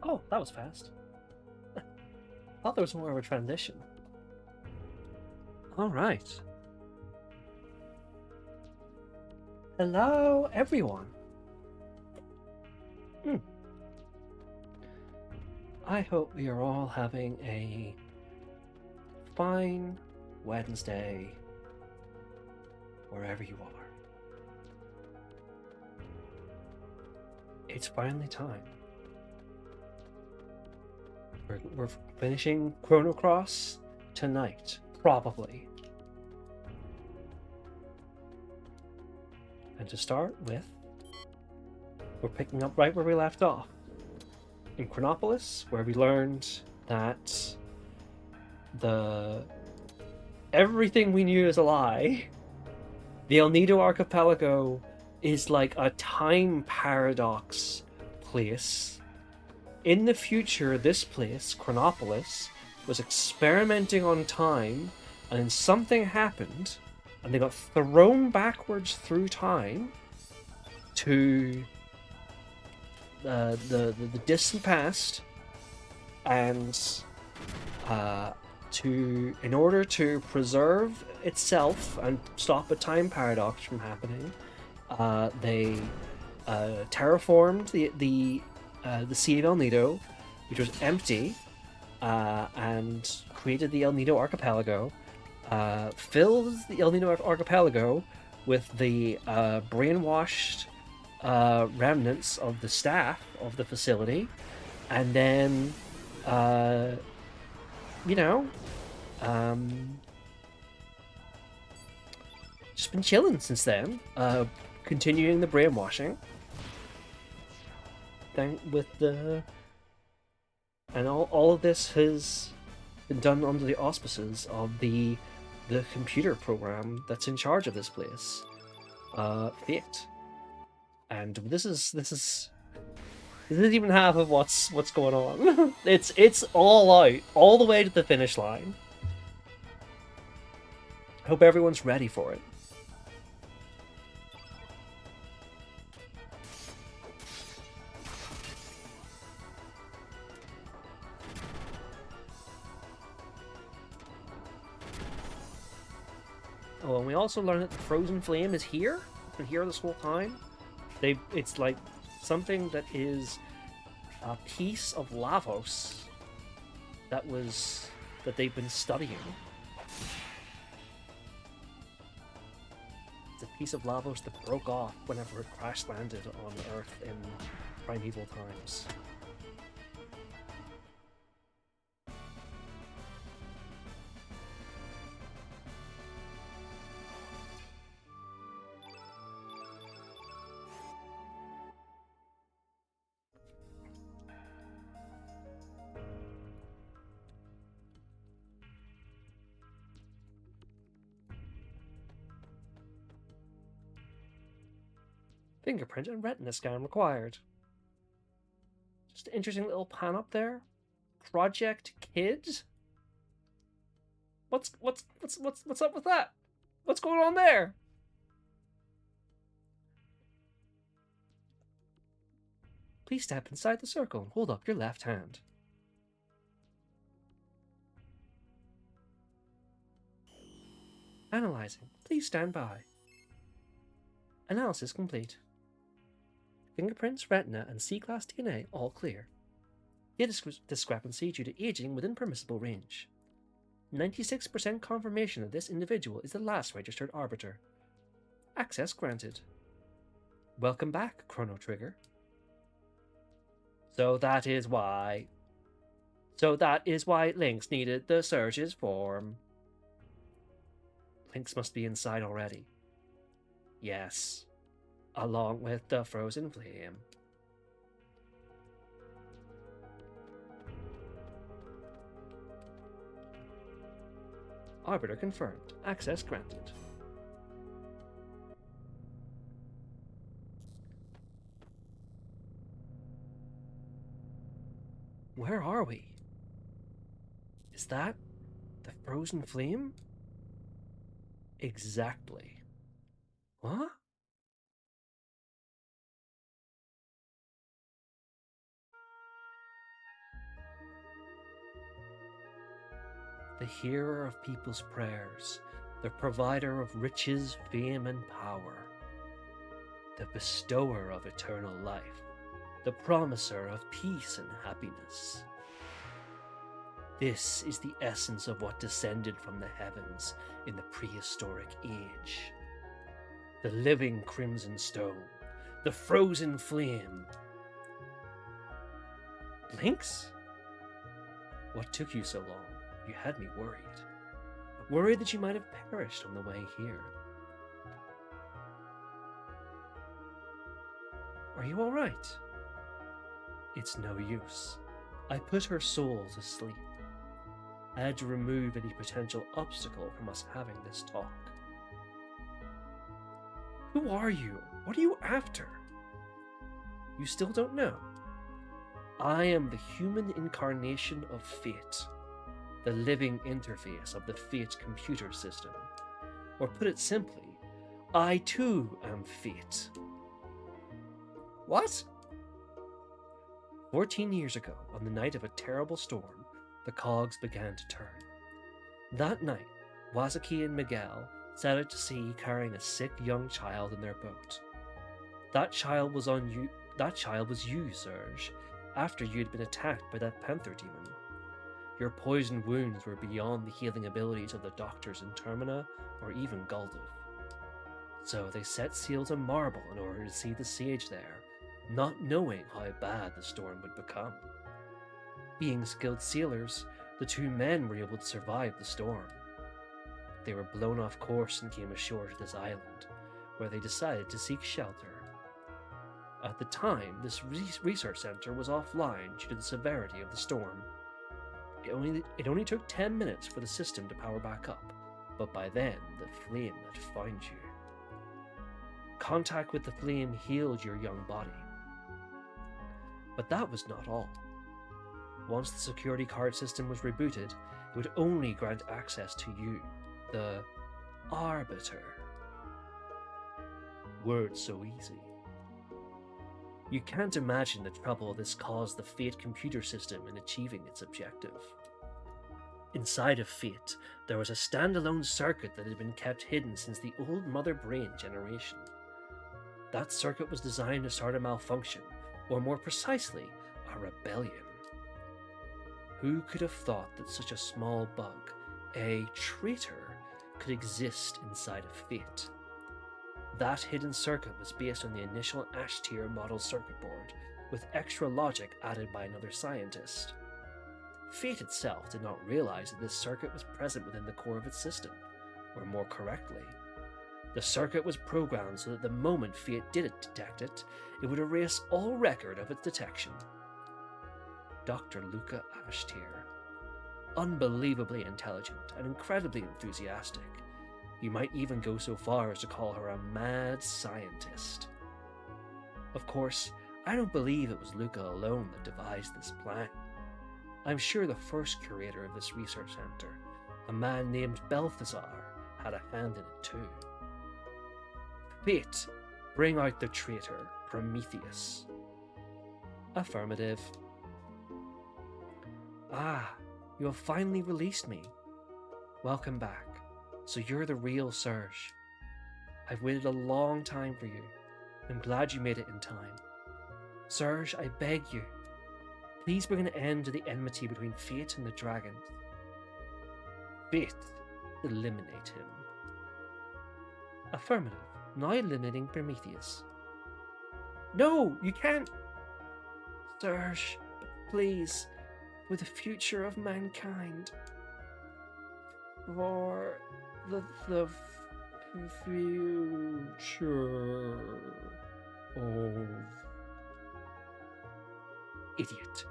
Oh, that was fast. Thought there was more of a transition. All right. Hello, everyone. I hope we are all having a fine Wednesday wherever you are. It's finally time. We're finishing Chrono Cross tonight, probably. And to start with, we're picking up right where we left off. In Chronopolis, where we learned that everything we knew is a lie. The El Nido Archipelago is like a time paradox place. In the future, this place, Chronopolis, was experimenting on time, and then something happened, and they got thrown backwards through time to the distant past, and in order to preserve itself and stop a time paradox from happening, they terraformed the Sea of El Nido, which was empty, and created the El Nido Archipelago, filled the El Nido Archipelago with the brainwashed remnants of the staff of the facility, and then, just been chilling since then, continuing the brainwashing. And all of this has been done under the auspices of the computer program that's in charge of this place, Fate. And this is even half of what's going on. It's all out, all the way to the finish line. Hope everyone's ready for it. Oh, and we also learned that the frozen flame is here. It's been here this whole time. It's like something that is a piece of Lavos that they've been studying. It's a piece of Lavos that broke off whenever it crash landed on Earth in primeval times. Fingerprint and retina scan required. Just an interesting little pan up there. Project Kid? What's up with that? What's going on there? Please step inside the circle and hold up your left hand. Analyzing. Please stand by. Analysis complete. Fingerprints, retina, and C-class DNA all clear. Data discrepancy due to aging within permissible range. 96% confirmation that this individual is the last registered arbiter. Access granted. Welcome back, Chrono Trigger. So that is why Lynx needed the Serge's form. Lynx must be inside already. Yes. Along with the frozen flame. Arbiter confirmed. Access granted. Where are we? Is that the frozen flame? Exactly. What? the hearer of people's prayers, the provider of riches, fame, and power, the bestower of eternal life, the promiser of peace and happiness. This is the essence of what descended from the heavens in the prehistoric age. The living crimson stone, the frozen flame. Lynx? What took you so long? You had me worried. Worried that you might have perished on the way here. Are you alright? It's no use. I put her soul to sleep. I had to remove any potential obstacle from us having this talk. Who are you? What are you after? You still don't know? I am the human incarnation of Fate, the living interface of the Fate computer system. Or put it simply, I too am Fate. What? 14 years ago, on the night of a terrible storm, the cogs began to turn. That night, Wazaki and Miguel set out to sea carrying a sick young child in their boat. That child was you, Serge, after you had been attacked by that panther demon. Your poisoned wounds were beyond the healing abilities of the doctors in Termina or even Gul'dov. So they set sail to Marble in order to see the siege there, not knowing how bad the storm would become. Being skilled sailors, the two men were able to survive the storm. They were blown off course and came ashore to this island, where they decided to seek shelter. At the time, this research center was offline due to the severity of the storm. It only took 10 minutes for the system to power back up, but by then, the flame had found you. Contact with the flame healed your young body. But that was not all. Once the security card system was rebooted, it would only grant access to you, the Arbiter. Words so easy. You can't imagine the trouble this caused the Fate computer system in achieving its objective. Inside of Fate, there was a standalone circuit that had been kept hidden since the old Mother Brain generation. That circuit was designed to start a malfunction, or more precisely, a rebellion. Who could have thought that such a small bug, a traitor, could exist inside of Fate? That hidden circuit was based on the initial Ash-tier model circuit board, with extra logic added by another scientist. Fate itself did not realize that this circuit was present within the core of its system, or more correctly, the circuit was programmed so that the moment Fate did detect it, it would erase all record of its detection. Dr. Luca Ash-tier. Unbelievably intelligent and incredibly enthusiastic. You might even go so far as to call her a mad scientist. Of course, I don't believe it was Luca alone that devised this plan. I'm sure the first curator of this research center, a man named Balthazar, had a hand in it too. Fate, bring out the traitor, Prometheus. Affirmative. Ah, you have finally released me. Welcome back. So you're the real Serge. I've waited a long time for you. I'm glad you made it in time. Serge, I beg you, please bring an end to the enmity between Fate and the dragons. Fate, eliminate him. Affirmative. Now eliminating Prometheus. No, you can't! Serge, please, for the future of mankind. For the future of... Idiot.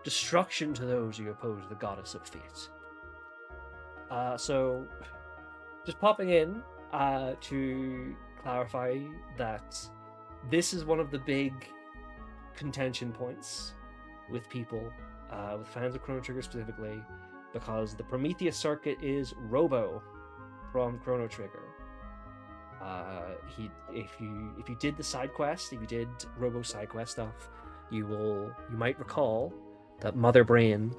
Destruction to those who oppose the goddess of fate. So, just popping in to clarify that this is one of the big contention points with people, with fans of Chrono Trigger specifically, because the Prometheus circuit is Robo from Chrono Trigger. If you did the side quest, if you did Robo side quest stuff, you might recall that Mother Brain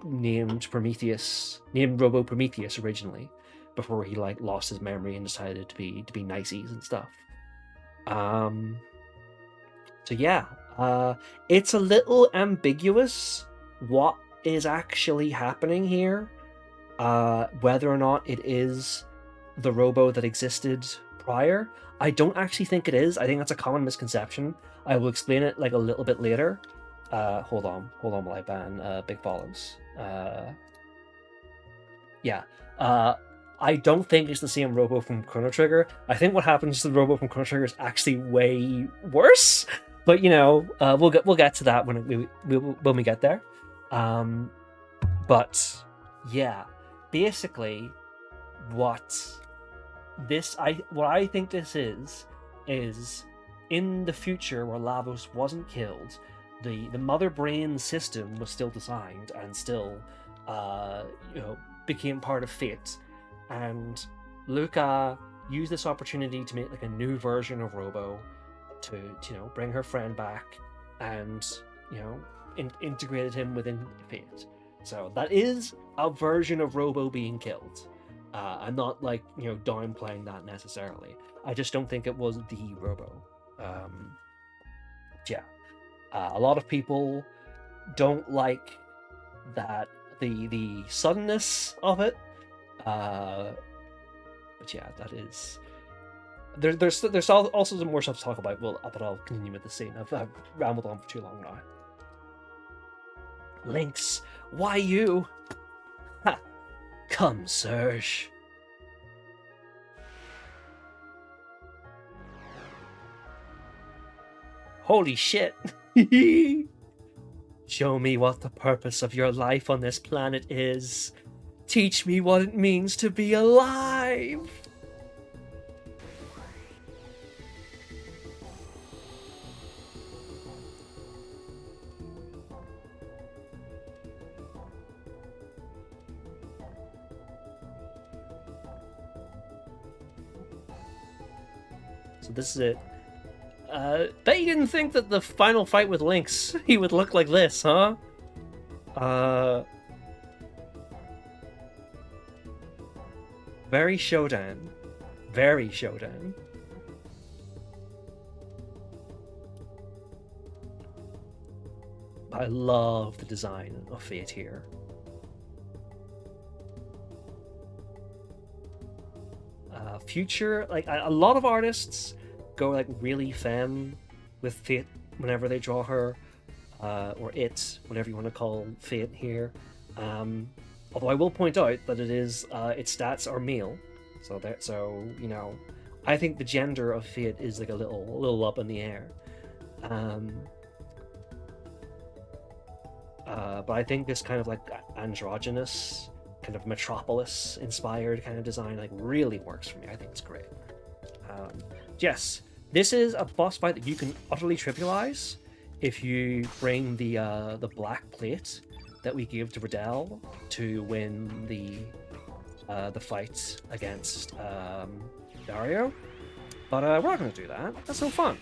named Robo Prometheus originally, before he like lost his memory and decided to be niceys and stuff. So yeah, it's a little ambiguous what is actually happening here. Whether or not it is the Robo that existed prior, I don't actually think it is. I think that's a common misconception. I will explain it like a little bit later. Hold on while I ban big follows. Yeah. I don't think it's the same Robo from Chrono Trigger. I think what happens to the Robo from Chrono Trigger is actually way worse. But you know, we'll get to that when we get there. But yeah, basically, what I think this is in the future where Lavos wasn't killed, the mother brain system was still designed and still became part of Fate, and Luca used this opportunity to make like a new version of Robo to bring her friend back, and integrated him within Fate. So that is a version of Robo being killed. I'm not like downplaying that necessarily. I just don't think it was the Robo. A lot of people don't like that the suddenness of it. But yeah, that is. There's also some more stuff to talk about. But I'll continue with the scene. I've rambled on for too long now. Lynx, why you? Ha! Come, Serge. Holy shit! Show me what the purpose of your life on this planet is. Teach me what it means to be alive. So this is it. Bet you didn't think that the final fight with Lynx, he would look like this, huh? Very Shodan. Very Shodan. I love the design of Fate here. Future, like a lot of artists go like really femme with Fate whenever they draw her, or it, whatever you want to call Fate here. Although I will point out that it is its stats are male, so I think the gender of Fate is like a little up in the air. But I think this kind of like androgynous, kind of Metropolis inspired kind of design like really works for me. I think it's great. Yes, this is a boss fight that you can utterly trivialize if you bring the black plate that we gave to Riddell to win the fight against Dario. But we're not going to do that. That's no fun.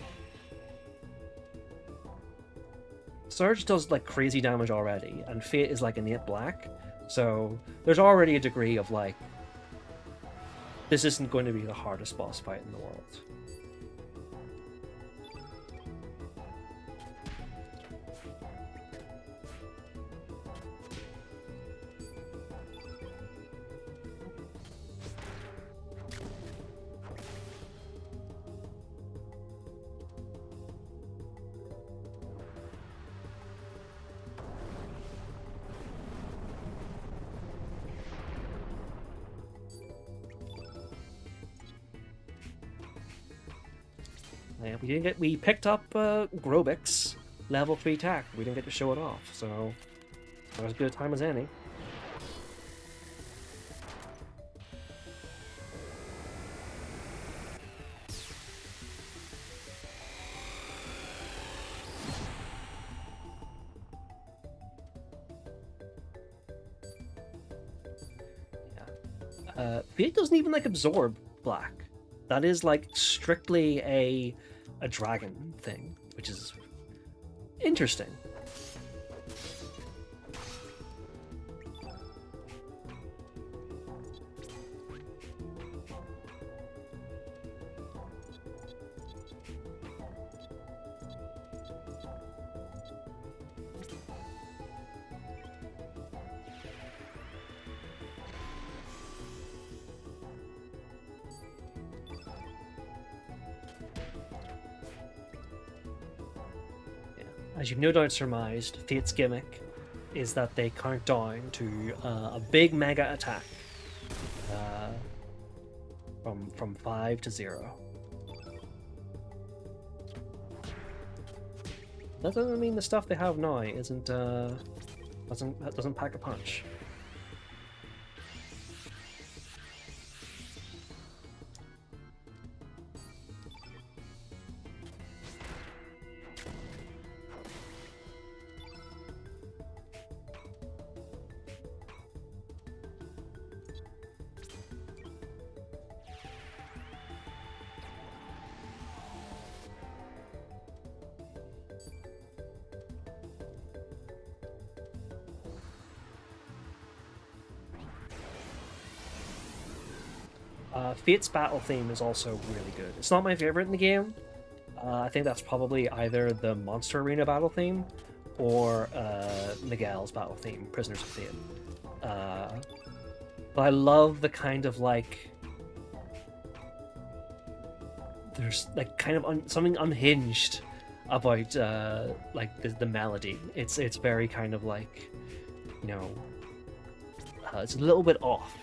Serge does like crazy damage already, and Fate is like innate black, so there's already a degree of like, this isn't going to be the hardest boss fight in the world. We picked up Grobix level 3 attack. We didn't get to show it off, so that was as good a time as any. Yeah. Fate doesn't even like absorb black. That is like strictly a dragon thing, which is interesting. As you've no doubt surmised, Fate's gimmick is that they count down to a big mega attack uh, from 5 to 0. That doesn't mean the stuff they have now isn't doesn't pack a punch. Fate's battle theme is also really good. It's not my favorite in the game. I think that's probably either the Monster Arena battle theme or Miguel's battle theme, Prisoners of Fate. But I love the kind of like... There's like kind of something unhinged about like the melody. It's very kind of like, you know, it's a little bit off.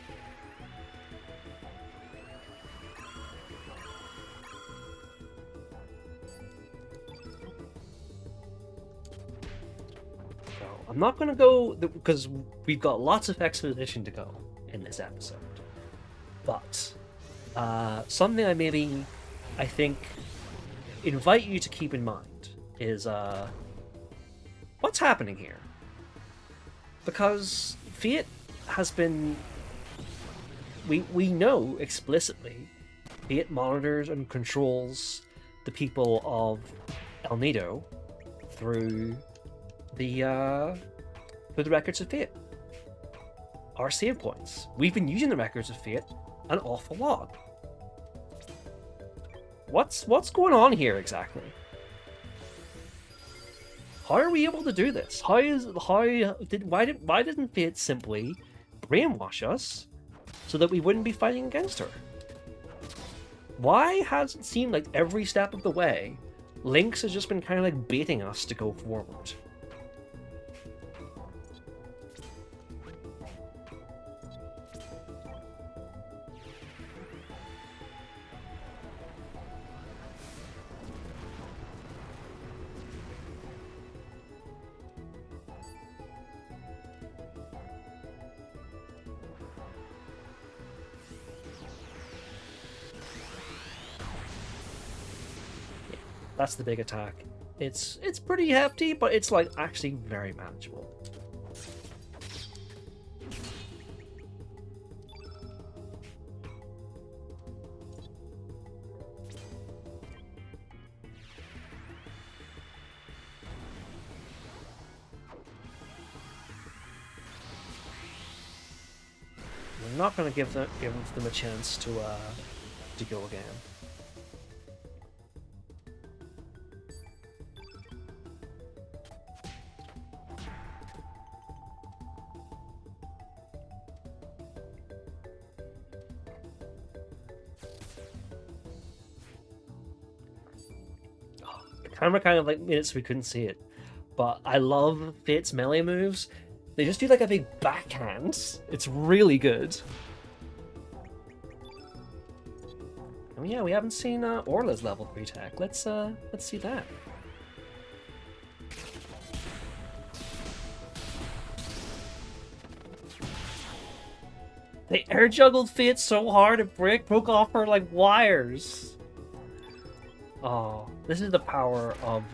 I'm not going to go, because we've got lots of exposition to go in this episode. But something I think, invite you to keep in mind is what's happening here. Because Fate has been, we know explicitly, Fate monitors and controls the people of El Nido through the records of Fate. Our save points. We've been using the records of Fate an awful lot. What's going on here exactly? How are we able to do this? Why didn't Fate simply brainwash us so that we wouldn't be fighting against her? Why has it seemed like every step of the way, Lynx has just been kind of like baiting us to go forward? That's the big attack. It's pretty hefty, but it's like actually very manageable. We're not going to give them a chance to go again. Camera kind of like made it so we couldn't see it, but I love Fate's melee moves. They just do like a big backhand. It's really good. Oh yeah, we haven't seen Orla's level 3 tech. Let's see that. They air juggled Fate so hard it broke off her like wires. Oh, this is the power of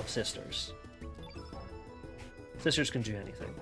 sisters. Sisters can do anything.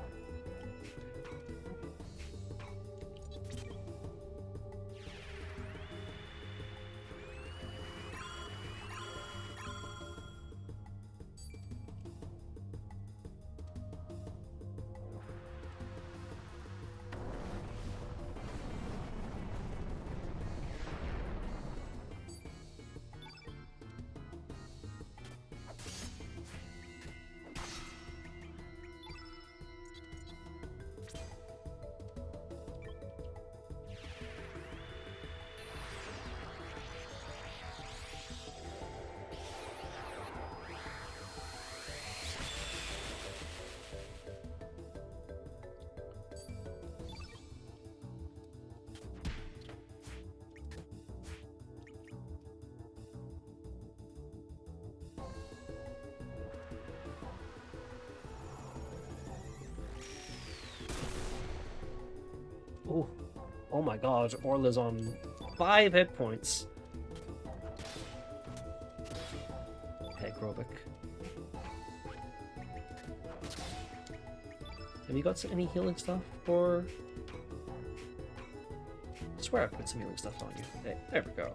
Oh my god, Orla's on 5 hit points. Hey, Grobik. Have you got any healing stuff for... I swear I put some healing stuff on you. Hey, there we go.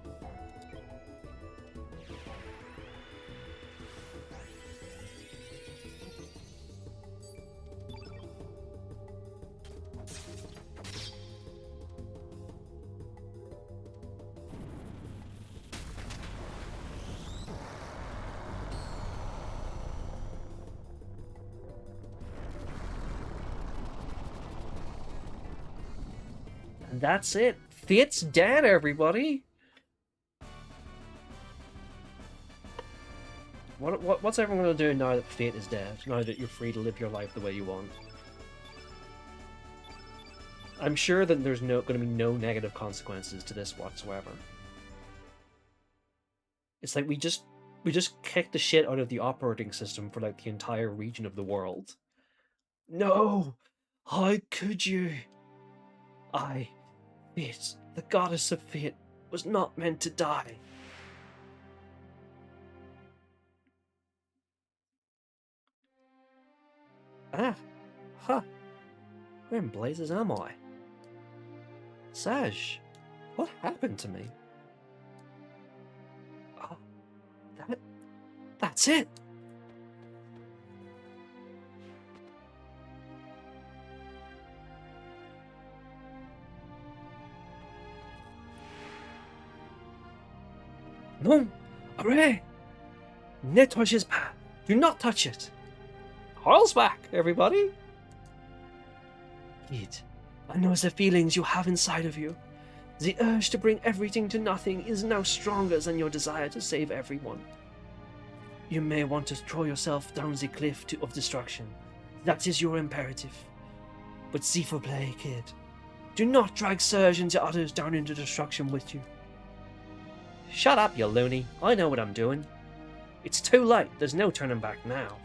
And that's it. Fate's dead, everybody. What's everyone gonna do now that Fate is dead? Now that you're free to live your life the way you want? I'm sure that there's going to be no negative consequences to this whatsoever. It's like we just kicked the shit out of the operating system for like the entire region of the world. No! How could you? Fate, the goddess of fate, was not meant to die. Ah, huh. Where in blazes am I? Serge, what happened to me? Oh, that's it! No! Hooray! Ne touches pas! Do not touch it! Carl's back, everybody! Kid, I know the feelings you have inside of you. The urge to bring everything to nothing is now stronger than your desire to save everyone. You may want to throw yourself down the cliff of destruction. That is your imperative. But see for play, kid. Do not drag Serge and the others down into destruction with you. Shut up, you loony. I know what I'm doing. It's too late. There's no turning back now.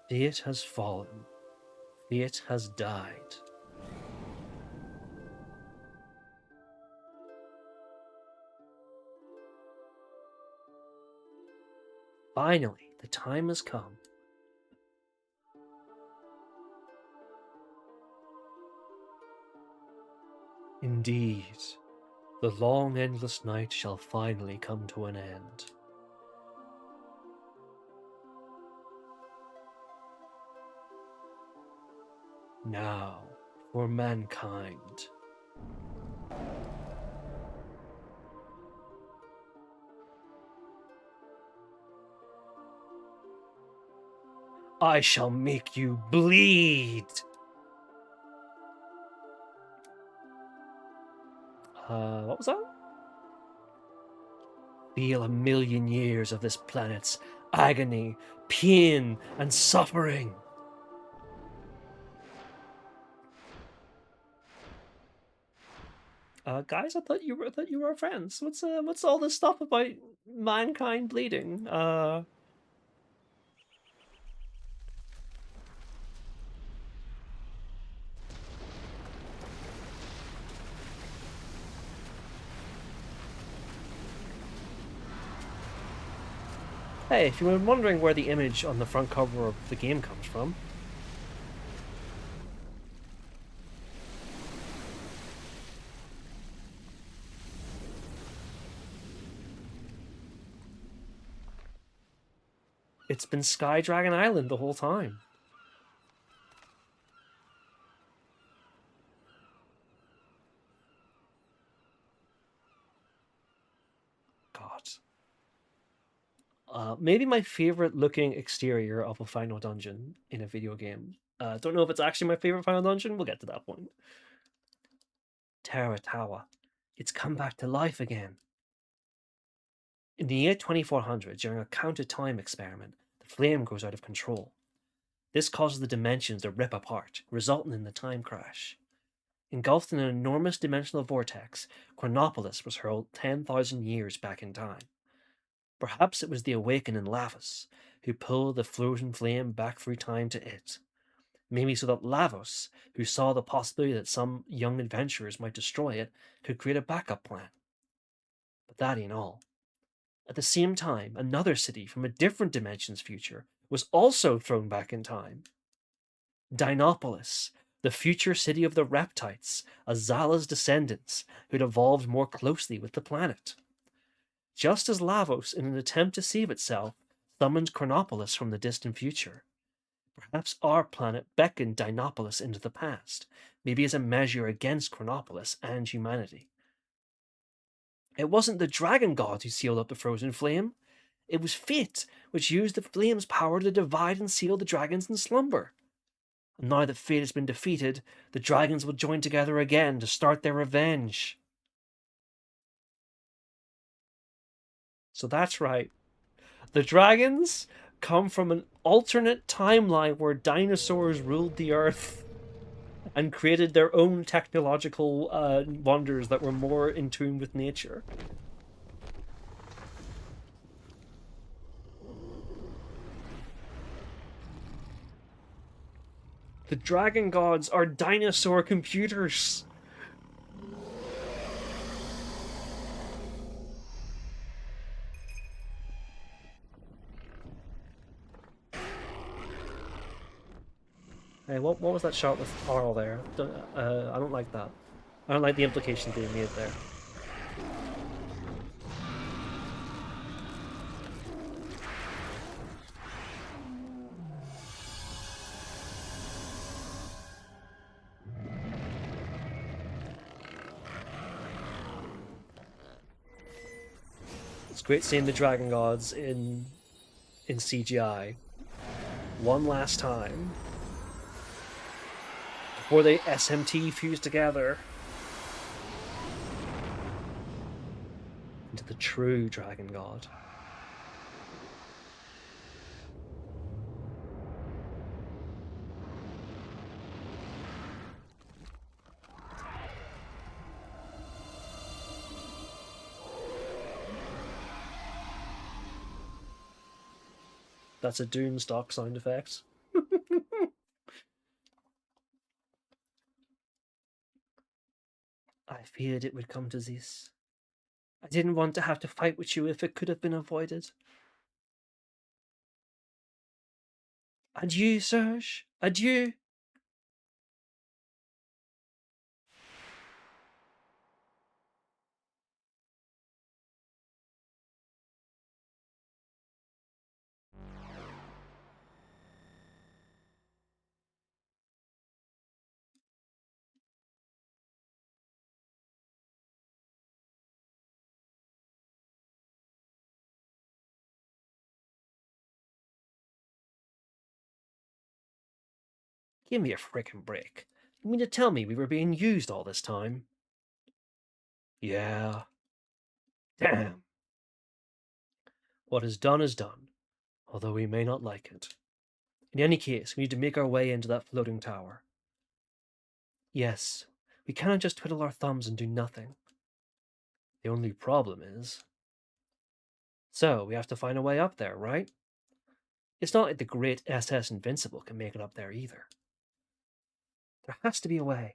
Fate has fallen. Fate has died. Finally, the time has come. Indeed, the long endless night shall finally come to an end. Now, for mankind. I shall make you bleed! What was that? Feel 1,000,000 years of this planet's agony, pain, and suffering. Guys, I thought you were friends. What's all this stuff about mankind bleeding? Hey, if you were wondering where the image on the front cover of the game comes from, it's been Sky Dragon Island the whole time. God. Maybe my favorite looking exterior of a final dungeon in a video game. Don't know if it's actually my favorite final dungeon. We'll get to that point. Terra Tower. It's come back to life again. In the year 2400, during a counted time experiment, the flame goes out of control. This causes the dimensions to rip apart, resulting in the time crash. Engulfed in an enormous dimensional vortex, Chronopolis was hurled 10,000 years back in time. Perhaps it was the awakening Lavos who pulled the frozen flame back through time to it. Maybe so that Lavos, who saw the possibility that some young adventurers might destroy it, could create a backup plan. But that ain't all. At the same time, another city from a different dimension's future was also thrown back in time. Dinopolis, the future city of the Reptites, Azala's descendants, who'd evolved more closely with the planet. Just as Lavos, in an attempt to save itself, summoned Chronopolis from the distant future. Perhaps our planet beckoned Dinopolis into the past, maybe as a measure against Chronopolis and humanity. It wasn't the dragon god who sealed up the frozen flame. It was fate, which used the flame's power to divide and seal the dragons in slumber. And now that fate has been defeated, the dragons will join together again to start their revenge. So that's right. The dragons come from an alternate timeline where dinosaurs ruled the earth and created their own technological wonders that were more in tune with nature. The dragon gods are dinosaur computers. Hey, what was that shot with Carl there? I don't like that. I don't like the implication being made there. It's great seeing the dragon gods in CGI one last time before they SMT fuse together into the true dragon god. That's a Doom stock sound effect. I feared it would come to this. I didn't want to have to fight with you if it could have been avoided. Adieu, Serge. Adieu. Give me a frickin' break. You mean to tell me we were being used all this time? Yeah. Damn. What is done, although we may not like it. In any case, we need to make our way into that floating tower. Yes, we cannot just twiddle our thumbs and do nothing. The only problem is... So, we have to find a way up there, right? It's not like the great SS Invincible can make it up there either. There has to be a way.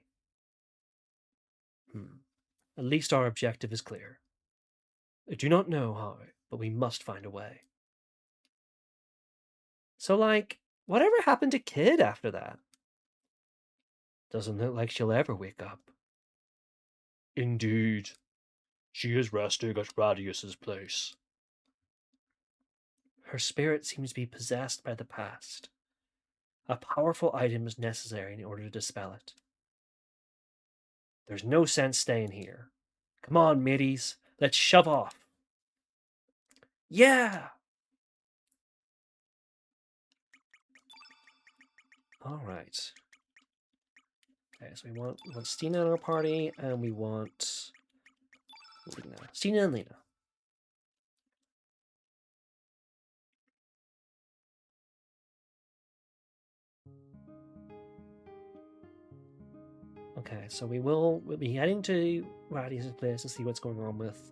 At least our objective is clear. I do not know how, but we must find a way. So, like, whatever happened to Kid after that? Doesn't look like she'll ever wake up. Indeed. She is resting at Radius's place. Her spirit seems to be possessed by the past. A powerful item is necessary in order to dispel it. There's no sense staying here. Come on, mateys, let's shove off. Yeah! Alright. Okay, so we want Stina in our party, and we want Lena. Stina and Lena. Okay, so we'll be heading to Radius's place to see what's going on with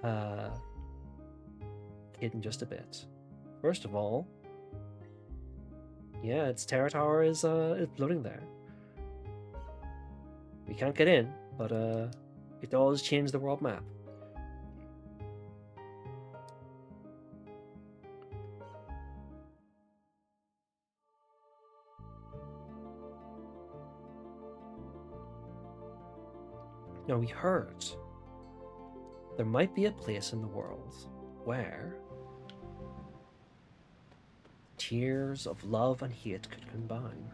uh, Kid in just a bit. First of all, yeah, its Terra Tower is floating there. We can't get in, but it does change the world map. Now, we heard there might be a place in the world where tears of love and hate could combine.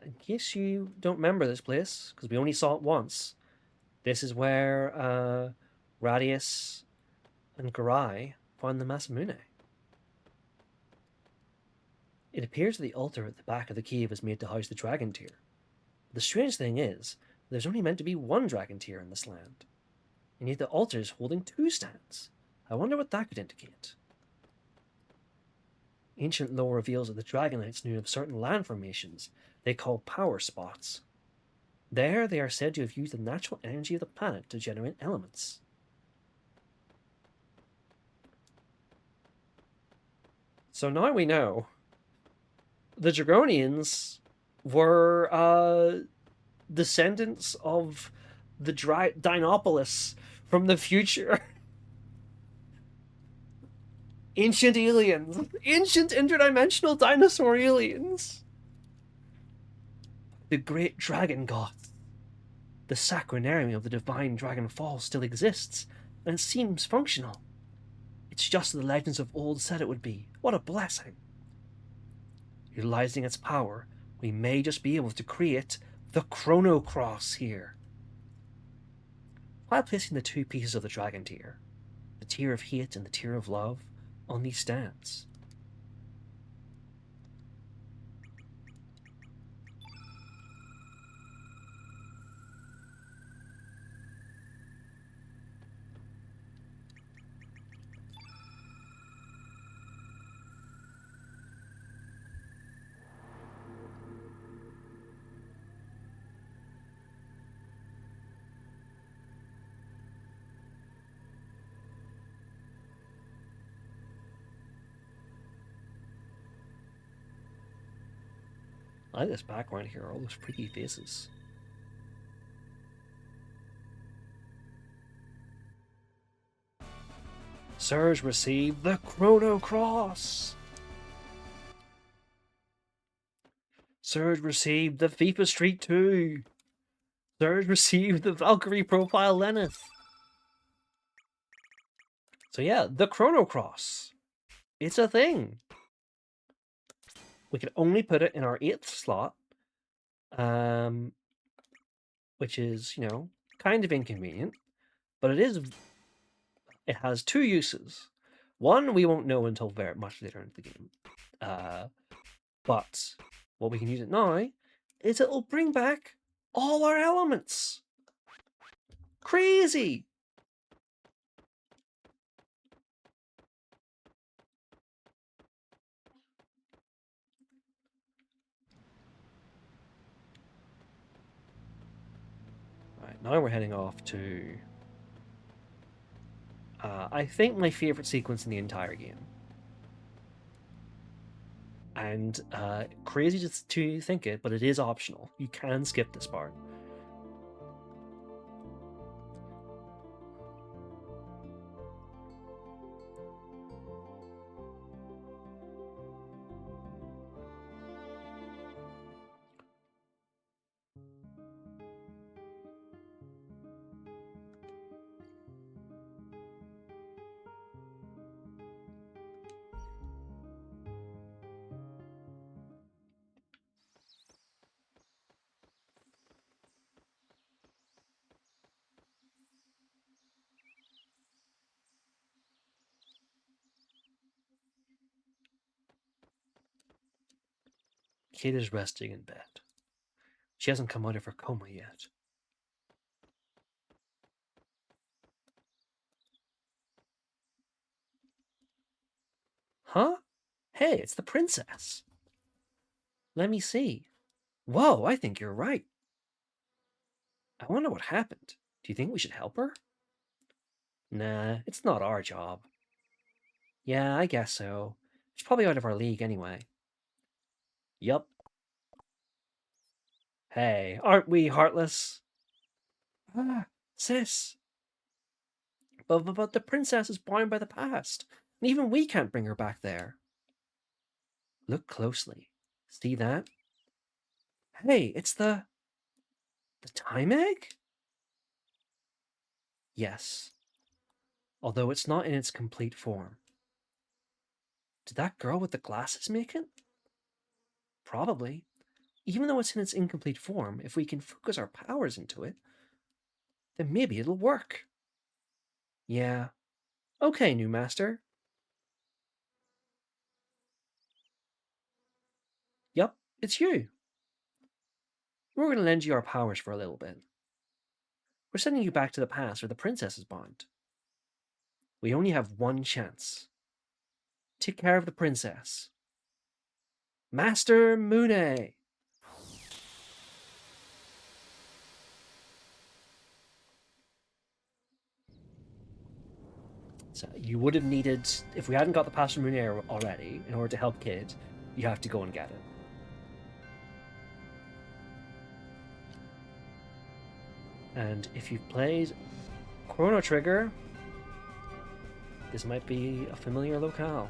In case you don't remember this place, because we only saw it once, this is where Radius and Garai found the Masamune. It appears that the altar at the back of the cave is made to house the dragon tear. The strange thing is, there's only meant to be one dragon tear in this land, and yet the altar is holding two stands. I wonder what that could indicate. Ancient lore reveals that the Dragonites knew of certain land formations they call power spots. There, they are said to have used the natural energy of the planet to generate elements. So now we know the Dragonians were descendants of the Dinopolis from the future. Ancient aliens. Ancient interdimensional dinosaur aliens. The great dragon gods. The sacrarium of the divine dragon falls still exists, and seems functional. It's just as the legends of old said it would be. What a blessing. Utilizing its power, we may just be able to create the Chrono Cross here. While placing the two pieces of the dragon tear, the tear of hate and the tear of love, on these stands. I like this background here, all those freaky faces. Serge received the Chrono Cross. Serge received the FIFA Street 2. Serge received the Valkyrie Profile Lenneth. So yeah, the Chrono Cross. It's a thing. We can only put it in our 8th slot, which is, kind of inconvenient, but it has two uses. One, we won't know until very much later into the game. But what we can use it now is it'll bring back all our elements. Crazy! Right, now we're heading off to I think my favorite sequence in the entire game. And crazy to think it, but it is optional. You can skip this part. Kid is resting in bed. She hasn't come out of her coma yet. Huh? Hey, it's the princess. Let me see. Whoa, I think you're right. I wonder what happened. Do you think we should help her? Nah, it's not our job. Yeah, I guess so. She's probably out of our league anyway. Yup. Hey, aren't we heartless? Ah, sis. But the princess is bound by the past, and even we can't bring her back there. Look closely. See that? Hey, it's the time egg? Yes. Although it's not in its complete form. Did that girl with the glasses make it? Probably. Even though it's in its incomplete form, if we can focus our powers into it, then maybe it'll work. Yeah. Okay, new master. Yup, it's you. We're going to lend you our powers for a little bit. We're sending you back to the past where the princess is bound. We only have one chance. Take care of the princess. Master Mune! So you would have needed, if we hadn't got the Pastor Mune already, in order to help Kid, you have to go and get it. And if you've played Chrono Trigger, this might be a familiar locale.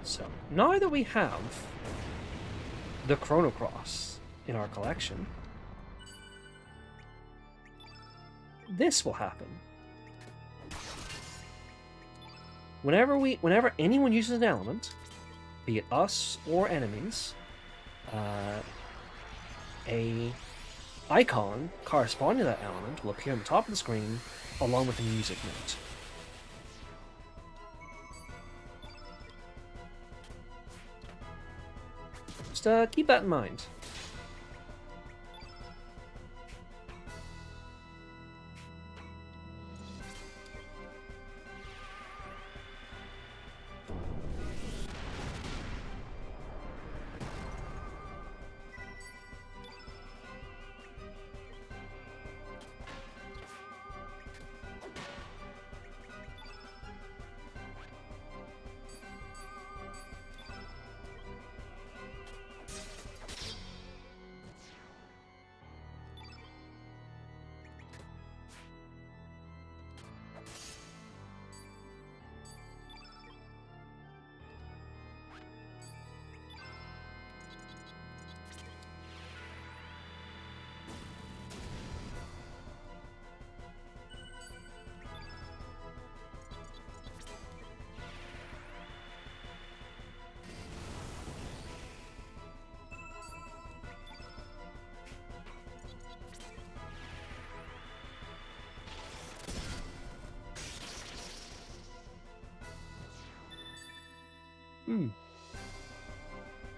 So, now that we have the Chrono Cross in our collection, this will happen. Whenever anyone uses an element, be it us or enemies, a icon corresponding to that element will appear on the top of the screen along with a music note. Just keep that in mind.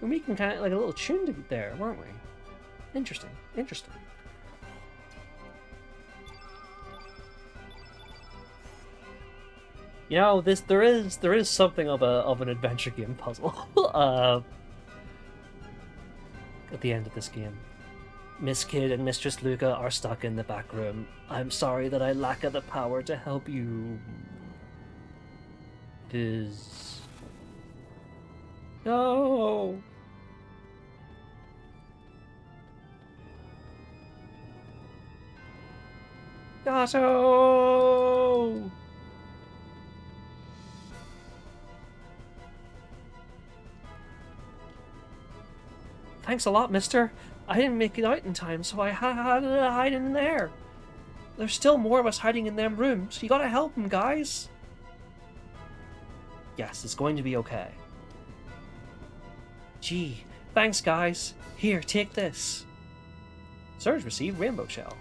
And we can kind of like a little tune there, weren't we? Interesting. Interesting. You know, there is something of an adventure game puzzle at the end of this game. Miss Kid and Mistress Luca are stuck in the back room. I'm sorry that I lack the power to help you. No. Gato! Thanks a lot, mister. I didn't make it out in time, so I had to hide in there. There's still more of us hiding in them rooms. You gotta help them, guys. Yes, it's going to be okay. Gee, thanks, guys. Here, take this. Serge received Rainbow Shell.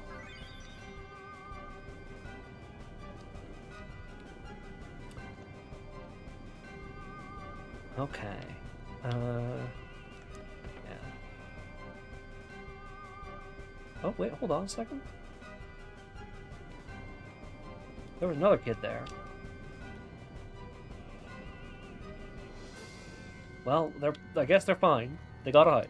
Okay. Yeah. Oh, wait, hold on a second. There was another kid there. Well, I guess they're fine. They got out.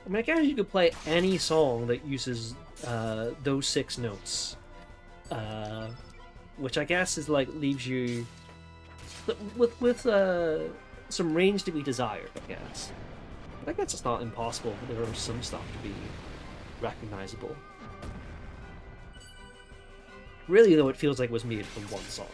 I mean, I guess you could play any song that uses those 6 notes, which I guess is like leaves you with some range to be desired. I guess. But I guess it's not impossible. There are some stuff to be recognizable. Really, though, it feels like it was made from one song.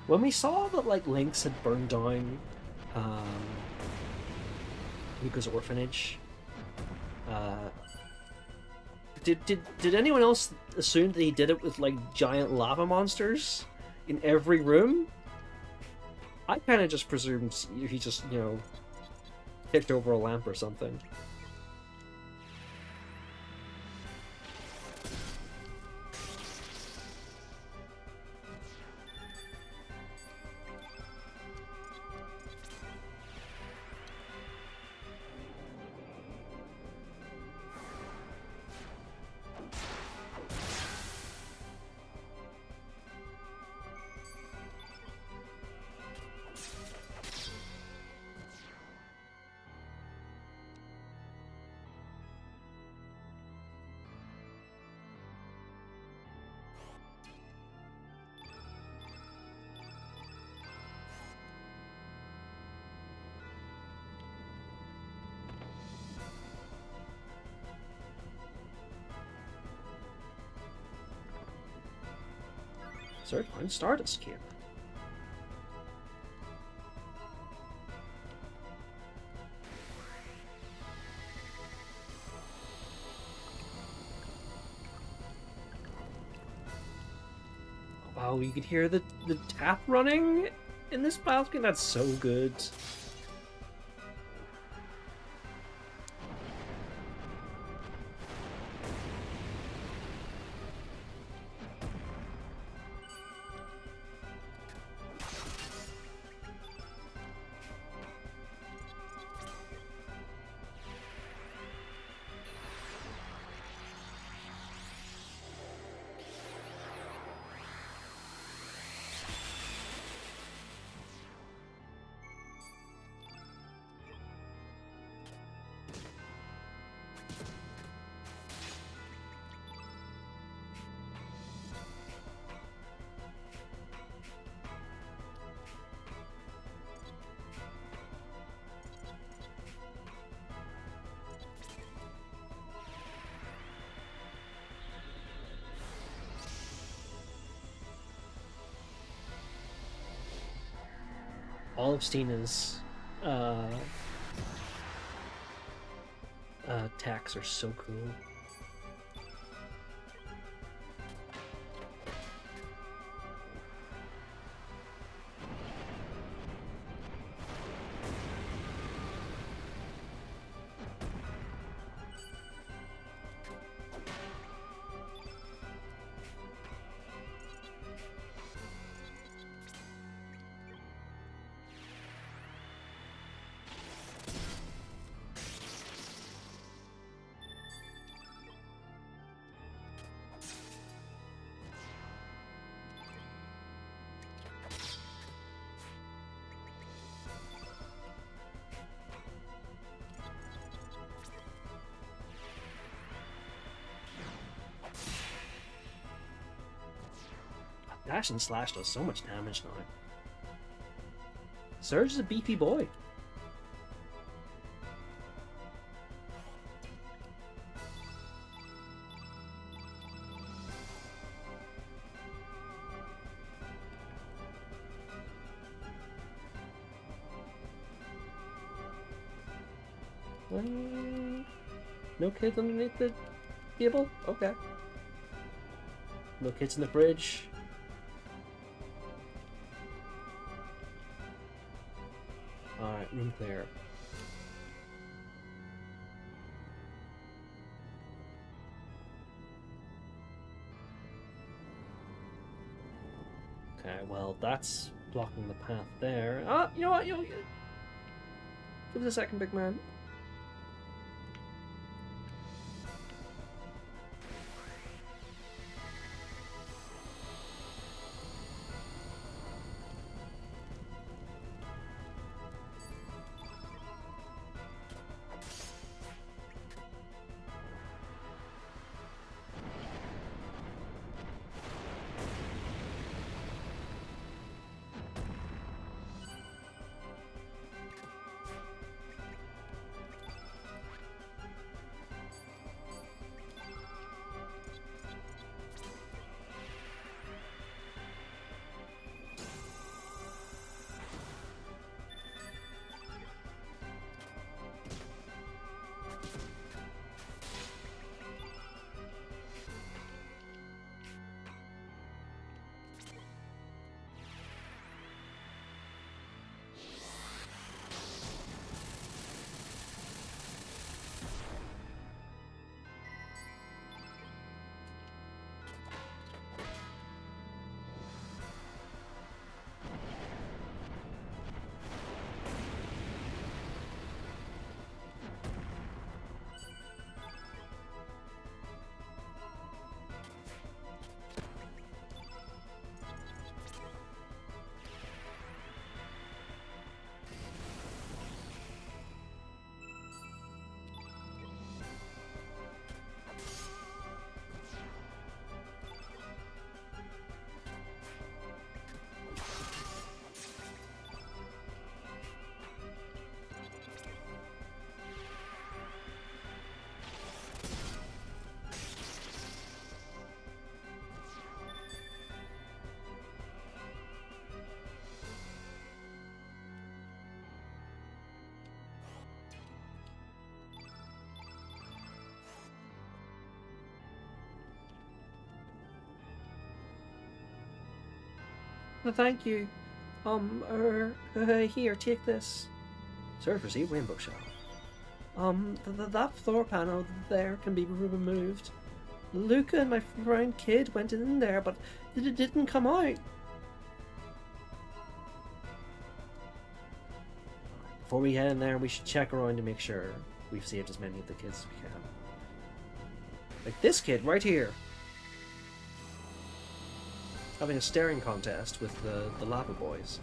When we saw that like Lynx had burned down Luca's orphanage, did anyone else assume that he did it with like giant lava monsters in every room? I kind of just presumed he just, you know, kicked over a lamp or something. Third one, Stardust Camp. Wow, you can hear the tap running in this balcony. That's so good. All of Stina's attacks are so cool. Dash and Slash does so much damage now. Serge is a beefy boy. No kids underneath the table? Okay. No kids in the bridge. Alright, room clear. Okay, well, that's blocking the path there. Ah, you know what? Give us a second, big man. Thank you. Here, take this. Serve received Rainbow Shell. That floor panel there can be removed. Luca and my friend Kid went in there, but it didn't come out. Before we head in there, we should check around to make sure we've saved as many of the kids as we can. Like this kid right here. Having a staring contest with the lava boys.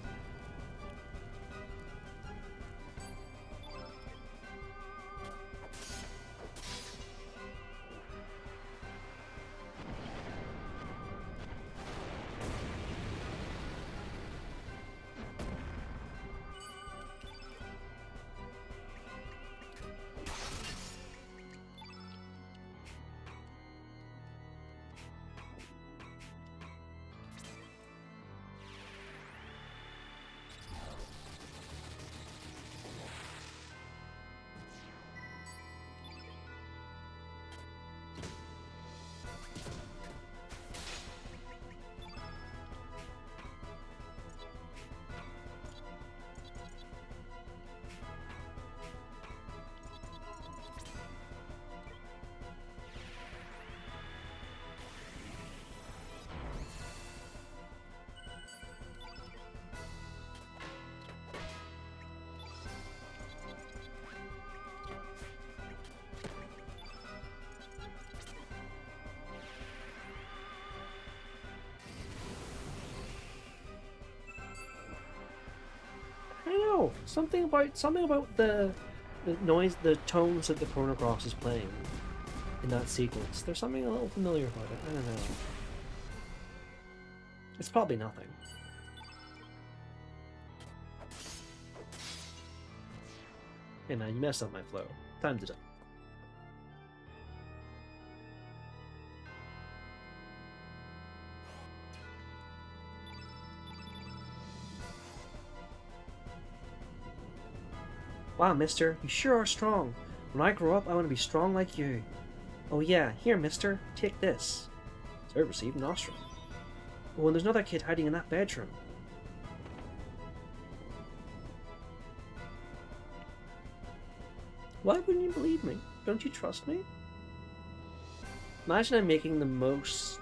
I don't know, something about the noise, the tones that the Chrono Cross is playing in that sequence. There's something a little familiar about it. I don't know. It's probably nothing. Hey man, you messed up my flow. Time to die. Wow, mister, you sure are strong. When I grow up, I want to be strong like you. Oh yeah, here, mister, take this. Serve received nostrum. Oh, and there's another kid hiding in that bedroom. Why wouldn't you believe me? Don't you trust me? Imagine I'm making the most,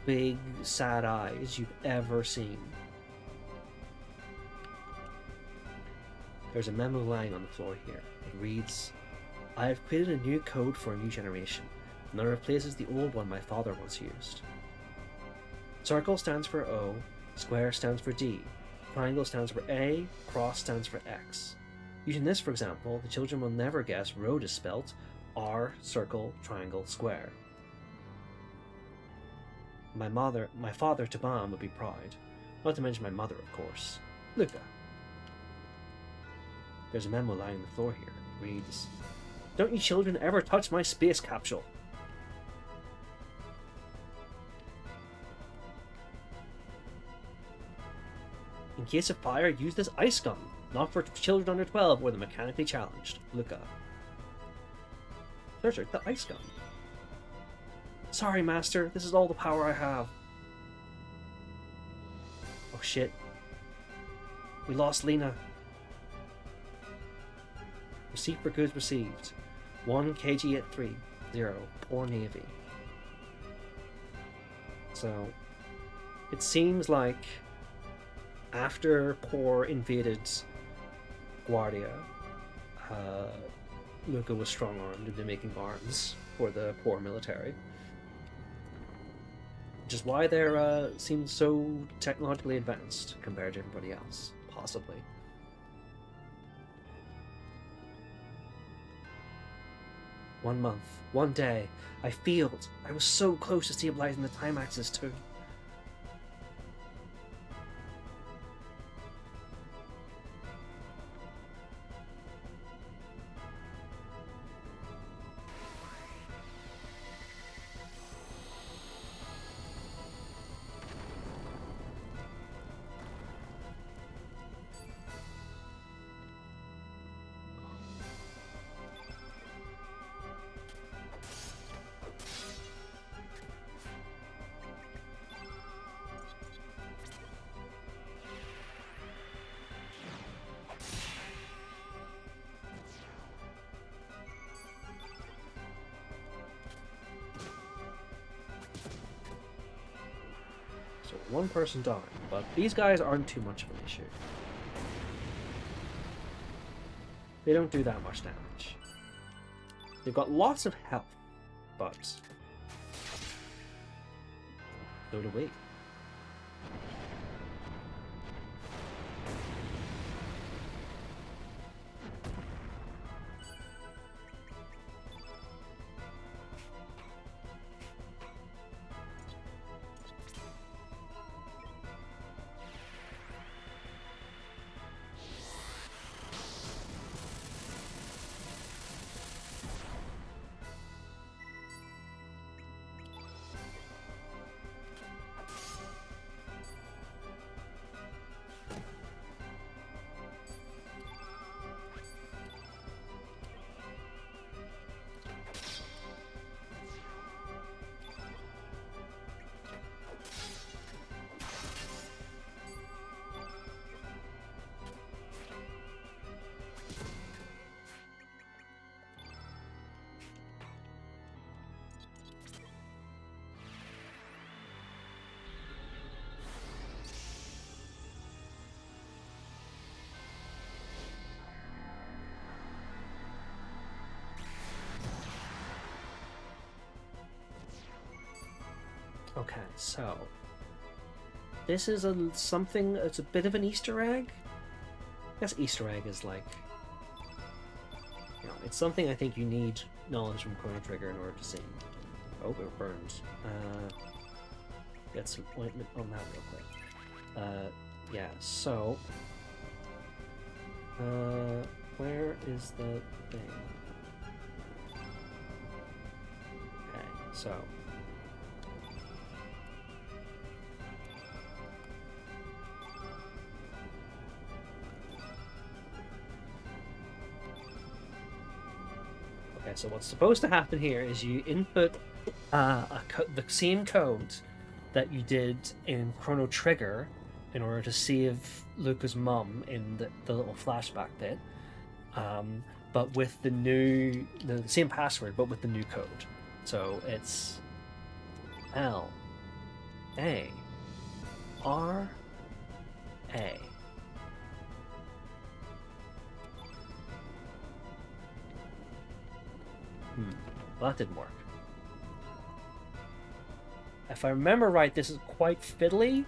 big, sad eyes you've ever seen. There's a memo lying on the floor here. It reads, I have created a new code for a new generation, and that replaces the old one my father once used. Circle stands for O, square stands for D, triangle stands for A, cross stands for X. Using this, for example, the children will never guess road is spelt R, circle, triangle, square. My father Taban would be proud. Not to mention my mother, of course. Luca. There's a memo lying on the floor here. It reads, Don't you children ever touch my space capsule. In case of fire, use this ice gun. Not for children under 12 or the mechanically challenged. Luca. Serge, the ice gun. Sorry, Master. This is all the power I have. Oh shit. We lost Lena. Receipt for goods received. 1 kg at 3. 0. Poor Navy. So, it seems like after Poor invaded Guardia, Luca was strong-armed into making arms for the Poor military. Which is why they're seem so technologically advanced compared to everybody else, possibly. One month, one day, I failed. I was so close to stabilizing the time axis too. So one person died, but these guys aren't too much of an issue. They don't do that much damage. They've got lots of health, but so do we. Okay, so this is something. It's a bit of an Easter egg. I guess Easter egg is like, it's something I think you need knowledge from Chrono Trigger in order to see. Oh, it burns. get some ointment on that real quick. Yeah, so... where is the thing? Okay, so... Okay, so what's supposed to happen here is you input the same code that you did in Chrono Trigger in order to save Luca's mum in the little flashback bit, but with the same password, but with the new code. So it's L A R A. Well, that didn't work. If I remember right, this is quite fiddly.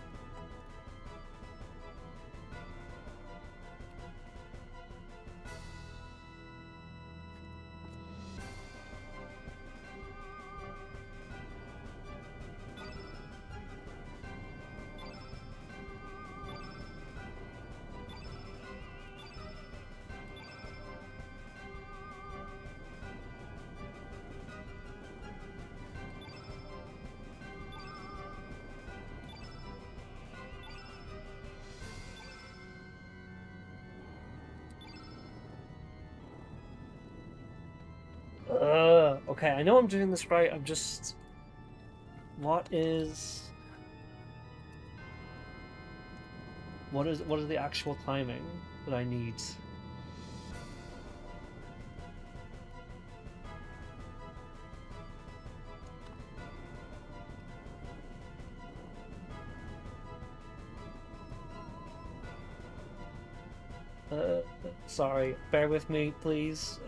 Okay, I know I'm doing this right. I'm just... What is the actual timing that I need? Sorry, bear with me, please.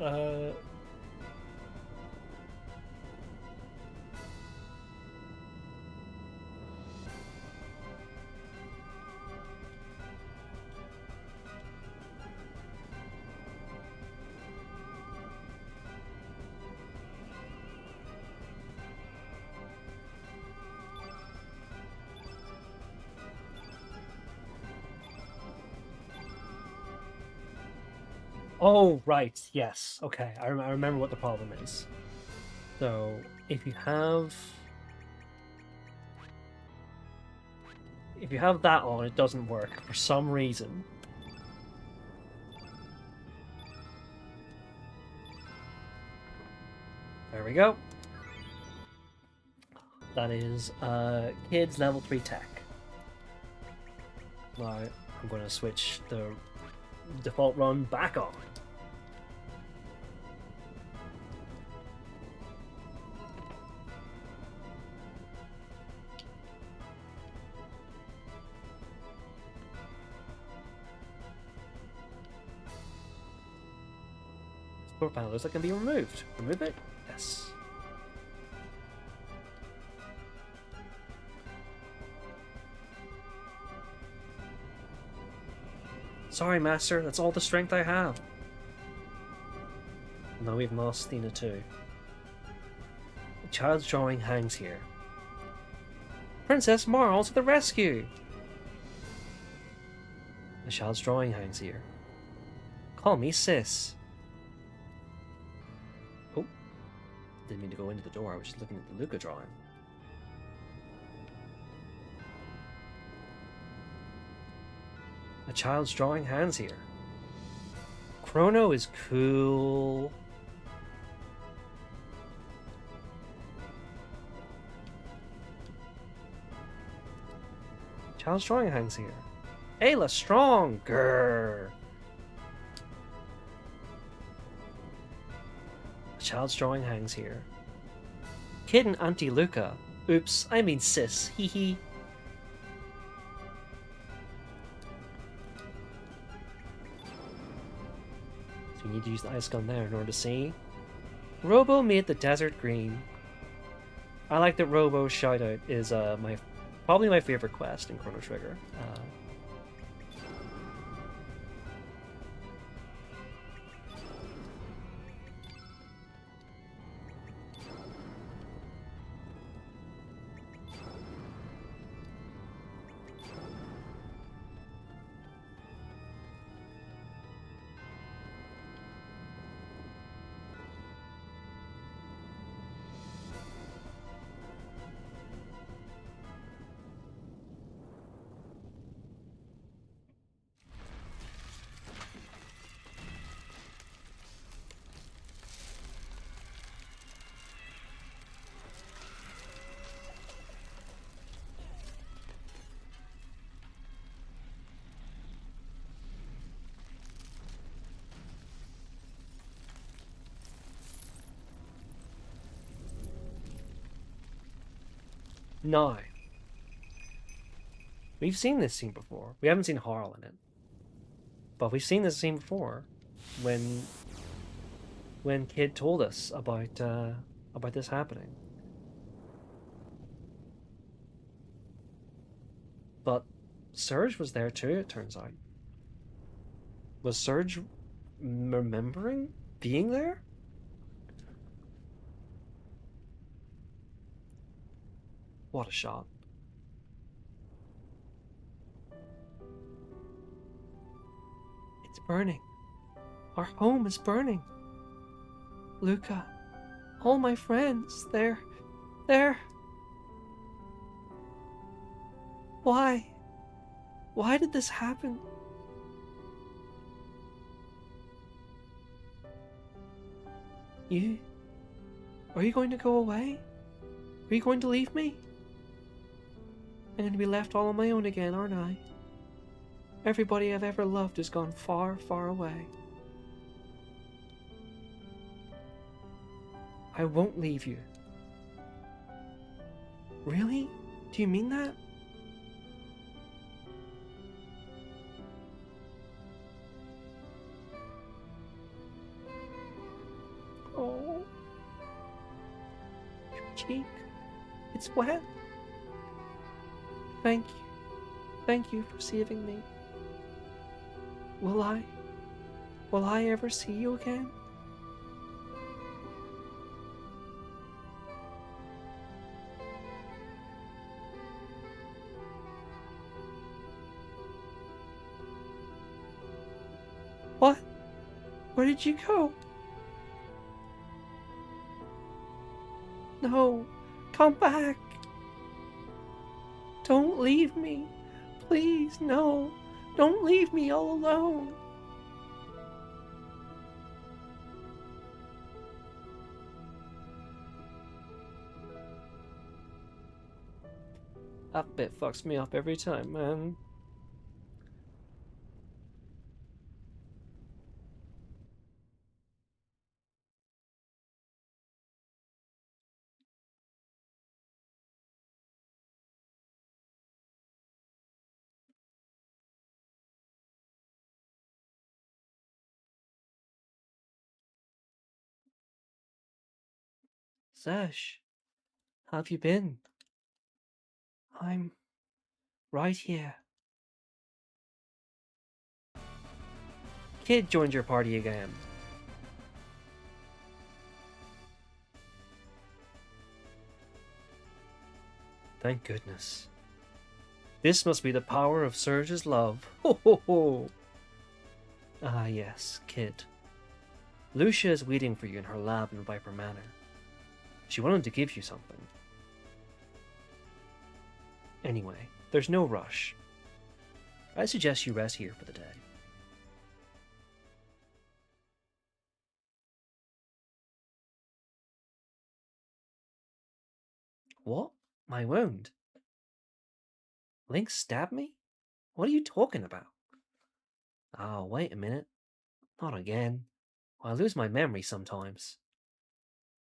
Oh, right. Yes. Okay. I remember what the problem is. So, if you have that on, it doesn't work for some reason. There we go. That is Kid's level 3 tech. Now, I'm going to switch the default run back on. Floor panel looks like it can be removed. Remove it? Yes. Sorry, Master. That's all the strength I have. Now we've lost Stina too. The child's drawing hangs here. Princess Marl to the rescue! The child's drawing hangs here. Call me sis. Oh, didn't mean to go into the door. I was just looking at the Luca drawing. A child's drawing hands here. Chrono is cool. Child's drawing hands here. Ayla strong. Grrr. A child's drawing hangs here. Kid and Auntie Luca. Oops, I mean sis. Hee hee. So you need to use the ice gun there in order to see. Robo made the desert green. I like that Robo's shoutout is probably my favorite quest in Chrono Trigger. Now, we've seen this scene before. We haven't seen Harl in it, but we've seen this scene before when Kid told us about this happening. But Serge was there too, it turns out. Was Serge remembering being there? What a shot. It's burning. Our home is burning. Luca, all my friends, they're... Why? Why did this happen? Are you going to go away? Are you going to leave me? I'm going to be left all on my own again, aren't I? Everybody I've ever loved has gone far, far away. I won't leave you. Really? Do you mean that? Oh. Your cheek. It's wet. Thank you. Thank you for saving me. Will I ever see you again? What? Where did you go? No, come back. Don't leave me. Please, no. Don't leave me all alone. That bit fucks me up every time, man. Serge, how have you been? I'm right here. Kid joined your party again. Thank goodness. This must be the power of Serge's love. Ho ho ho! Ah yes, Kid. Lucia is waiting for you in her lab in Viper Manor. She wanted to give you something. Anyway, there's no rush. I suggest you rest here for the day. What? My wound? Link stabbed me? What are you talking about? Oh, wait a minute. Not again. I lose my memory sometimes.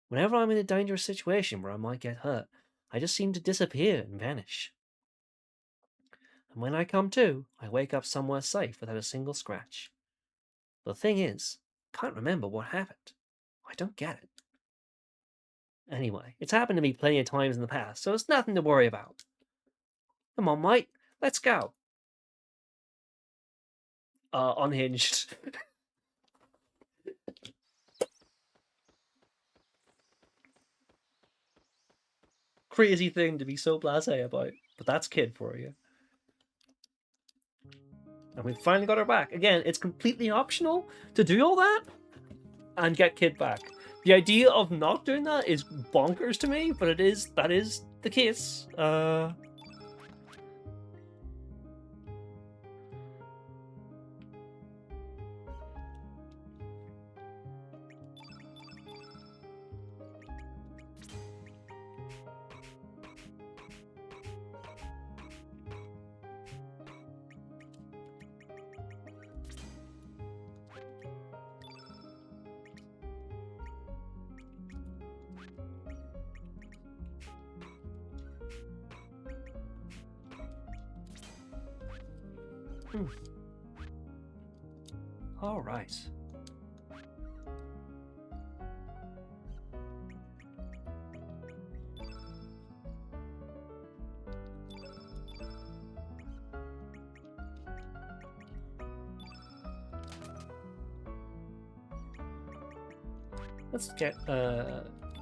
Whenever I'm in a dangerous situation where I might get hurt, I just seem to disappear and vanish. And when I come to, I wake up somewhere safe without a single scratch. The thing is, I can't remember what happened. I don't get it. Anyway, it's happened to me plenty of times in the past, so it's nothing to worry about. Come on, mate, let's go. Unhinged. Crazy thing to be so blasé about, but that's Kid for you. And we finally got her back. Again, it's completely optional to do all that and get Kid back. The idea of not doing that is bonkers to me, but that is the case. All right. Let's get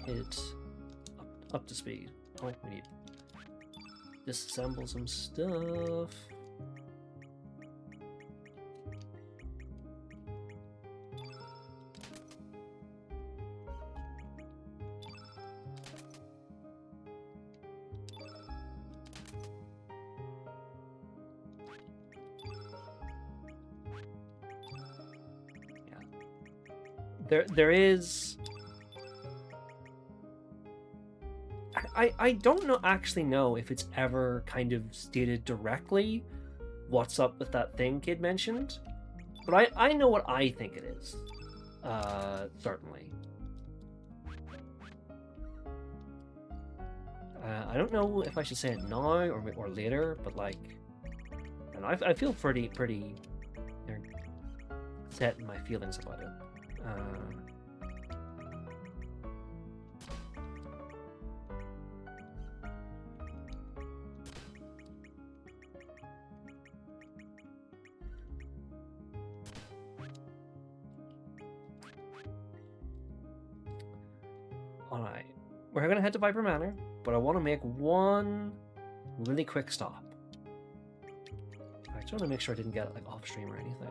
it up to speed. Oh, we need disassemble some stuff. There is. I don't actually know if it's ever kind of stated directly what's up with that thing Kid mentioned, but I know what I think it is. Certainly. I don't know if I should say it now or later, but like, and I feel pretty set in my feelings about it. Alright, we're gonna head to Viper Manor, but I want to make one really quick stop. I just want to make sure I didn't get it like off stream or anything.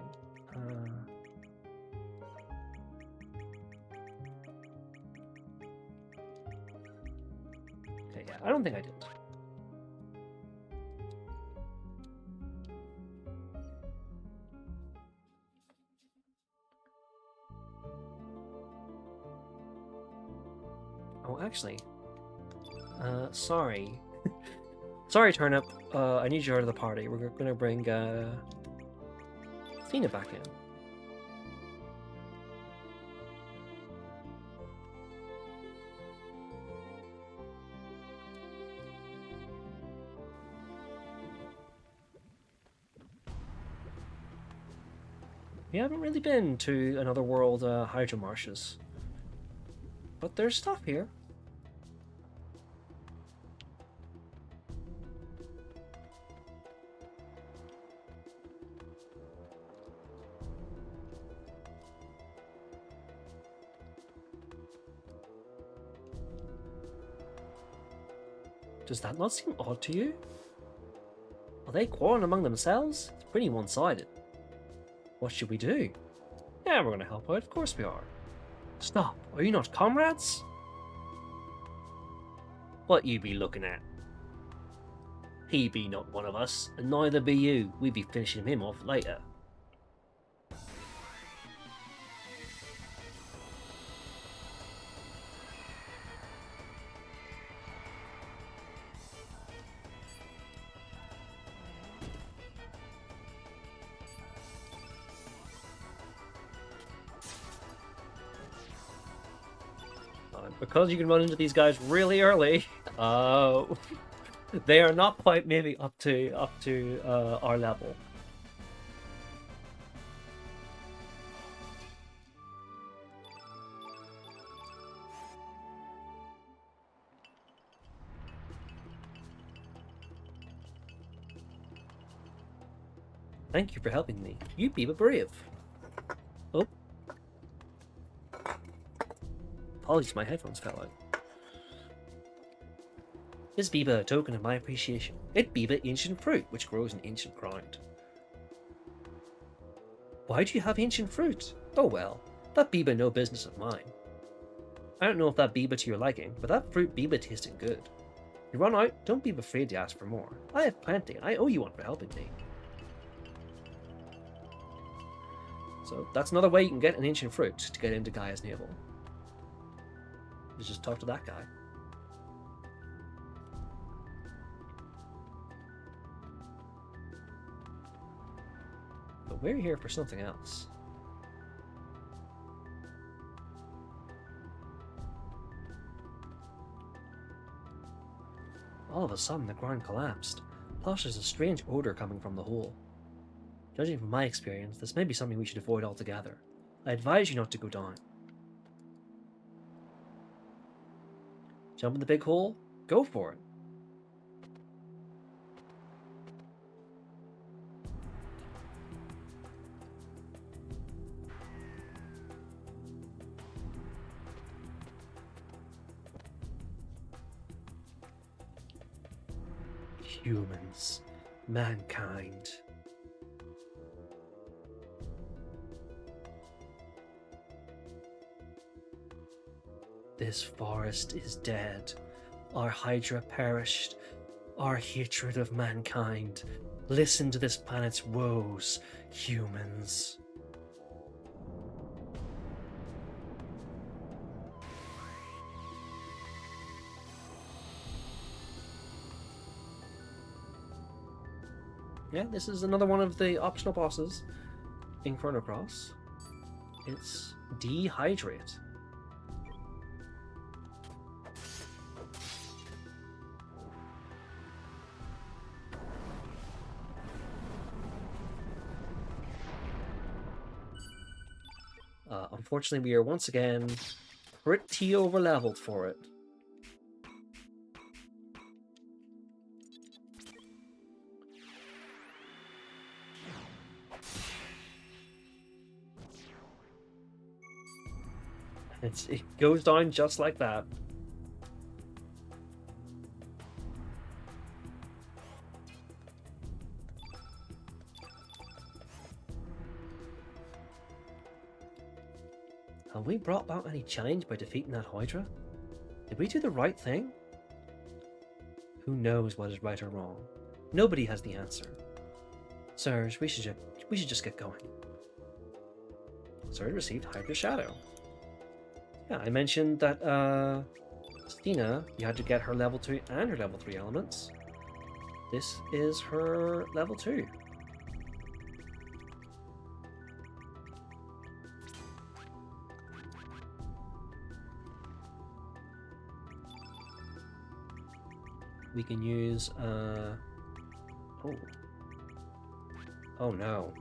Okay, yeah, I don't think I did. Oh, actually, sorry. Sorry, Turnip. I need you out of the party. We're gonna bring Athena back in. We haven't really been to Another World Hydro Marshes, but there's stuff here. Does that not seem odd to you? Are they quarreling among themselves? It's pretty one-sided. What should we do? Yeah, we're gonna help out, of course we are. Stop, are you not comrades? What you be looking at? He be not one of us, and neither be you. We be finishing him off later. Because you can run into these guys really early, they are not quite maybe up to our level. Thank you for helping me. You be brave. Oh. Apologies, my headphones fell out. This Biba a token of my appreciation. It Biba ancient fruit, which grows in ancient ground. Why do you have ancient fruit? Oh well, that Biba no business of mine. I don't know if that Biba to your liking, but that fruit Biba tasted good. You run out, don't be afraid to ask for more. I have plenty, and I owe you one for helping me. So that's another way you can get an ancient fruit to get into Gaia's navel. You just talk to that guy. But we're here for something else. All of a sudden, the ground collapsed. Plus, there's a strange odor coming from the hole. Judging from my experience, this may be something we should avoid altogether. I advise you not to go down. Jump in the big hole? Go for it. Humans. Mankind. This forest is dead. Our Hydra perished. Our hatred of mankind. Listen to this planet's woes, humans. Yeah, this is another one of the optional bosses in Chrono Cross. It's Dehydrate. Unfortunately, we are once again pretty over-leveled for it. It goes down just like that. Have we brought about any change by defeating that Hydra? Did we do the right thing? Who knows what is right or wrong? Nobody has the answer. Serge, we should just get going. Serge received Hydra Shadow. Yeah, I mentioned that Stina, you had to get her level 2 and her level 3 elements. This is her level 2. We can use oh no.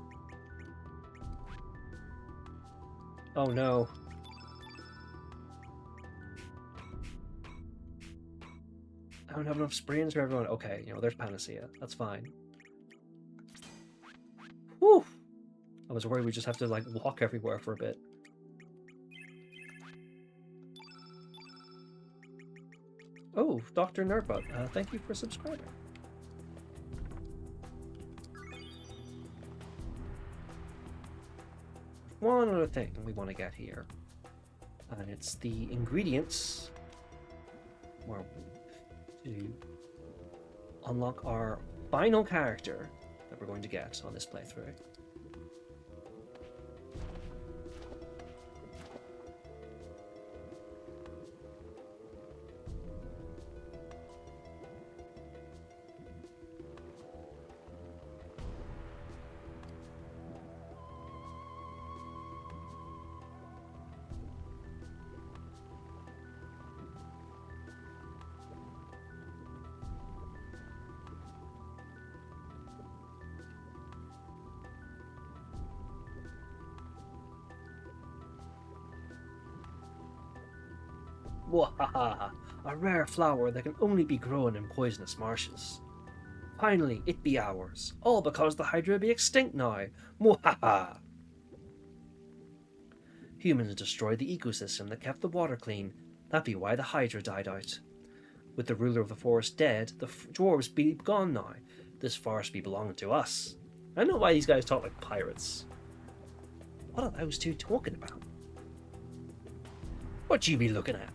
Oh no. I don't have enough sprains for everyone. Okay, there's Panacea. That's fine. Whew! I was worried we just have to, walk everywhere for a bit. Oh, Dr. Nerdbug, thank you for subscribing. One other thing we want to get here, and it's the ingredients to unlock our final character that we're going to get on this playthrough. Wahaha! A rare flower that can only be grown in poisonous marshes. Finally, it be ours. All because the Hydra be extinct now. Mwahaha! Humans destroyed the ecosystem that kept the water clean. That be why the Hydra died out. With the ruler of the forest dead, the dwarves be gone now. This forest be belonging to us. I know why these guys talk like pirates. What are those two talking about? What you be looking at?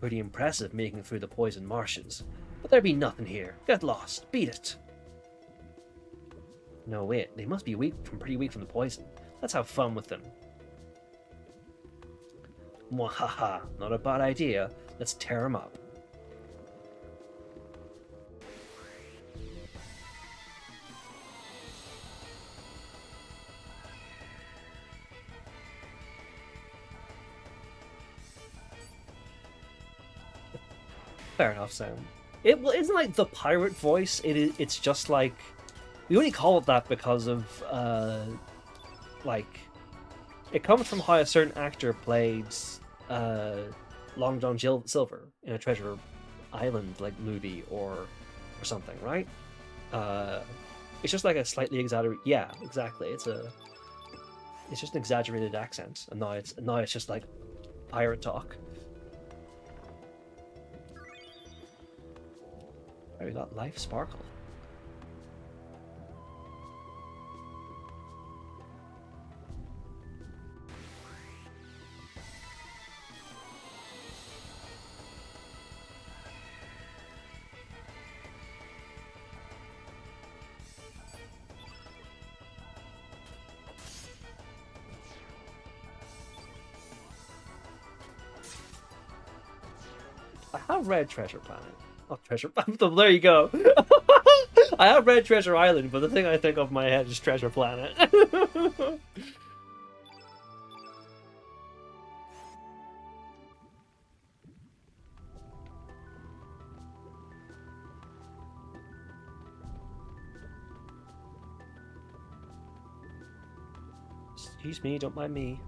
Pretty impressive making it through the poison marshes. But there be nothing here. Get lost. Beat it. No, wait. They must be pretty weak from the poison. Let's have fun with them. Mwahaha. Not a bad idea. Let's tear them up. Fair enough, Sam. It isn't like the pirate voice. It's just like We only call it that because of like it comes from how a certain actor played uh, Long John Silver in a Treasure Island like movie or something, right? Uh, it's just like a slightly exaggerated. Yeah, exactly. It's just an exaggerated accent, and now it's just like pirate talk. Oh, we got Life Sparkle. I have read Treasure Planet. Oh, Treasure. There you go. I have read Treasure Island, but the thing I think of in my head is Treasure Planet. Excuse me, don't mind me.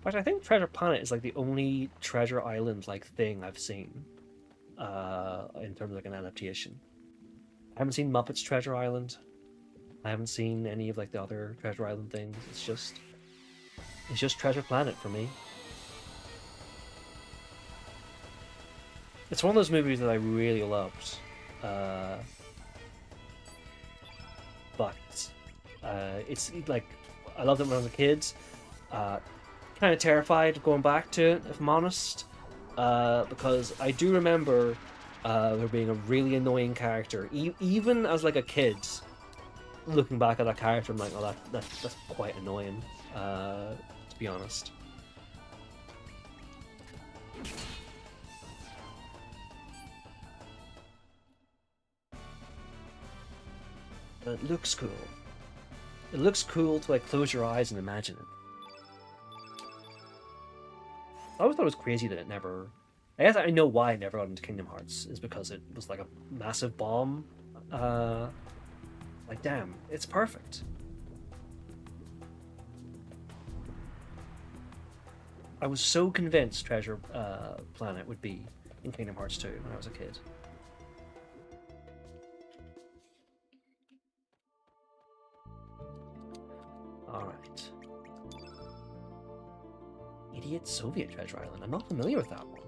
But I think Treasure Planet is like the only Treasure Island like thing I've seen in terms of like an adaptation. I haven't seen Muppets Treasure Island. I haven't seen any of like the other Treasure Island things. It's just Treasure Planet for me. It's one of those movies that I really loved. Uh, but it's like I loved it when I was a kid. Uh, kind of terrified going back to it, if I'm honest, because I do remember there being a really annoying character, even as like a kid. Looking back at that character, I'm like, oh, that's quite annoying, to be honest. But it looks cool. It looks cool to like close your eyes and imagine it. I always thought it was crazy that it never. I guess I know why it never got into Kingdom Hearts is because it was like a massive bomb. Uh, like damn, it's perfect. I was so convinced Treasure Planet would be in Kingdom Hearts 2 when I was a kid. Alright. Idiot Soviet Treasure Island. I'm not familiar with that one.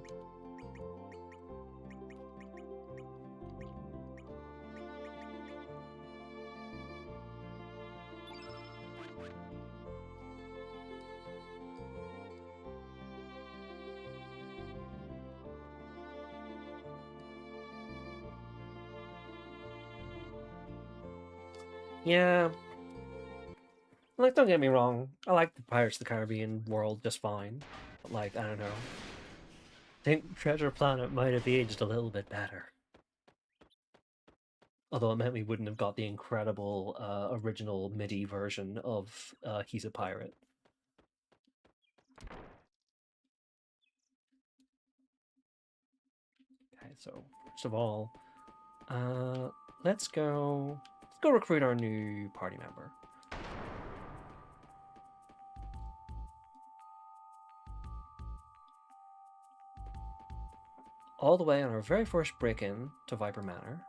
Yeah, like don't get me wrong, I like the Pirates of the Caribbean world just fine. But like, I don't know. I think Treasure Planet might have aged a little bit better. Although it meant we wouldn't have got the incredible original MIDI version of He's a Pirate. Okay, so first of all, uh, let's go recruit our new party member. All the way on our very first break-in to Viper Manor.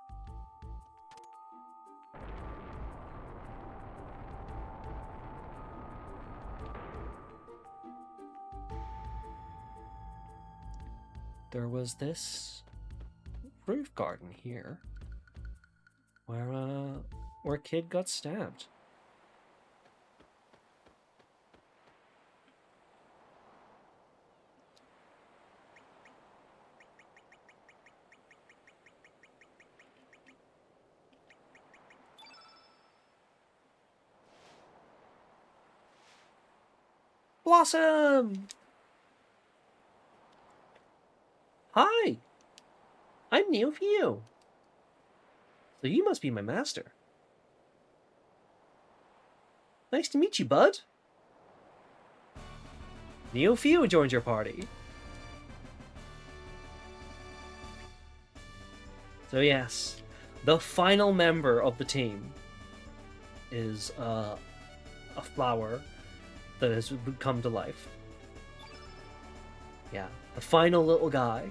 There was this roof garden here where a kid got stabbed. Blossom! Hi! I'm new for you. So you must be my master. Nice to meet you, bud. Neo joined your party. So yes, the final member of the team is a flower that has come to life. Yeah, the final little guy.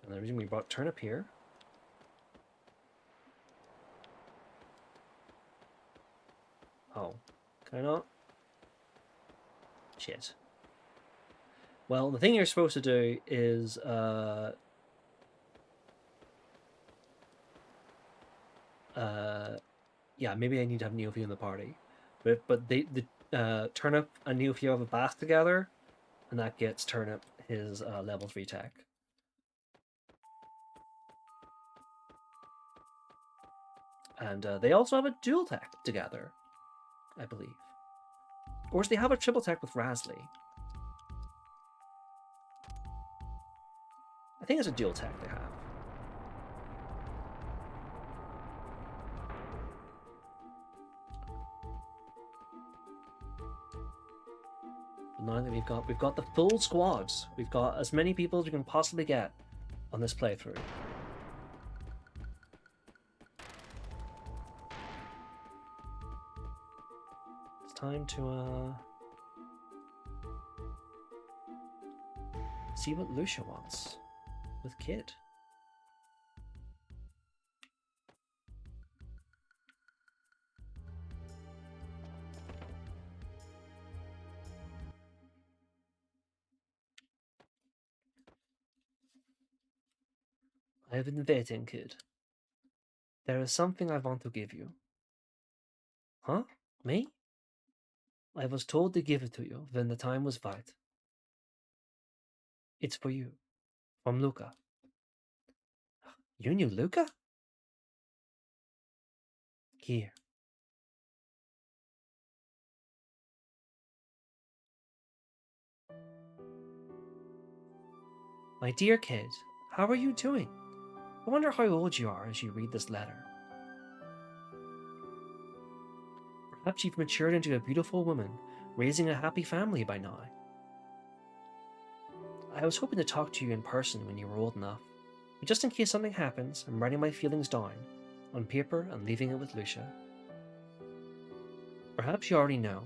And the reason we brought Turnip here. Oh, can I not? Shit. Well, the thing you're supposed to do is yeah, maybe I need to have Neofio in the party, but the Turnip and Neofio have a bath together, and that gets Turnip his level 3 tech. And they also have a dual tech together, I believe. Or do they have a triple tech with Rasley? I think it's a dual tech they have. Now that we've got the full squad. We've got as many people as we can possibly get on this playthrough. It's time to see what Lucia wants with Kid. I have been waiting, Kid. There is something I want to give you. Huh? Me? I was told to give it to you when the time was right. It's for you. From Luca. You knew Luca? Here. My dear Kid, how are you doing? I wonder how old you are as you read this letter. Perhaps you've matured into a beautiful woman, raising a happy family by now. I was hoping to talk to you in person when you were old enough, but just in case something happens, I'm writing my feelings down, on paper and leaving it with Lucia. Perhaps you already know,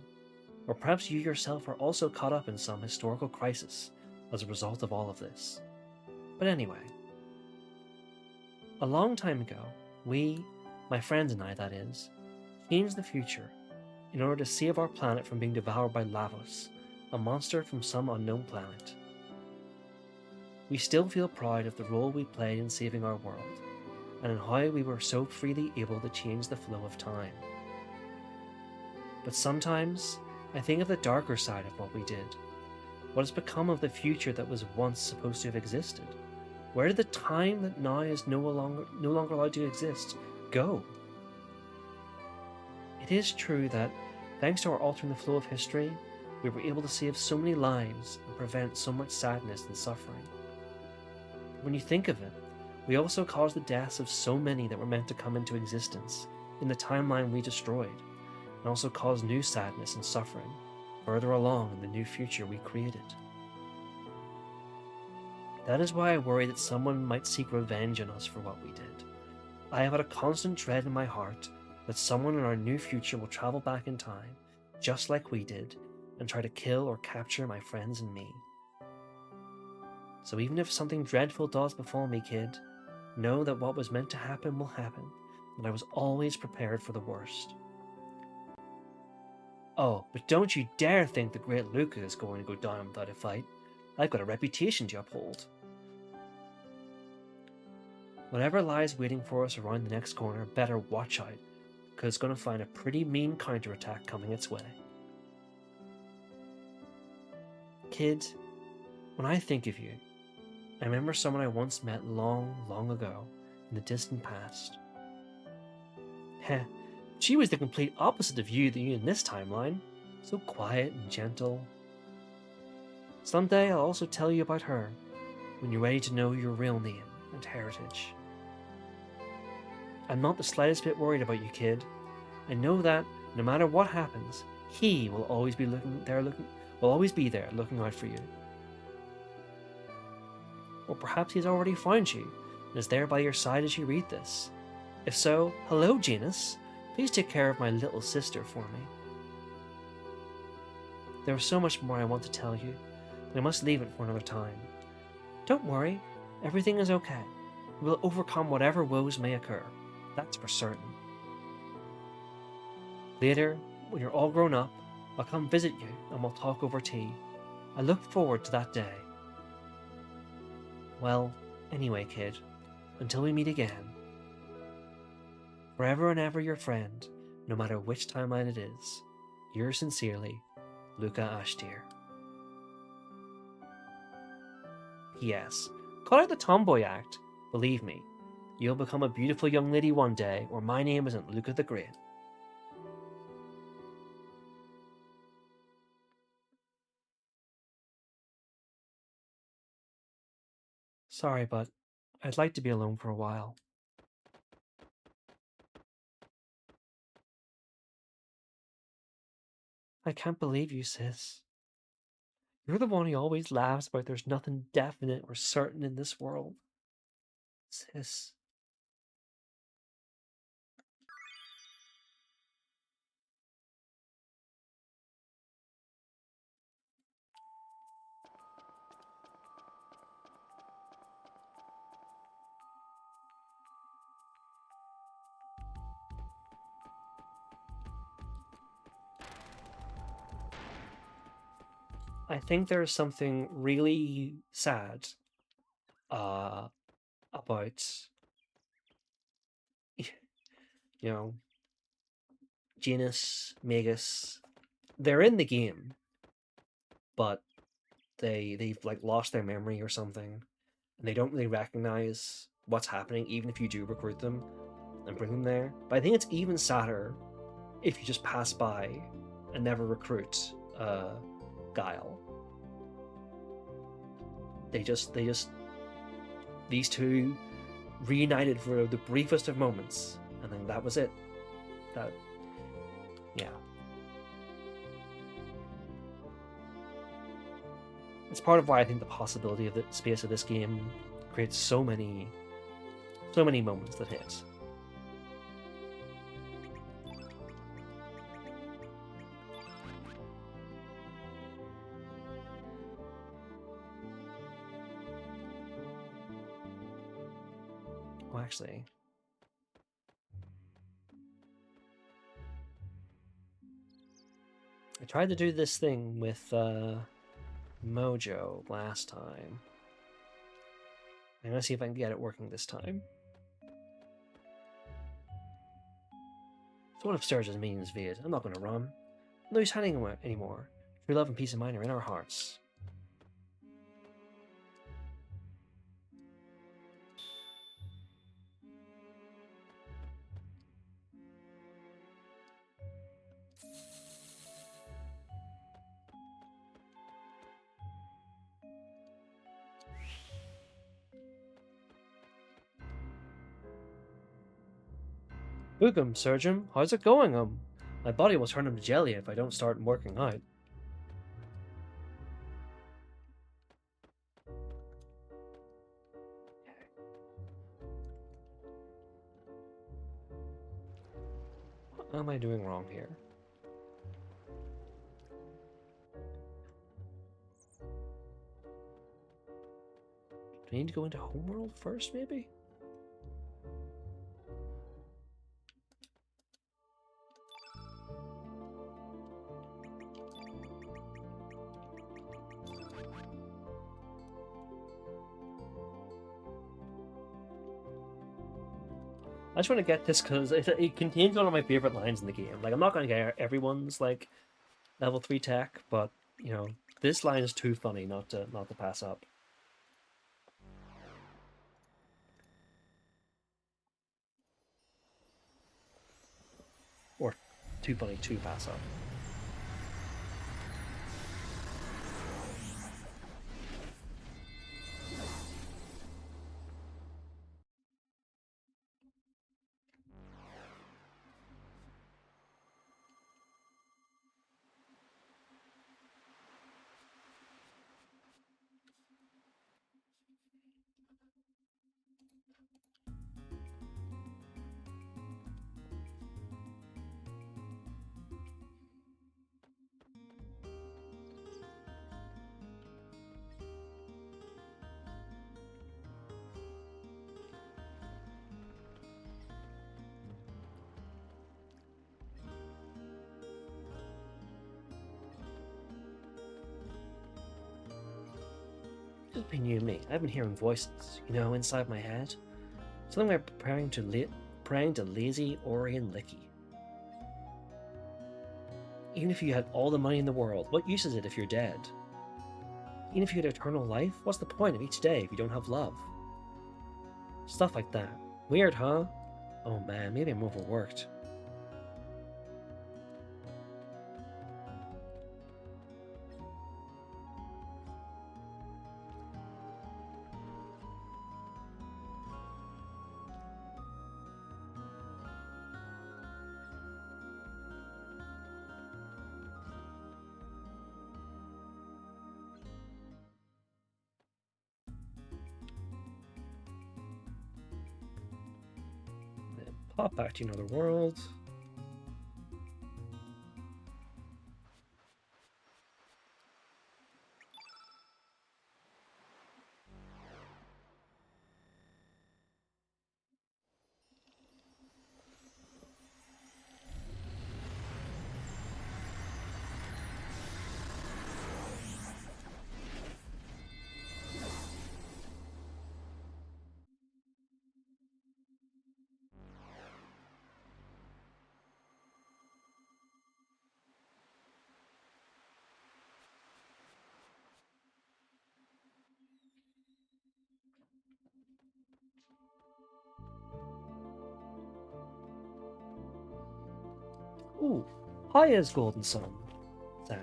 or perhaps you yourself are also caught up in some historical crisis as a result of all of this. But anyway, a long time ago, we, my friends and I that is, changed the future in order to save our planet from being devoured by Lavos, a monster from some unknown planet. We still feel proud of the role we played in saving our world, and in how we were so freely able to change the flow of time. But sometimes, I think of the darker side of what we did. What has become of the future that was once supposed to have existed? Where did the time that now is no longer allowed to exist go? It is true that, thanks to our altering the flow of history, we were able to save so many lives and prevent so much sadness and suffering. When you think of it, we also caused the deaths of so many that were meant to come into existence in the timeline we destroyed, and also caused new sadness and suffering further along in the new future we created. That is why I worry that someone might seek revenge on us for what we did. I have had a constant dread in my heart that someone in our new future will travel back in time, just like we did, and try to kill or capture my friends and me. So even if something dreadful does befall me, Kid, know that what was meant to happen will happen, and I was always prepared for the worst. Oh, but don't you dare think the great Luca is going to go down without a fight. I've got a reputation to uphold. Whatever lies waiting for us around the next corner, better watch out, because it's going to find a pretty mean counterattack coming its way. Kid, when I think of you, I remember someone I once met long, long ago in the distant past. Heh, she was the complete opposite of you in this timeline, so quiet and gentle. Someday I'll also tell you about her, when you're ready to know your real name and heritage. I'm not the slightest bit worried about you, kid. I know that no matter what happens, he will always be there looking out for you. Or perhaps he's already found you and is there by your side as you read this. If so, hello, Janus. Please take care of my little sister for me. There is so much more I want to tell you, but I must leave it for another time. Don't worry, everything is okay. We will overcome whatever woes may occur. That's for certain. Later, when you're all grown up, I'll come visit you and we'll talk over tea. I look forward to that day. Well, anyway, kid, until we meet again, forever and ever your friend, no matter which timeline it is. Yours sincerely, Luca Ashtier. P.S. Call out the tomboy act. Believe me, you'll become a beautiful young lady one day, or my name isn't Luca the Great. Sorry, but I'd like to be alone for a while. I can't believe you, sis. You're the one who always laughs about there's nothing definite or certain in this world. Sis. I think there's something really sad about you know Janus, Magus. They're in the game, but they've like lost their memory or something, and they don't really recognize what's happening, even if you do recruit them and bring them there. But I think it's even sadder if you just pass by and never recruit Guile. These two reunited for the briefest of moments, and then that was it. That, yeah. It's part of why I think the possibility of the space of this game creates so many moments that hit. Well, actually, I tried to do this thing with Mojo last time. I'm gonna see if I can get it working this time. So one of Serge's minions veered. I'm not gonna run. No use hiding anymore. True love and peace of mind are in our hearts. Boogum, Surgeon, how's it going, My body will turn into jelly if I don't start working out. What am I doing wrong here? Do I need to go into Homeworld first, maybe? I just want to get this because it contains one of my favorite lines in the game. Like, I'm not going to get everyone's like level 3 tech, but you know, this line is too funny not to pass up. Or too funny to pass up. Just between you and me, I've been hearing voices, inside my head. Something like praying to lazy Ori and Licky. Even if you had all the money in the world, what use is it if you're dead? Even if you had eternal life, what's the point of each day if you don't have love? Stuff like that. Weird, huh? Oh man, maybe I'm overworked. Pop back to another world. Ooh, Haya's Golden Sun. Damn.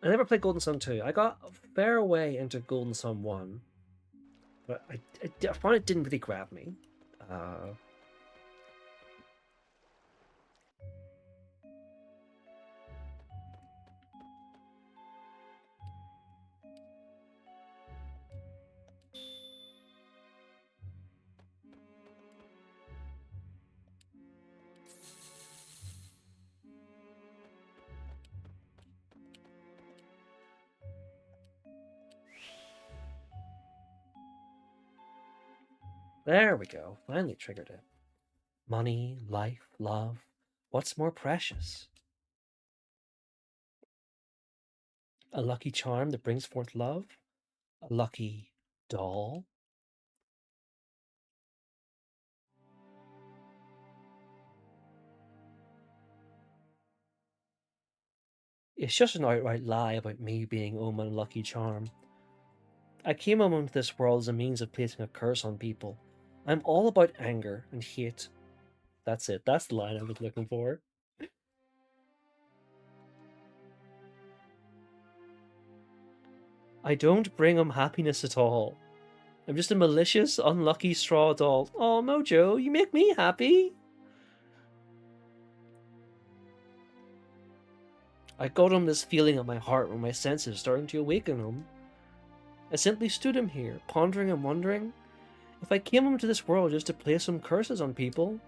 I never played Golden Sun 2. I got a fair way into Golden Sun 1, but I found it didn't really grab me. There we go. Finally triggered it. Money, life, love. What's more precious? A lucky charm that brings forth love? A lucky doll? It's just an outright lie about me being my lucky charm. I came into this world as a means of placing a curse on people. I'm all about anger and hate. That's it. That's the line I was looking for. I don't bring happiness at all. I'm just a malicious, unlucky straw doll. Oh, Mojo, you make me happy. I got this feeling at my heart when my senses started to awaken him. I simply stood here, pondering and wondering. If I came into this world just to play some curses on people,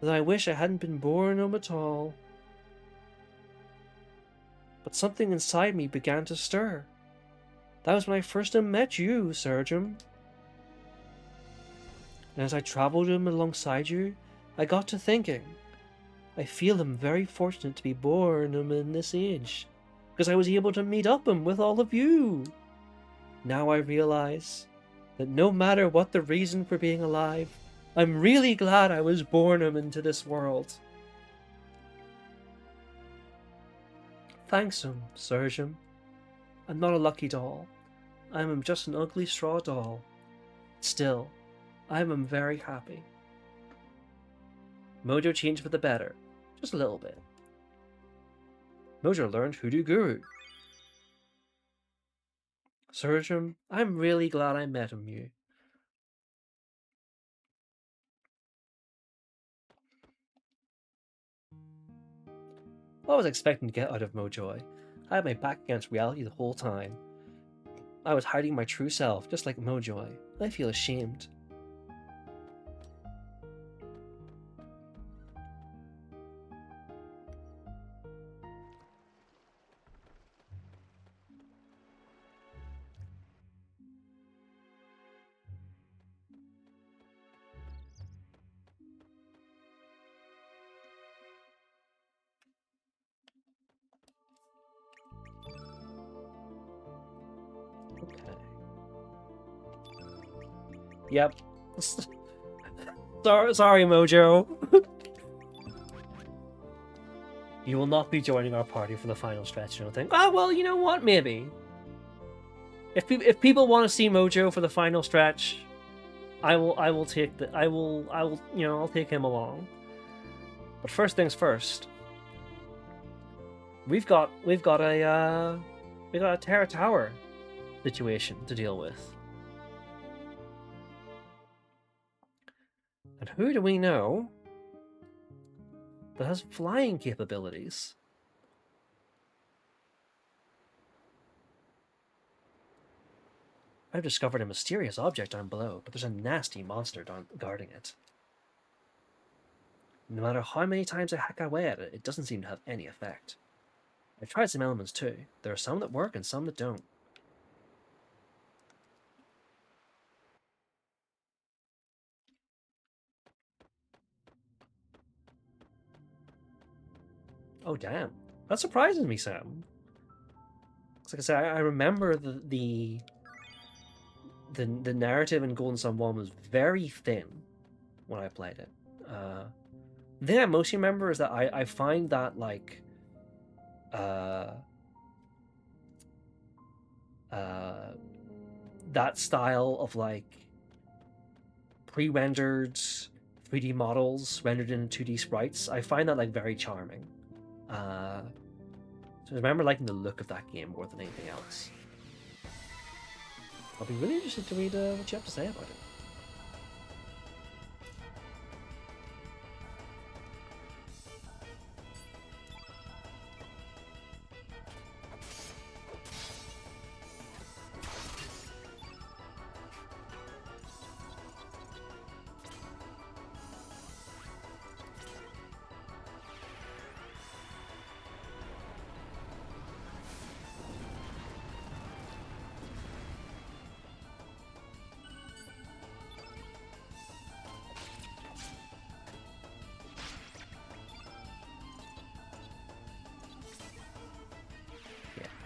then I wish I hadn't been born at all. But something inside me began to stir. That was when I first met you, Serge. And as I travelled alongside you, I got to thinking. I feel I'm very fortunate to be born in this age, because I was able to meet up with all of you. Now I realize that no matter what the reason for being alive, I'm really glad I was born into this world. Thanks, Serge. I'm not a lucky doll. I'm just an ugly straw doll. Still, I am very happy. Mojo changed for the better, just a little bit. Mojo learned Hoodoo Guru. Serge, I'm really glad I met you. What was I expecting to get out of Mojo? I had my back against reality the whole time. I was hiding my true self, just like Mojo. I feel ashamed. Yep. Sorry, Mojo. You will not be joining our party for the final stretch, I don't think. Ah, well, you know what? Maybe. If people want to see Mojo for the final stretch, I will take I'll take him along. But first things first. We've got a Terra Tower situation to deal with. And who do we know that has flying capabilities? I've discovered a mysterious object down below, but there's a nasty monster guarding it. No matter how many times I hack away at it, it doesn't seem to have any effect. I've tried some elements too. There are some that work and some that don't. Oh damn. That surprises me, Sam. Like I said, I remember the narrative in Golden Sun 1 was very thin when I played it. The thing I mostly remember is that I find that like that style of like pre-rendered 3D models rendered in 2D sprites, I find that like very charming. So I remember liking the look of that game more than anything else. I'll be really interested to read what you have to say about it.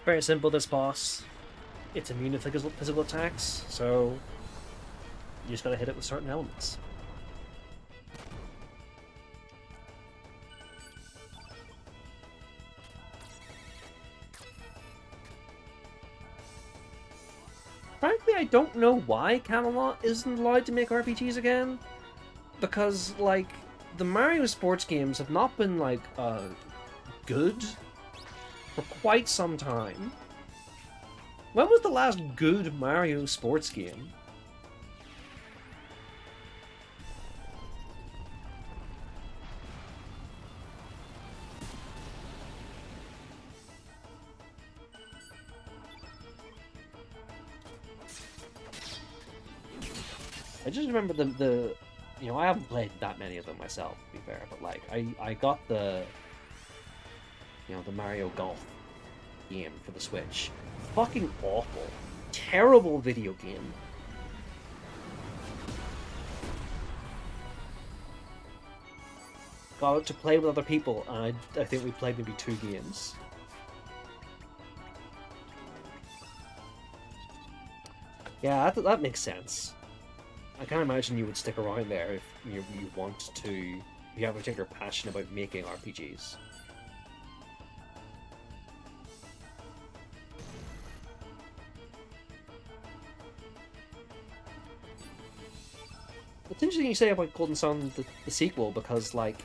Very simple, this boss. It's immune to physical attacks, so you just gotta hit it with certain elements. Frankly, I don't know why Camelot isn't allowed to make RPGs again. Because, like, the Mario sports games have not been, like, good for quite some time. When was the last good Mario sports game? I just remember the you know, I haven't played that many of them myself, to be fair, but like I got the Mario Golf game for the Switch. Fucking awful. Terrible video game. Got it to play with other people, and I think we played maybe 2 games. Yeah, that makes sense. I can't imagine you would stick around there if you have a particular passion about making RPGs. It's interesting you say about Golden Sun, the sequel, because, like,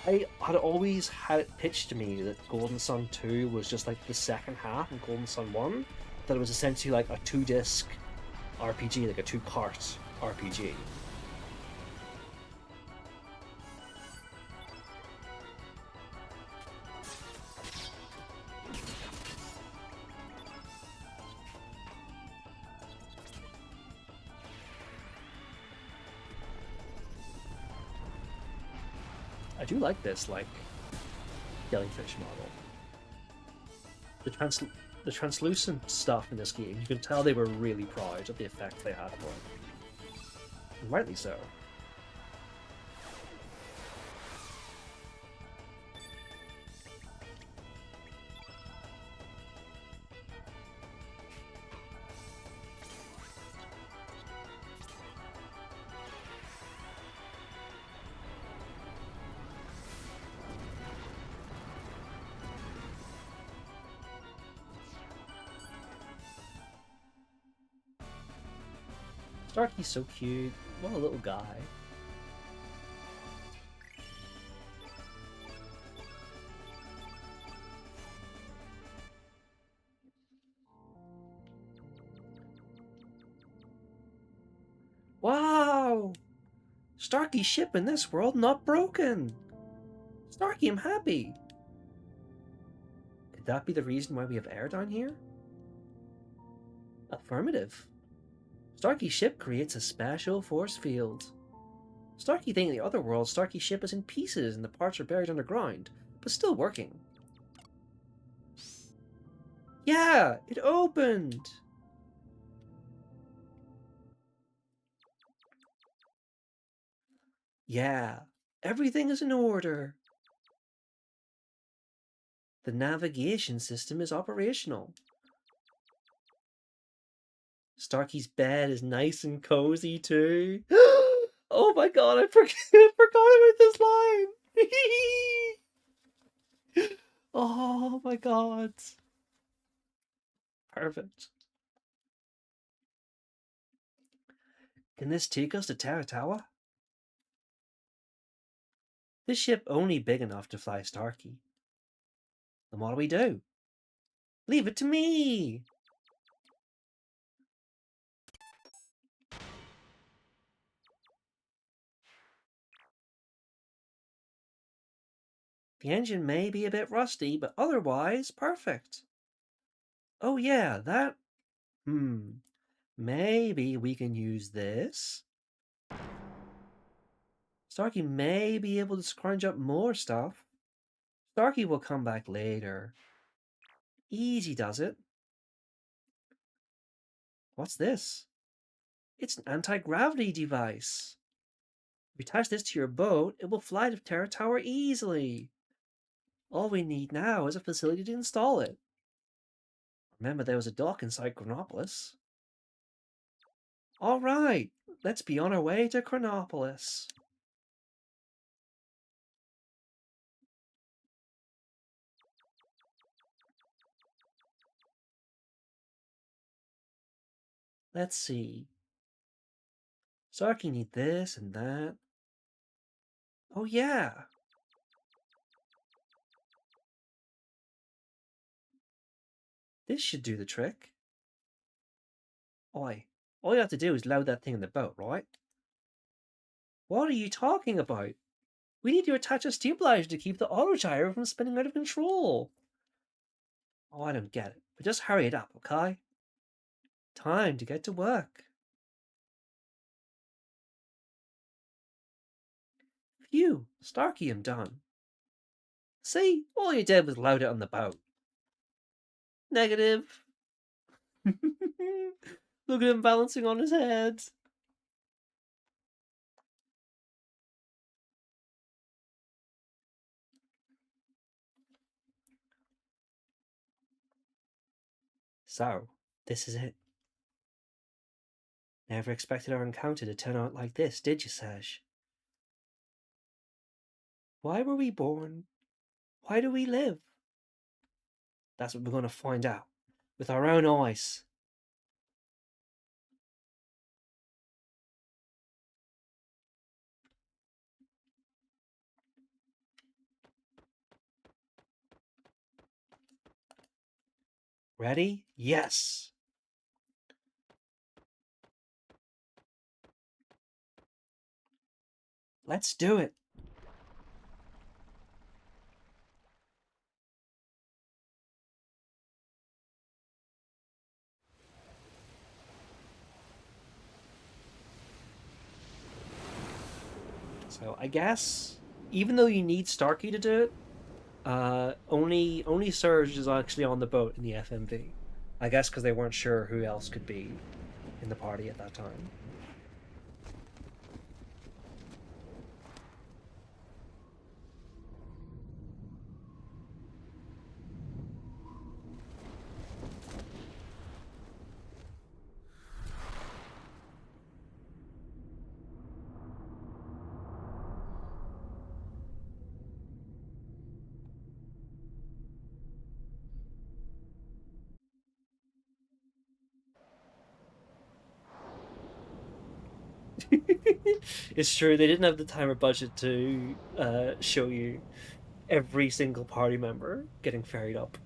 I had always had it pitched to me that Golden Sun 2 was just, like, the second half of Golden Sun 1, that it was essentially, like, a 2-disc RPG, like a 2-part RPG. I do like this, like, jellyfish model. The translucent stuff in this game, you can tell they were really proud of the effect they had for it. And rightly so. Starkey's so cute. What a little guy. Wow! Starkey's ship in this world not broken! Starkey, I'm happy! Could that be the reason why we have air down here? Affirmative. Starkey's ship creates a special force field. Starkey thinks in the other world Starkey's ship is in pieces and the parts are buried underground, but still working. Yeah, it opened! Yeah, everything is in order. The navigation system is operational. Starkey's bed is nice and cozy too. Oh my god, I forgot about this line. Oh my god. Perfect. Can this take us to Taratawa? This ship only big enough to fly Starkey. Then what do we do? Leave it to me! The engine may be a bit rusty, but otherwise perfect. Oh yeah, that... Maybe we can use this. Starkey may be able to scrunch up more stuff. Starkey will come back later. Easy does it. What's this? It's an anti-gravity device. If you attach this to your boat, it will fly to Terra Tower easily. All we need now is a facility to install it. Remember there was a dock inside Chronopolis. Alright, let's be on our way to Chronopolis. Let's see. Starkey need this and that. Oh yeah! This should do the trick. Oi, all you have to do is load that thing in the boat, right? What are you talking about? We need to attach a stabilizer to keep the auto gyro from spinning out of control. Oh, I don't get it. But just hurry it up, okay? Time to get to work. Phew, Starkey, I'm done. See, all you did was load it on the boat. Negative. Look at him balancing on his head. So, this is it. Never expected our encounter to turn out like this, did you, Serge? Why were we born? Why do we live? That's what we're going to find out with our own eyes. Ready? Yes! Let's do it! So I guess, even though you need Starkey to do it, only Serge is actually on the boat in the FMV. I guess because they weren't sure who else could be in the party at that time. It's true, they didn't have the time or budget to show you every single party member getting ferried up.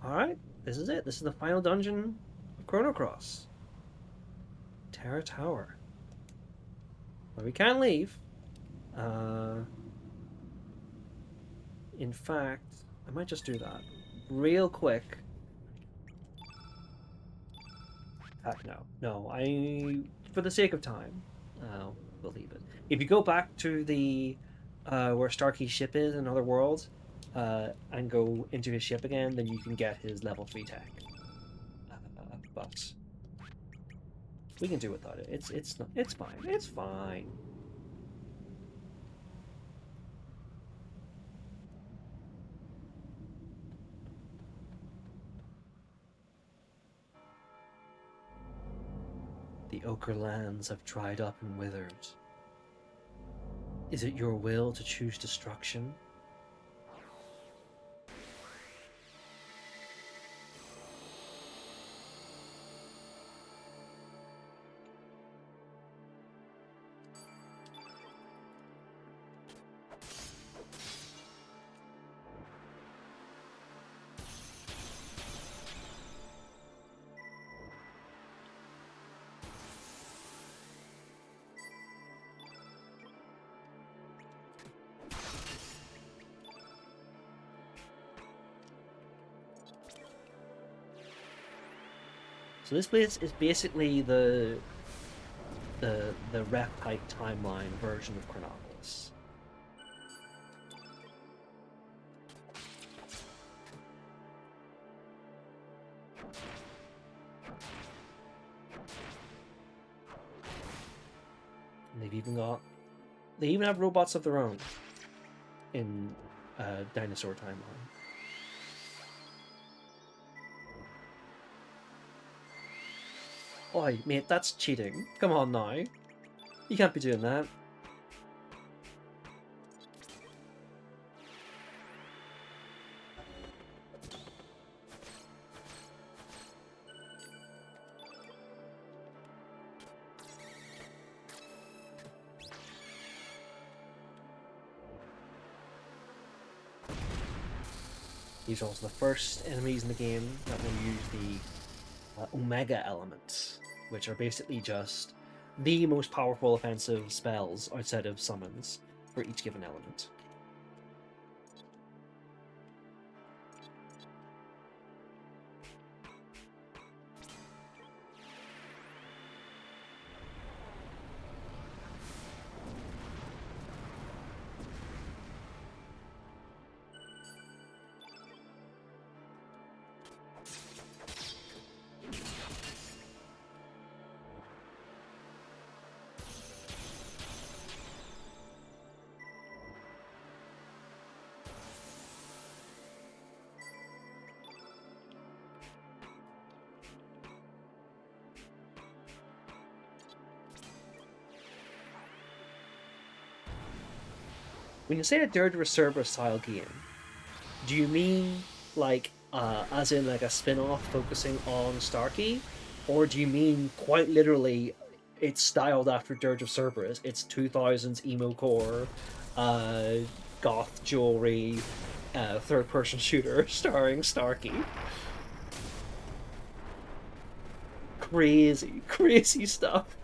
Alright, this is it. This is the final dungeon of Chrono Cross. Terra Tower. Well, we can't leave. In fact, I might just do that. Real quick. No. For the sake of time, we'll leave it. If you go back to the where Starkey's ship is in another world, and go into his ship again, then you can get his level 3 tech. But we can do without it. It's fine. It's fine. The ochre lands have dried up and withered. Is it your will to choose destruction? So this place is basically the Reptite timeline version of Chronopolis. And they even have robots of their own in Dinosaur Timeline. Oi, mate, that's cheating. Come on now. You can't be doing that. These are also the first enemies in the game that will use the Omega elements, which are basically just the most powerful offensive spells outside of summons for each given element. When you say a Dirge Reserver style game, do you mean like as in like a spin-off focusing on Starkey, or do you mean quite literally it's styled after Dirge of Cerberus? It's 2000s emo core, goth jewelry, third-person shooter starring Starkey. Crazy stuff.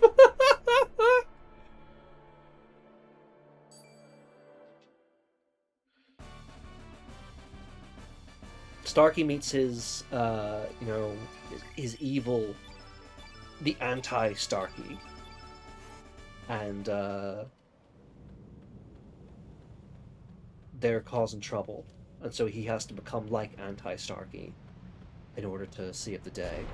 Starkey meets his, his evil, the anti-Starkey, and they're causing trouble, and so he has to become like anti-Starkey in order to save the day.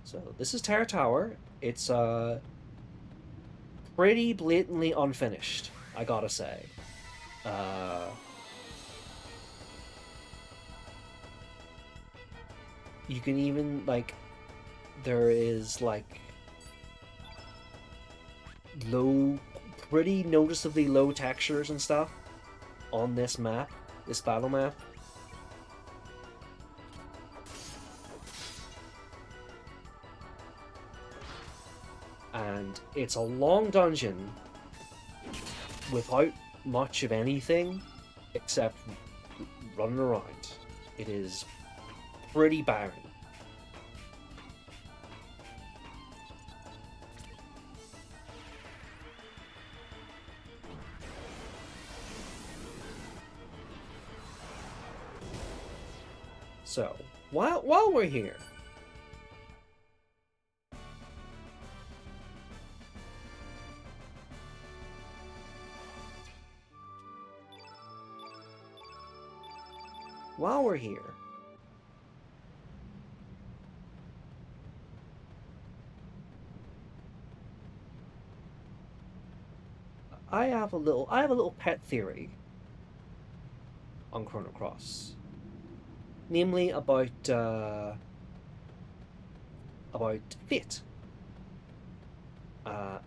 So this is Terra Tower. It's pretty blatantly unfinished, I gotta say. Uh, you can even like there is like low, pretty noticeably low textures and stuff on this map, this battle map. And it's a long dungeon without much of anything except running around. It is pretty barren. So, while we're here, while we're here, I have a little pet theory on Chrono Cross, namely about fate.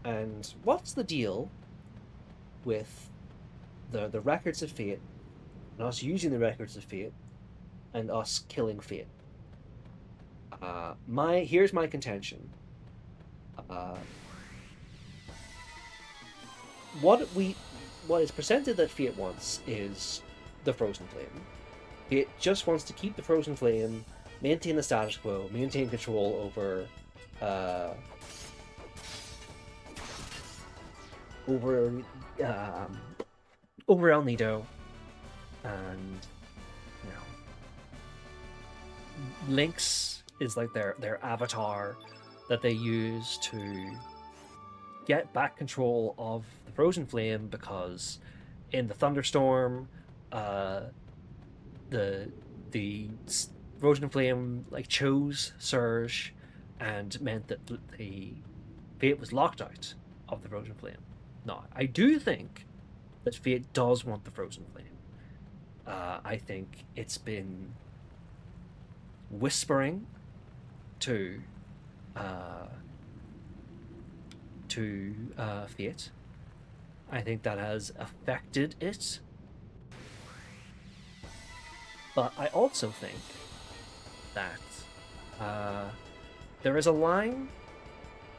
And what's the deal with the records of fate and us using the records of fate and us killing fate? My here's my contention. Uh, what is presented that Fate wants is the Frozen Flame. It just wants to keep the Frozen Flame, maintain the status quo, maintain control uh, over um, over El Nido, and you know, Lynx is like their avatar that they use to get back control of the Frozen Flame, because in the thunderstorm, uh, the Frozen Flame like chose Serge, and meant that the Fate was locked out of the Frozen Flame. Now, I do think that Fate does want the Frozen Flame. I think it's been whispering to uh, Fate. I think that has affected it. But I also think that uh, there is a line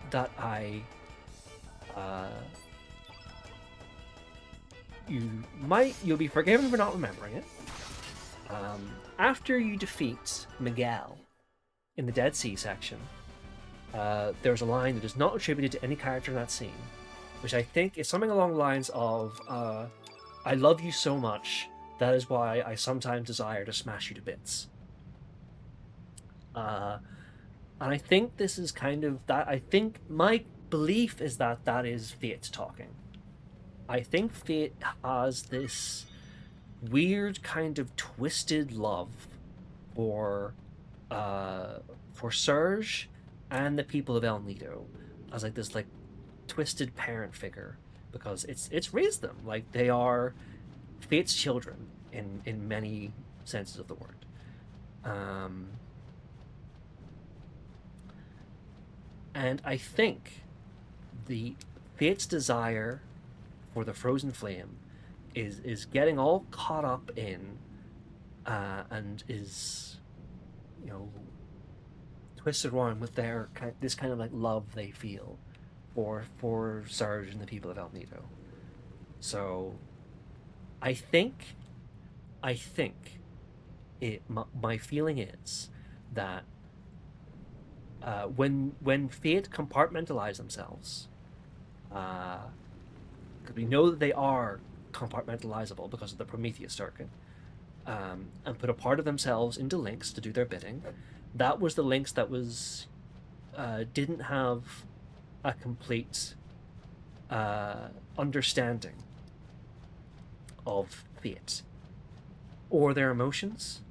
that uh, you'll be forgiven for not remembering it. After you defeat Miguel in the Dead Sea section, there's a line that is not attributed to any character in that scene, which I think is something along the lines of, I love you so much, that is why I sometimes desire to smash you to bits. And I think this is kind of that. I think my belief is that that is Fate talking. I think Fate has this weird kind of twisted love for Serge and the people of El Nido, as like this like twisted parent figure, because it's raised them like they are Fate's children in many senses of the word. And I think the Fate's desire for the Frozen Flame is getting all caught up in and is, you know, twisted around with their this kind of like love they feel for Serge and the people of El Nido. So I think my feeling is that when Fate compartmentalize themselves, because we know that they are compartmentalizable because of the Prometheus token, and put a part of themselves into Lynx to do their bidding. That was the Lynx that was didn't have a complete understanding of Fate or their emotions.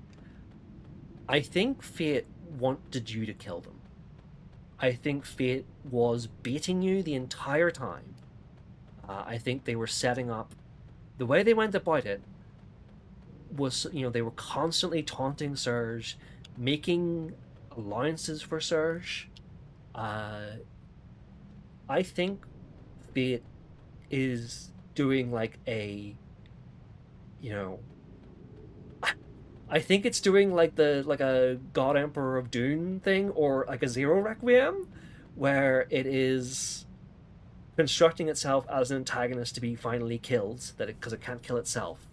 I think Fate wanted you to kill them. I think Fate was baiting you the entire time. I think they were setting up The way they went about it was, they were constantly taunting Serge, making alliances for Serge. Uh, I think Fate is doing like you know, I think it's doing like a God Emperor of Dune thing, or like a Zero Requiem, where it is constructing itself as an antagonist to be finally killed, that because it can't kill itself,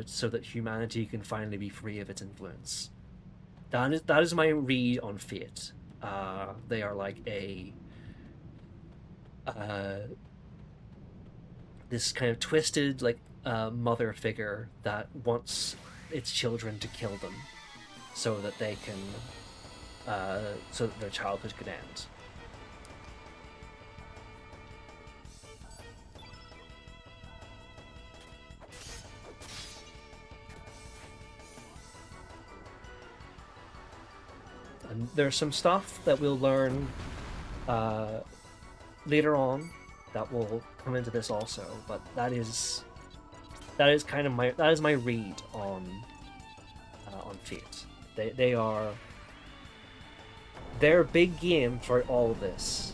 so that humanity can finally be free of its influence. That is my read on Fate. They are like a uh, this kind of twisted like mother figure that wants its children to kill them so that they can so that their childhood could end. And there's some stuff that we'll learn uh, later on that will come into this also, but that is kind of my read on Fate. They're big game for all of this,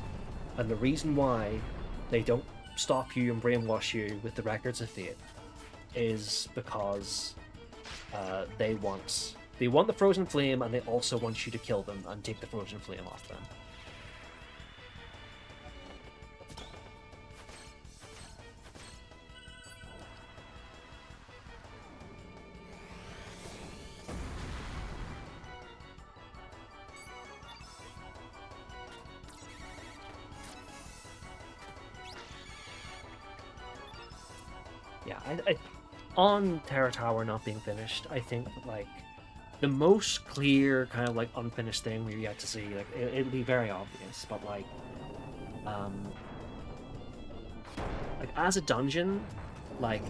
and the reason why they don't stop you and brainwash you with the records of Fate is because they want the frozen flame, and they also want you to kill them and take the frozen flame off them. Yeah, on Terra Tower not being finished, I think like the most clear kind of like unfinished thing we're yet to see, like it'll be very obvious, but um, like as a dungeon, like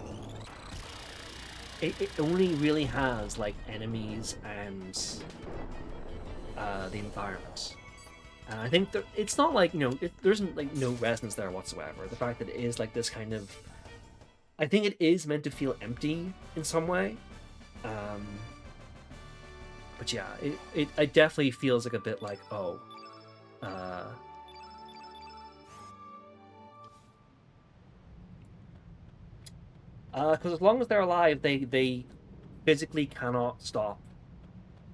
it only really has like enemies and the environment. And I think it's not like there isn't like no resonance there whatsoever. The fact that it is like this kind of, I think it is meant to feel empty in some way. Um, but yeah, it definitely feels like a bit like, oh, because as long as they're alive, they physically cannot stop.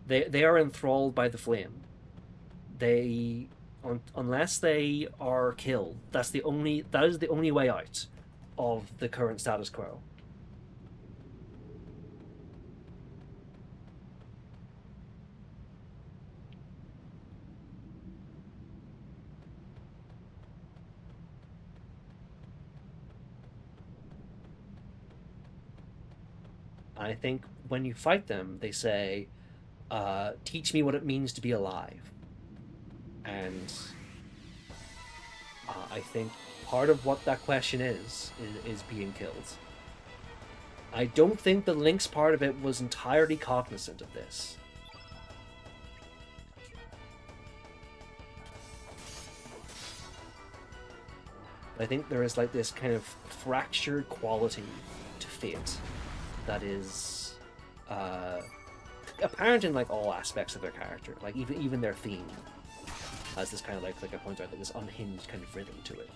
They are enthralled by the flame. They unless they are killed, that is the only way out of the current status quo. I think when you fight them, they say, "Teach me what it means to be alive," and I think part of what that question is being killed. I don't think the Lynx part of it was entirely cognizant of this. I think there is like this kind of fractured quality to Fate that is apparent in like all aspects of their character, like even their theme has this kind of like I point out, like this unhinged kind of rhythm to it.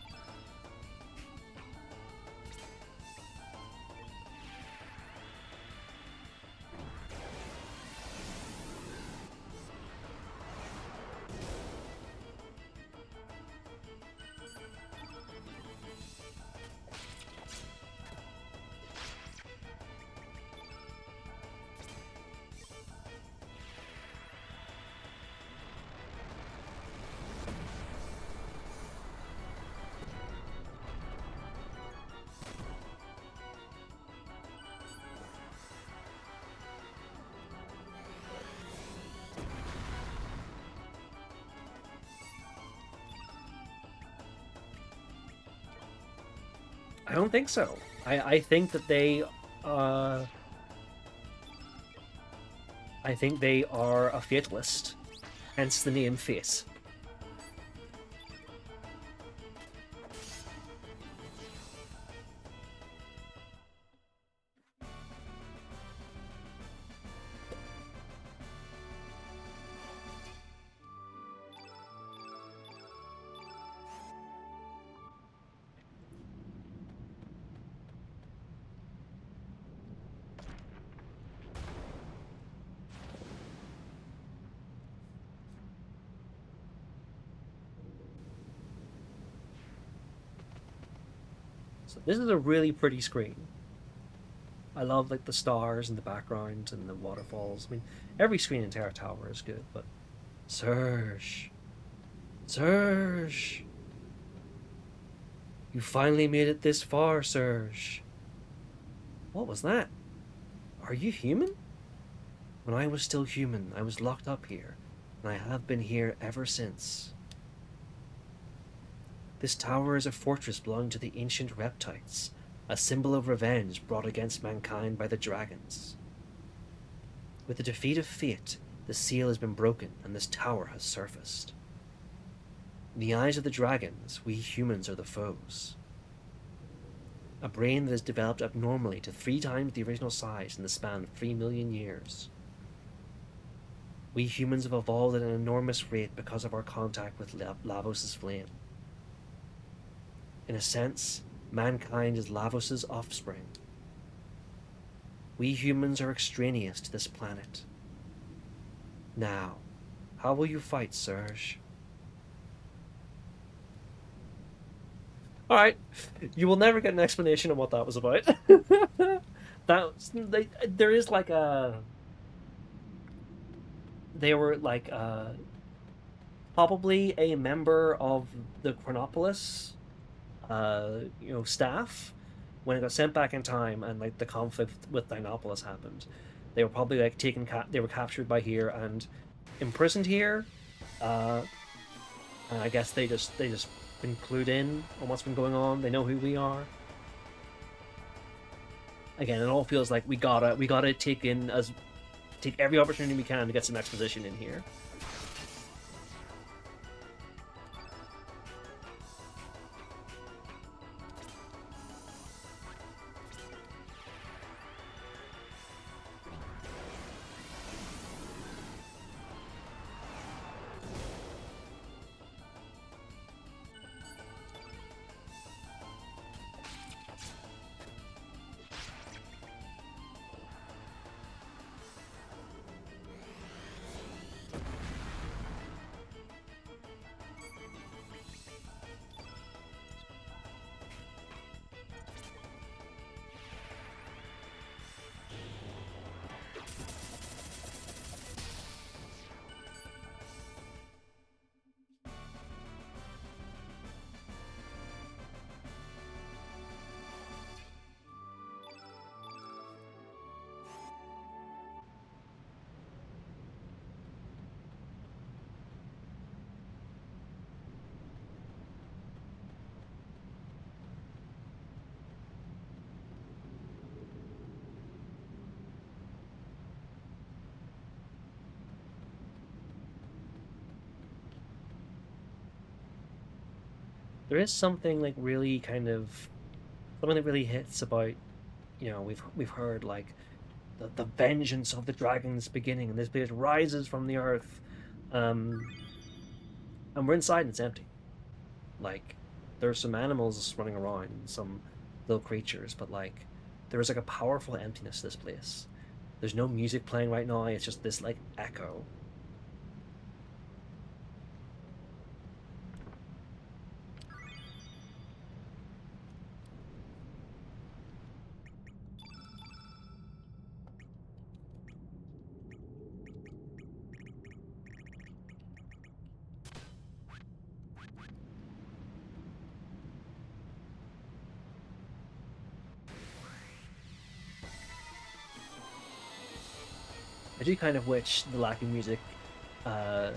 I don't think so. I think that uh, I think they are a fatalist, hence the name Fate. So this is a really pretty screen. I love like the stars in the background and the waterfalls. I mean, every screen in Terra Tower is good, but Serge, Serge, you finally made it this far, Serge. What was that? Are you human? When I was still human, I was locked up here, and I have been here ever since. This tower is a fortress belonging to the ancient reptites, a symbol of revenge brought against mankind by the dragons. With the defeat of fate, the seal has been broken and this tower has surfaced. In the eyes of the dragons, we humans are the foes. A brain that has developed abnormally to 3 times the original size in the span of 3 million years. We humans have evolved at an enormous rate because of our contact with Lavos' flame. In a sense, mankind is Lavos' offspring. We humans are extraneous to this planet. Now, how will you fight, Serge? Alright, you will never get an explanation on what that was about. There is like a... They were like probably a member of the Chronopolis staff when it got sent back in time and like the conflict with Dinopolis happened. They were probably like they were captured by here and imprisoned here. And I guess they just been clued in on what's been going on. They know who we are. Again, it all feels like we gotta take every opportunity we can to get some exposition in here. There is something like really kind of something that really hits about, we've heard like the vengeance of the dragons beginning and this place rises from the earth. um and we're inside and it's empty. Like there's some animals running around, some little creatures, but like there's like a powerful emptiness to this place. There's no music playing right now, it's just this like echo. I do kind of wish the lack of music uh,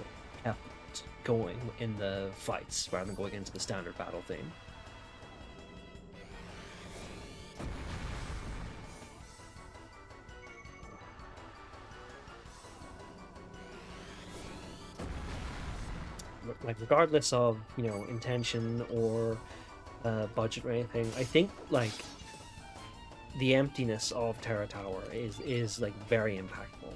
kept going in the fights rather than going into the standard battle theme. Like regardless of intention or budget or anything, I think like the emptiness of Terra Tower is like very impactful.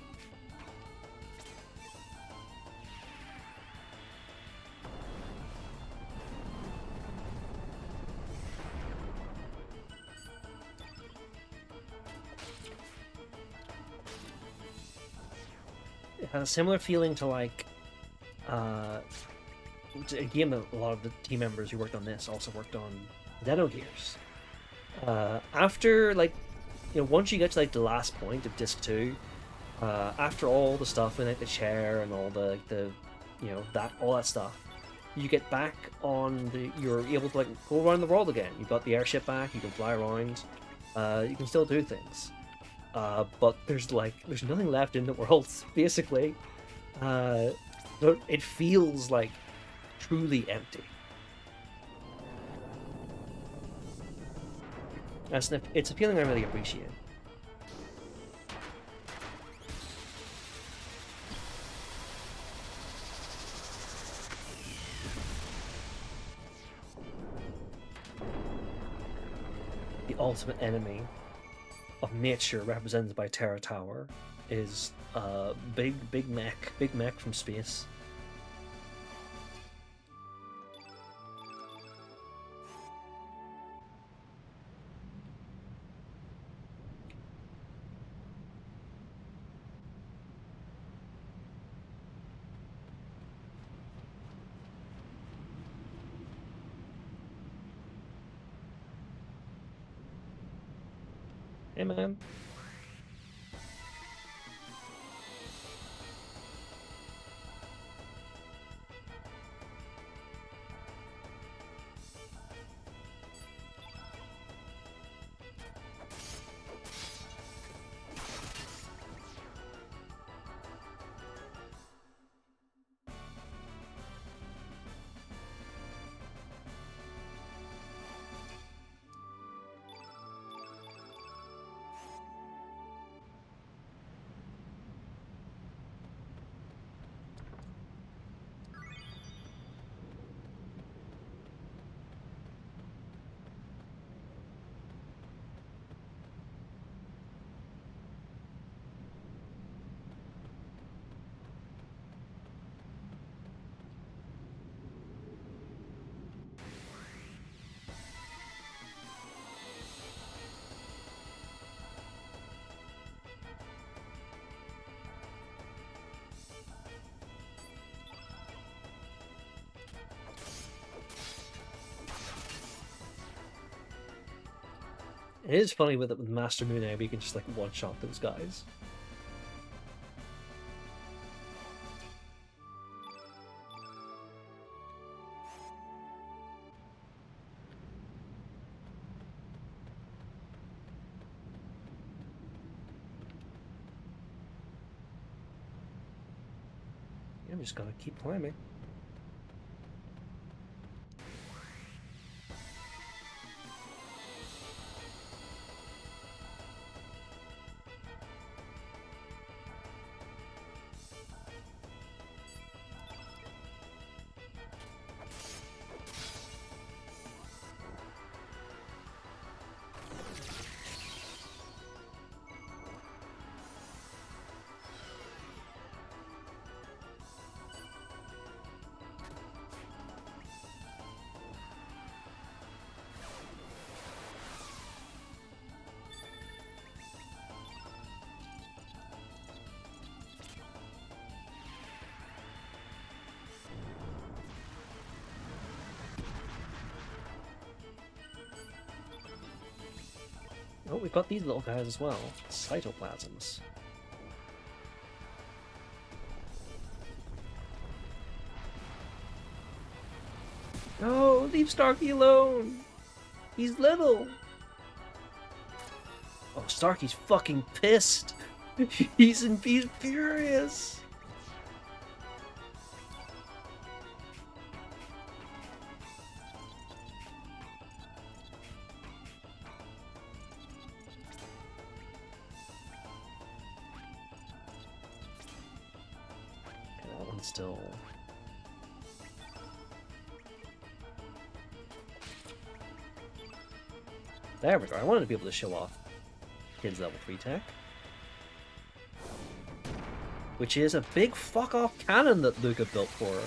It has a similar feeling to like a game that a lot of the team members who worked on this also worked on Xenogears. After like, once you get to like the last point of disc two, after all the stuff in like the chair and all the that all that stuff, you get back on the. You're able to like go around the world again. You've got the airship back. You can fly around. You can still do things. But there's nothing left in the world basically. So it feels like truly empty. It's a feeling I really appreciate. The ultimate enemy of nature, represented by Terra Tower, is big mech from space. Hey man. It is funny with Master Moon we can just like one shot those guys. I'm just gonna keep climbing. Oh, we've got these little guys as well. Cytoplasms. No, leave Starkey alone! He's little! Oh, Starkey's fucking pissed! He's furious! That one's still... There we go. I wanted to be able to show off Kid's level 3 tech. Which is a big fuck-off cannon that Luca built for her.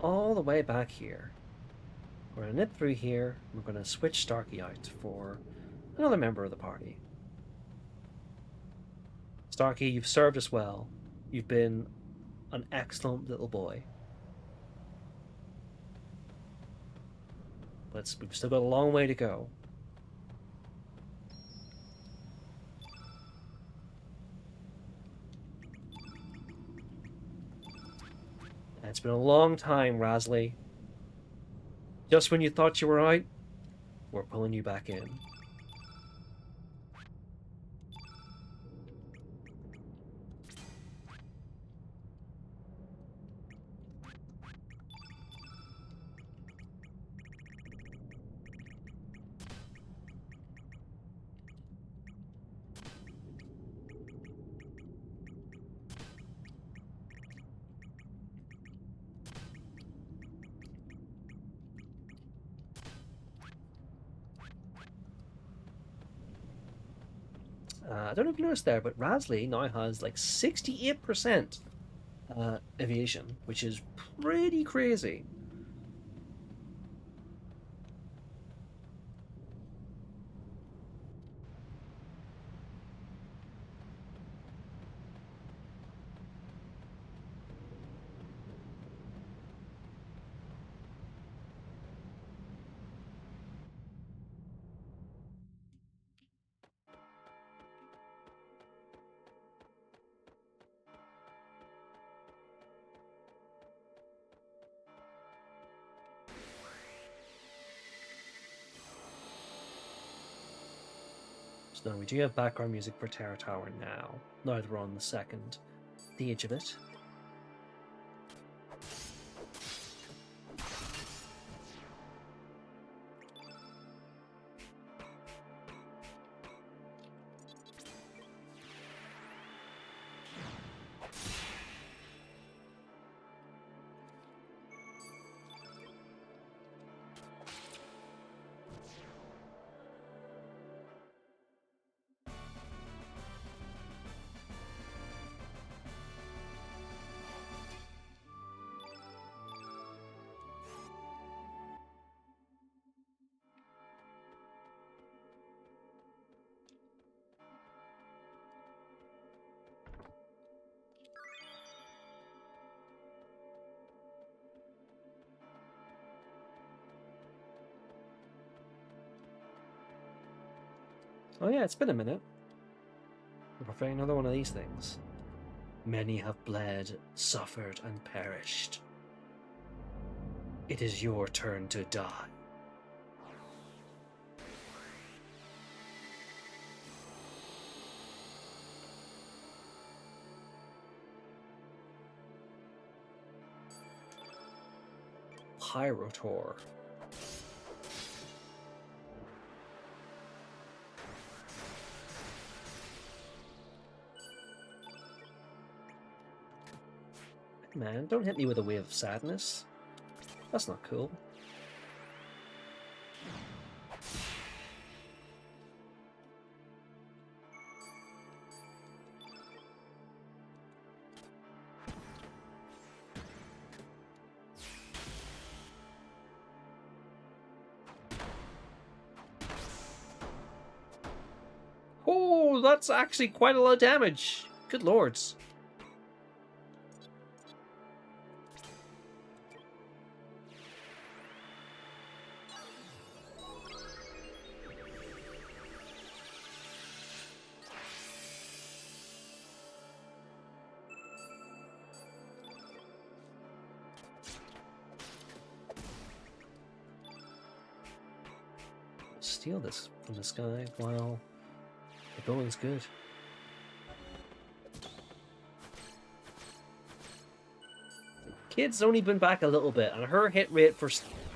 all the way back here. We're going to nip through here. We're going to switch Starkey out for another member of the party. Starkey, you've served us well. You've been an excellent little boy. But we've still got a long way to go. And it's been a long time, Rasley. Just when you thought you were out, we're pulling you back in. I don't know if you noticed there, but Rasley now has like 68% evasion, which is pretty crazy. So now we do have background music for Terror Tower now that we're on the second stage of it. Oh yeah, it's been a minute. We're preparing another one of these things. Many have bled, suffered, and perished. It is your turn to die. Pyrotor. Man, don't hit me with a wave of sadness. That's not cool. Oh, that's actually quite a lot of damage. Good lords. Steal this from this guy while the building's good. Kid's only been back a little bit, and her hit rate for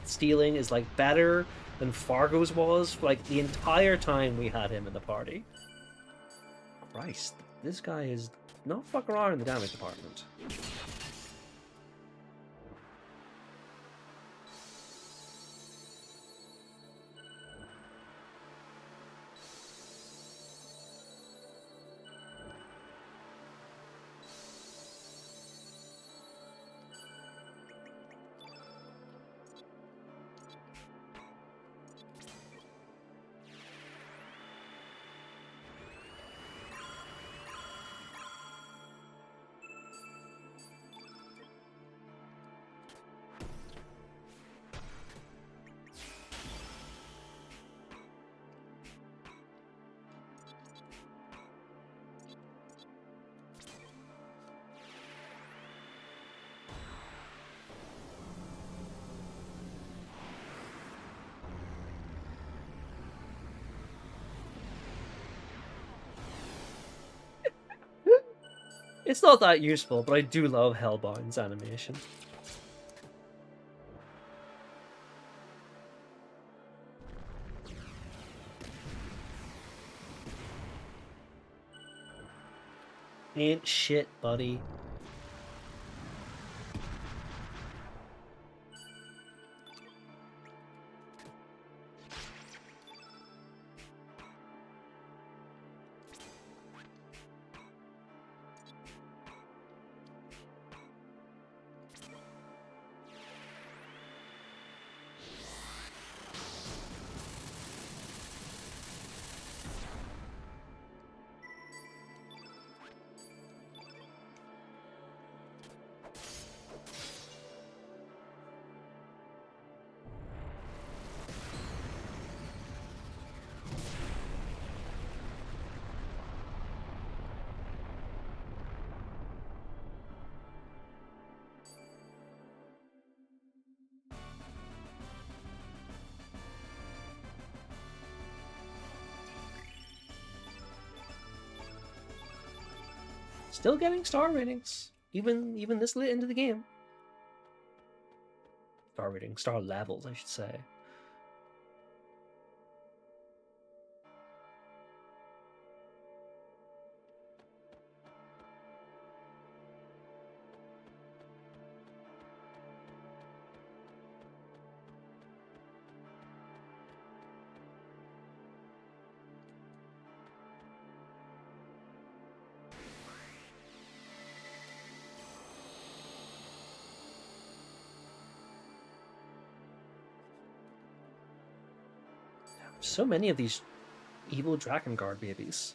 stealing is like better than Fargo's was for like the entire time we had him in the party. Christ, this guy is not fucking around in the damage department. It's not that useful, but I do love Hellbound's animation. Ain't shit, buddy. Still getting star ratings, even this late into the game. Star ratings, star levels, I should say. So many of these evil Dragon Guard babies.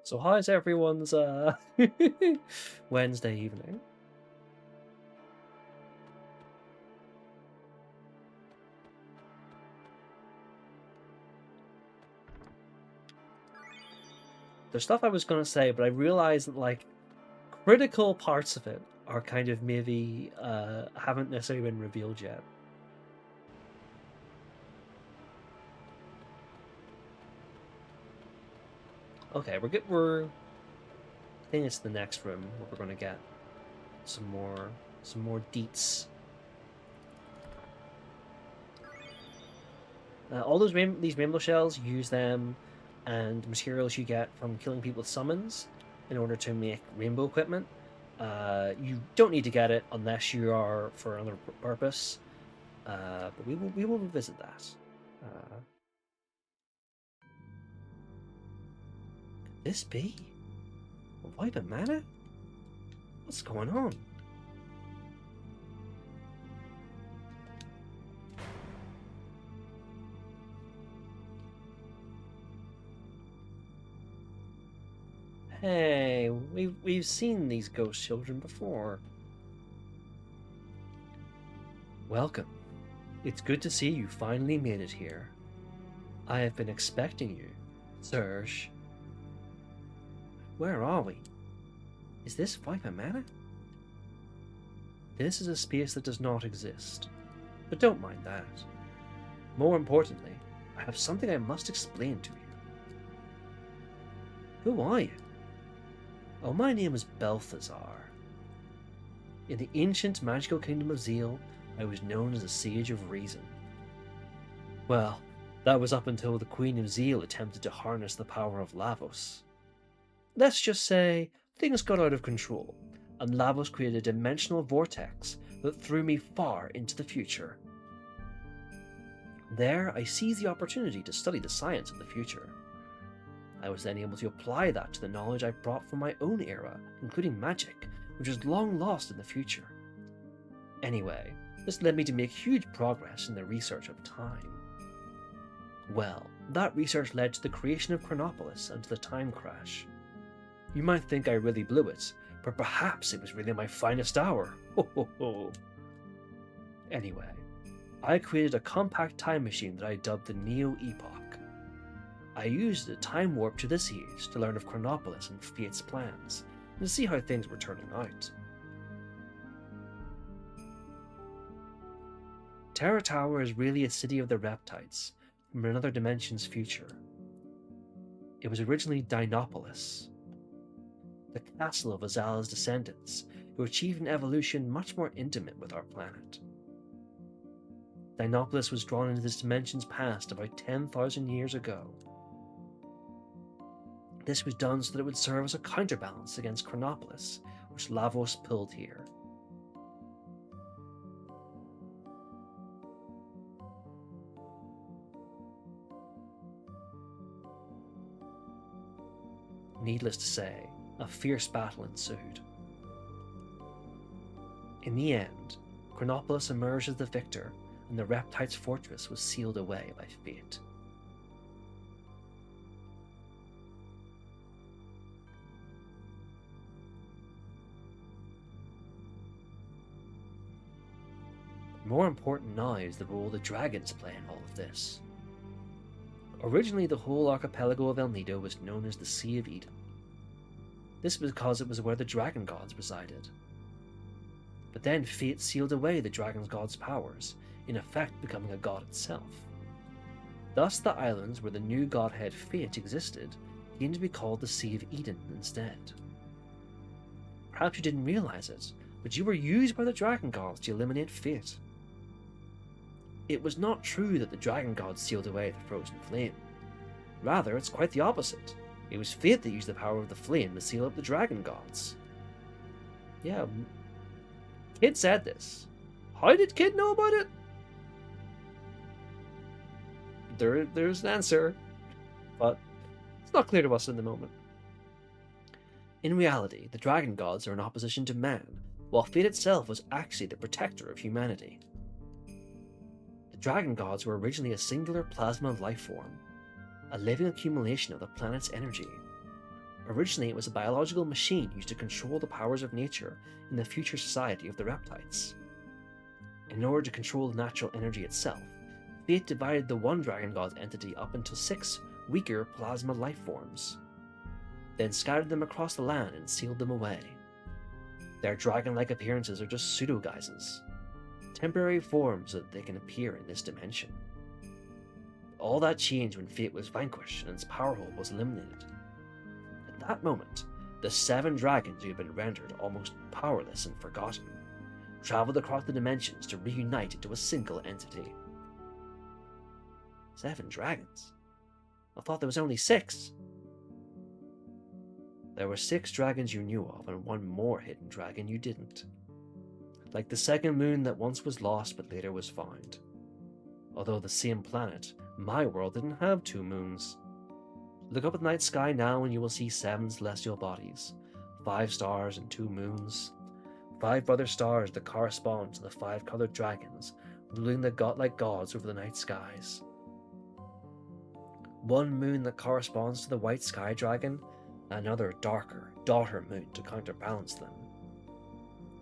So how's everyone's Wednesday evening? There's stuff I was gonna say, but I realized that like critical parts of it are kind of maybe haven't necessarily been revealed yet. Okay, we're I think it's the next room where we're gonna get some more deets. All these rainbow shells, use them and materials you get from killing people with summons in order to make rainbow equipment. You don't need to get it unless you are for another purpose. But we will revisit that. Could this be a wipe of mana? What's going on? Hey, we've seen these ghost children before. Welcome. It's good to see you finally made it here. I have been expecting you, Serge. Where are we? Is this Viper Manor? This is a space that does not exist. But don't mind that. More importantly, I have something I must explain to you. Who are you? Oh, my name is Balthazar. In the ancient magical kingdom of Zeal, I was known as a Sage of Reason. Well, that was up until the Queen of Zeal attempted to harness the power of Lavos. Let's just say things got out of control, and Lavos created a dimensional vortex that threw me far into the future. There, I seized the opportunity to study the science of the future. I was then able to apply that to the knowledge I brought from my own era, including magic, which was long lost in the future. Anyway, this led me to make huge progress in the research of time. Well, that research led to the creation of Chronopolis and to the time crash. You might think I really blew it, but perhaps it was really my finest hour. Ho ho ho. Anyway, I created a compact time machine that I dubbed the Neo-Epoch. I used a time warp to this age to learn of Chronopolis and Fate's plans, and to see how things were turning out. Terra Tower is really a city of the Reptites, from another dimension's future. It was originally Dinopolis, the castle of Azala's descendants, who achieved an evolution much more intimate with our planet. Dinopolis was drawn into this dimension's past about 10,000 years ago. This was done so that it would serve as a counterbalance against Chronopolis, which Lavos pulled here. Needless to say, a fierce battle ensued. In the end, Chronopolis emerged as the victor, and the Reptites' fortress was sealed away by fate. More important now is the role the dragons play in all of this. Originally, the whole archipelago of El Nido was known as the Sea of Eden. This was because it was where the dragon gods resided. But then fate sealed away the dragon god's powers, in effect becoming a god itself. Thus the islands where the new godhead Fate existed came to be called the Sea of Eden instead. Perhaps you didn't realize it, but you were used by the dragon gods to eliminate fate. It was not true that the dragon gods sealed away the frozen flame. Rather, it's quite the opposite. It was fate that used the power of the flame to seal up the dragon gods. Yeah, Kid said this. How did Kid know about it? There's an answer, but it's not clear to us in the moment. In reality, the dragon gods are in opposition to man, while fate itself was actually the protector of humanity. The dragon gods were originally a singular plasma life form, a living accumulation of the planet's energy. Originally, it was a biological machine used to control the powers of nature in the future society of the Reptites. In order to control the natural energy itself, Fate divided the one dragon god's entity up into 6 weaker plasma life forms, then scattered them across the land and sealed them away. Their dragon-like appearances are just pseudo-guises, temporary forms so that they can appear in this dimension. All that changed when Fate was vanquished and its power hole was eliminated. At that moment, the 7 dragons who had been rendered almost powerless and forgotten traveled across the dimensions to reunite into a single entity. 7 dragons? I thought there was only 6. There were 6 dragons you knew of and 1 more hidden dragon you didn't. Like the second moon that once was lost but later was found. Although the same planet, my world, didn't have 2 moons. Look up at the night sky now and you will see 7 celestial bodies, 5 stars and 2 moons. 5 brother stars that correspond to the 5 colored dragons ruling the godlike gods over the night skies. 1 moon that corresponds to the white sky dragon, and another darker daughter moon to counterbalance them.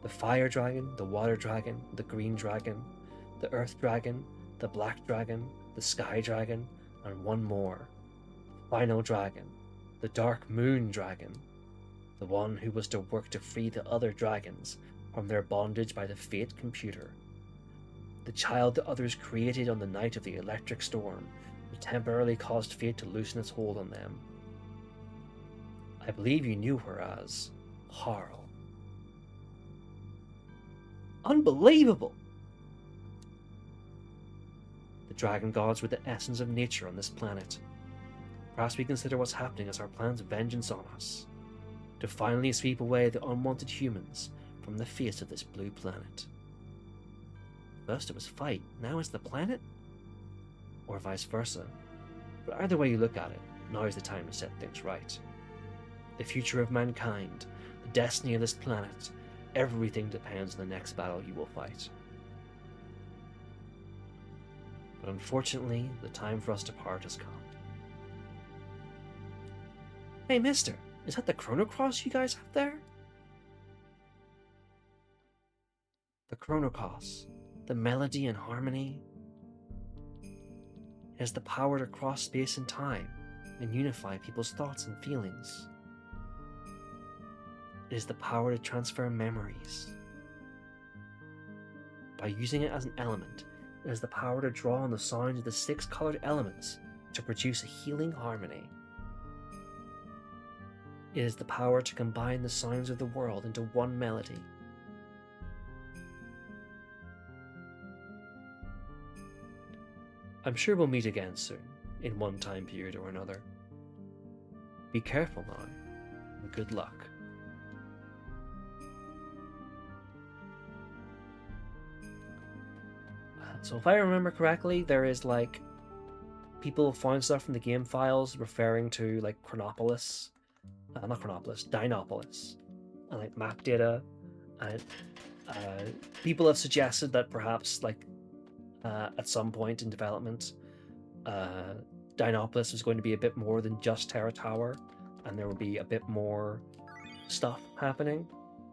The fire dragon, the water dragon, the green dragon, the earth dragon, the black dragon, the sky dragon, and 1 more. Final dragon, the dark moon dragon, the one who was to work to free the other dragons from their bondage by the Fate computer. The child the others created on the night of the electric storm, who temporarily caused Fate to loosen its hold on them. I believe you knew her as Harl. Unbelievable! The dragon gods were the essence of nature on this planet. Perhaps we consider what's happening as our plan's vengeance on us, to finally sweep away the unwanted humans from the face of this blue planet. First it was fight, now it's the planet? Or vice versa. But either way you look at it, now is the time to set things right. The future of mankind, the destiny of this planet, everything depends on the next battle you will fight. But unfortunately, the time for us to part has come. Hey mister, is that the Chrono Cross you guys have there? The Chrono Cross, the melody and harmony. It has the power to cross space and time and unify people's thoughts and feelings. It is the power to transfer memories. By using it as an element, it has the power to draw on the sounds of the 6 colored elements to produce a healing harmony. It is the power to combine the sounds of the world into one melody. I'm sure we'll meet again soon, in one time period or another. Be careful now, and good luck. So if I remember correctly, there is like people find stuff from the game files referring to like Chronopolis, not Chronopolis, Dinopolis, and like map data, and people have suggested that perhaps like at some point in development, Dinopolis is going to be a bit more than just Terra Tower, and there will be a bit more stuff happening.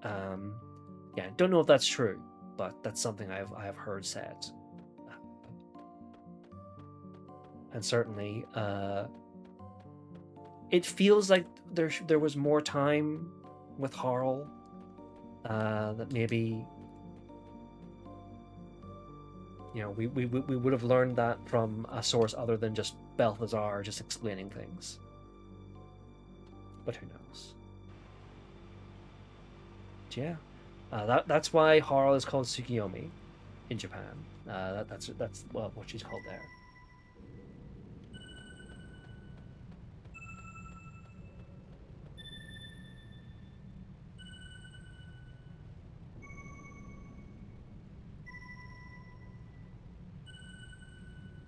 Yeah, don't know if that's true, but that's something I have heard said. And certainly, it feels like there was more time with Harl. That maybe, you know, we would have learned that from a source other than just Balthazar just explaining things. But who knows? But yeah, that's why Harl is called Tsukiyomi in Japan. That's well, what she's called there.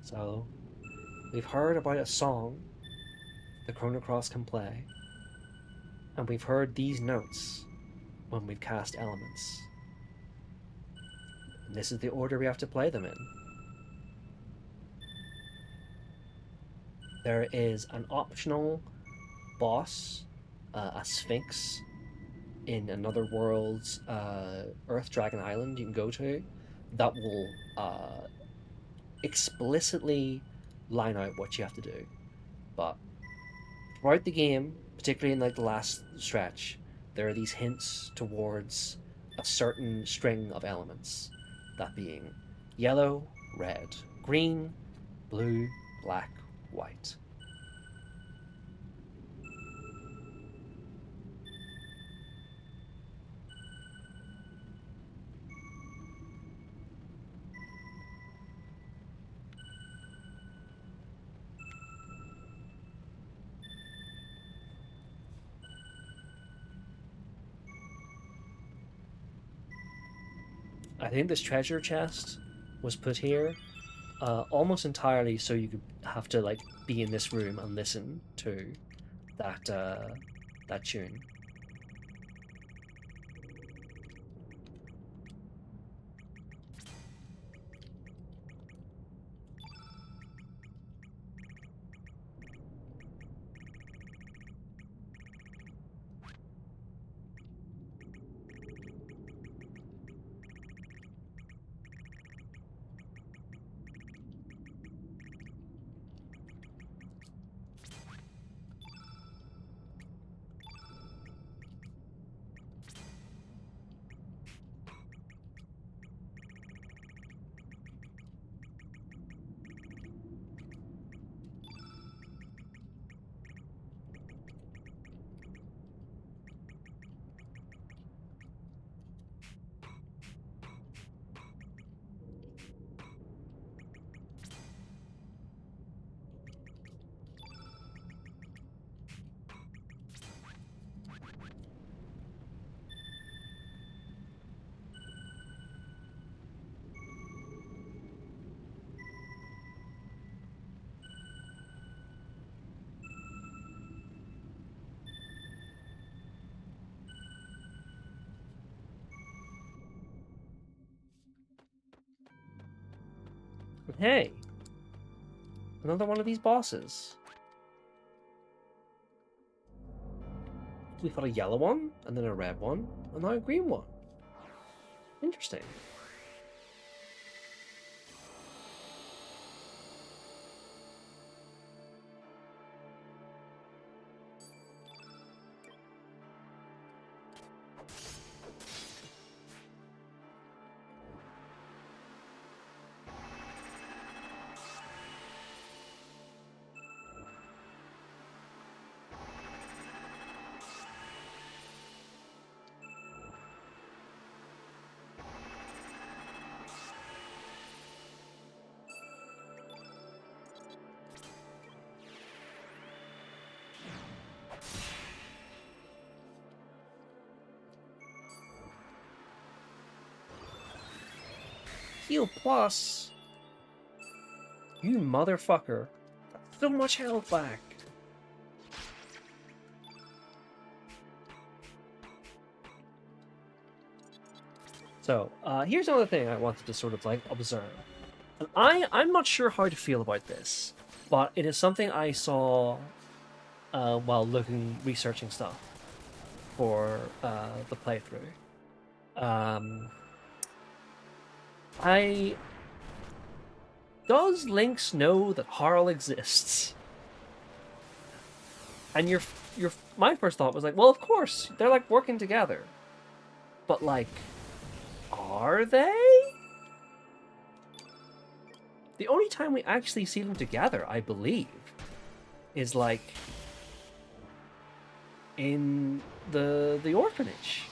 So, we've heard about a song the Chrono Cross can play, and we've heard these notes when we've cast elements. And this is the order we have to play them in. There is an optional boss, a Sphinx, in another world's Earth Dragon Island you can go to, that will explicitly line out what you have to do. But throughout the game, particularly in like the last stretch, there are these hints towards a certain string of elements, that being yellow, red, green, blue, black, white. I think this treasure chest was put here almost entirely so you could have to like be in this room and listen to that that tune. Hey, another one of these bosses. We fought a yellow one, and then a red one, and now a green one. Interesting. Heal plus. You motherfucker. That's so much health back. So, here's another thing I wanted to sort of like observe. And I'm not sure how to feel about this, but it is something I saw while researching stuff for the playthrough. Does Lynx know that Harl exists? And my first thought was like, well, of course, they're like working together. But like, are they? The only time we actually see them together, I believe, is like in the orphanage.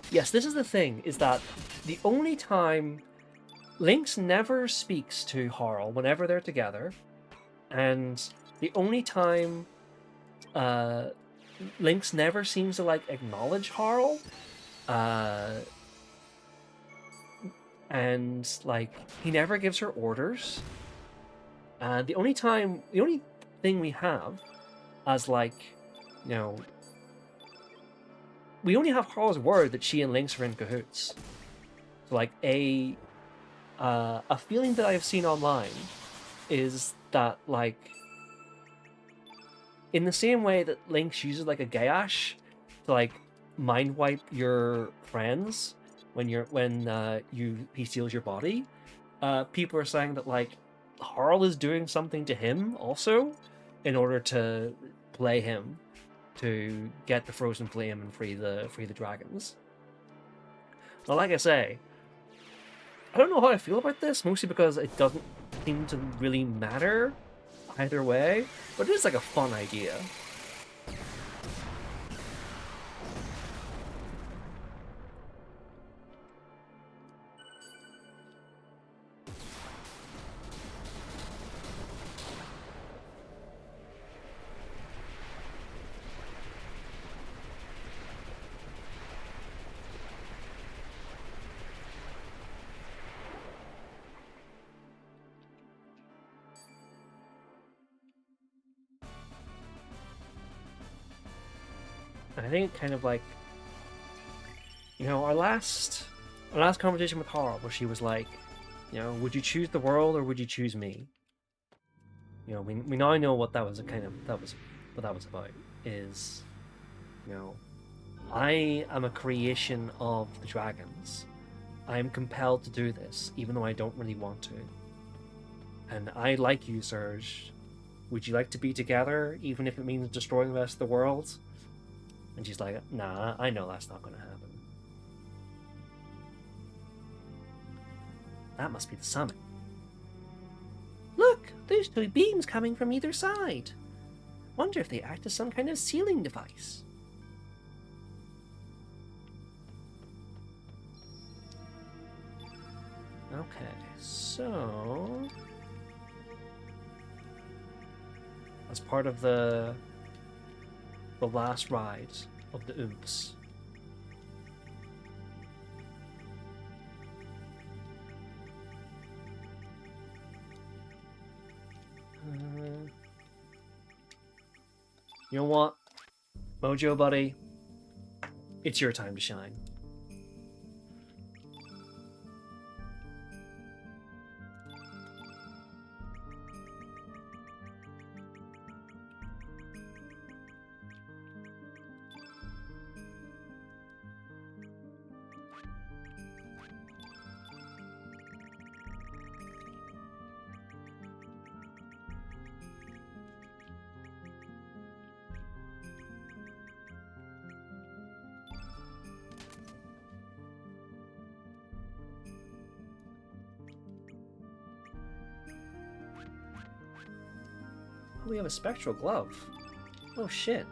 Yes, this is the thing, is that the only time Lynx never speaks to Harl whenever they're together, and the only time Lynx never seems to like acknowledge Harl, and like he never gives her orders. The only thing we have as like, you know, we only have Harl's word that she and Lynx are in cahoots. So like a feeling that I have seen online is that like in the same way that Lynx uses like a Gayash to like mind wipe your friends when he steals your body, people are saying that like Harl is doing something to him also in order to play him to get the frozen flame and free the dragons. Now, like I say, I don't know how I feel about this, mostly because it doesn't seem to really matter either way, but it is like a fun idea. I think kind of like, you know, our last conversation with Harl, where she was like, you know, would you choose the world or would you choose me? You know, we now know what that was what that was about. Is, you know, I am a creation of the dragons. I am compelled to do this, even though I don't really want to. And I like you, Serge. Would you like to be together, even if it means destroying the rest of the world? And she's like, nah, I know that's not going to happen. That must be the summit. Look, there's two beams coming from either side. Wonder if they act as some kind of sealing device. Okay, so as part of the last ride of the Oomps, you know what, Mojo buddy, It's your time to shine. Oh, we have a spectral glove. Oh shit.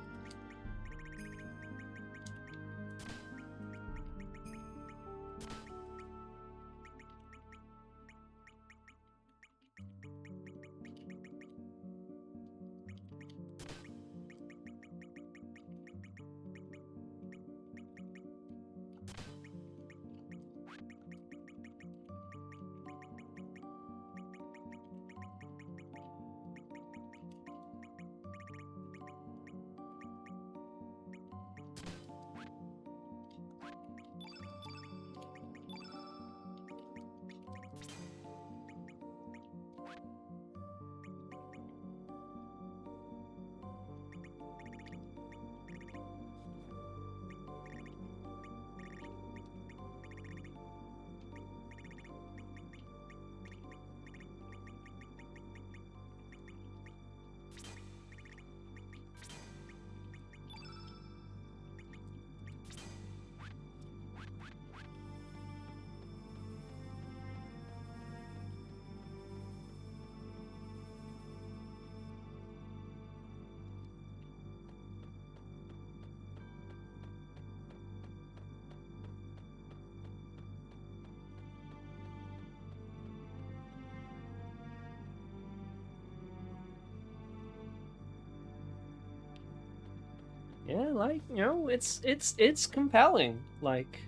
Yeah, like, you know, it's compelling. Like,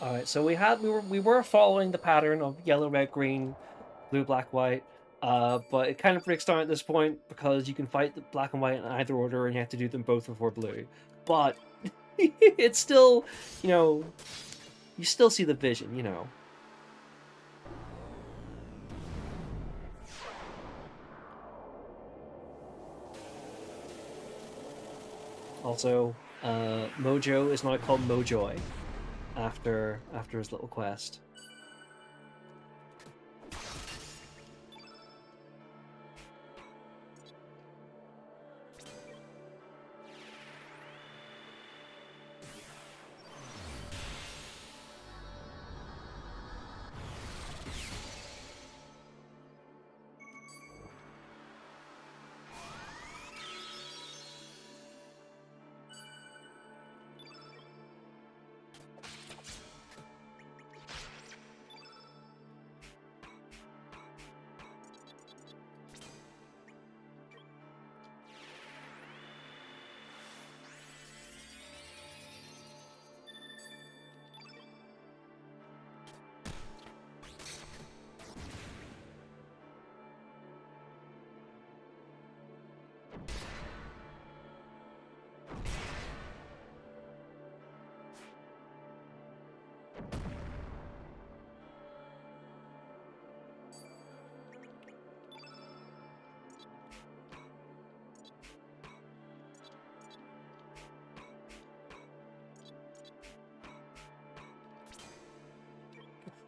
all right, so we were following the pattern of yellow, red, green, blue, black, white. But it kind of breaks down at this point because you can fight the black and white in either order, and you have to do them both before blue. But it's still, you know, you still see the vision, you know. Also, Mojo is now called Mojoy after his little quest.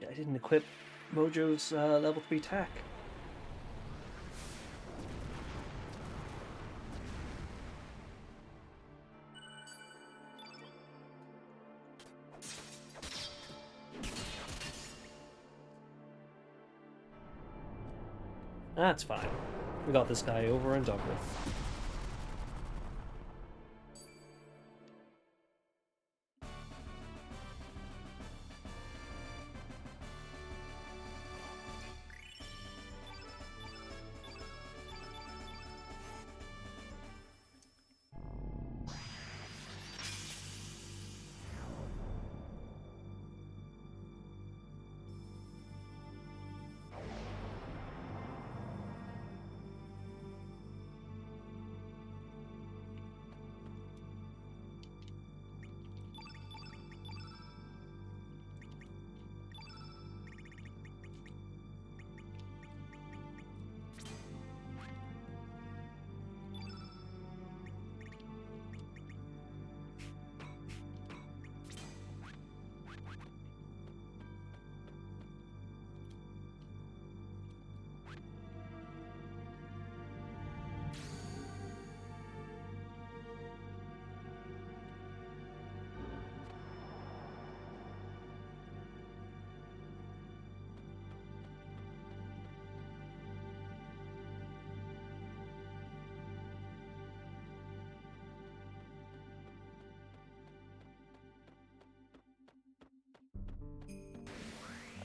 I didn't equip Mojo's level 3 tech. That's fine. We got this guy over and done with.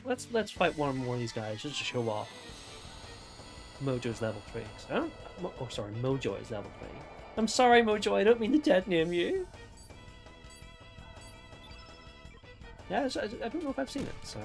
let's fight one more of these guys just to show off. Mojo's level 3. Oh, sorry, Mojo is level 3. I'm sorry, Mojo, I don't mean to dead name you. Yeah, I don't know if I've seen it, so...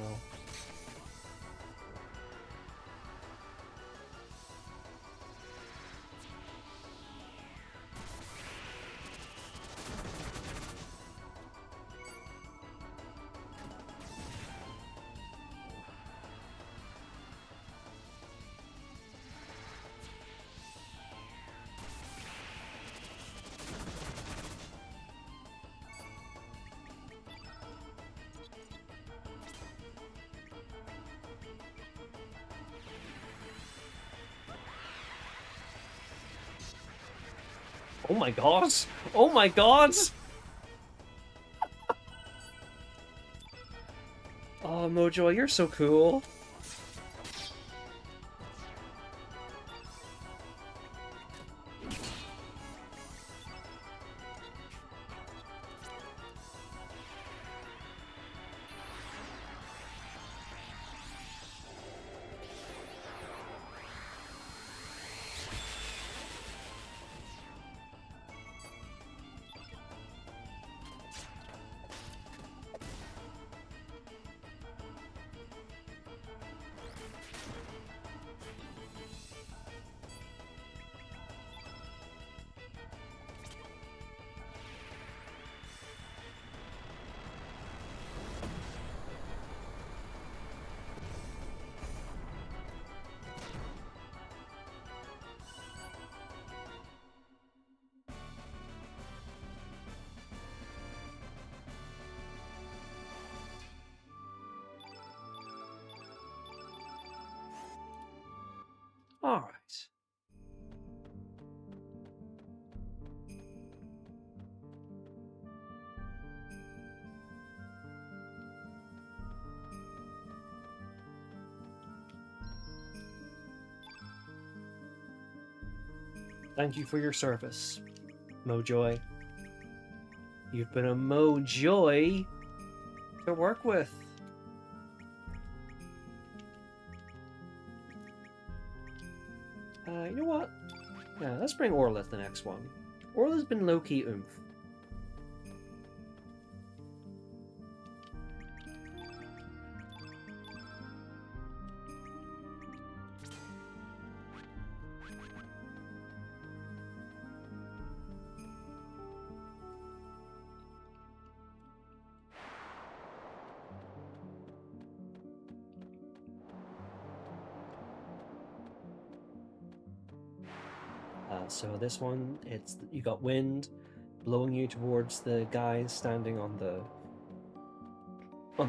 Oh my god! Oh my god! Oh, Mojo, you're so cool. Alright. Thank you for your service, Mojoy. You've been a Mojoy to work with. You know what? Yeah, let's bring Orla to the next one. Orla's been low-key oomph. So this one, you got wind blowing you towards the guys standing on the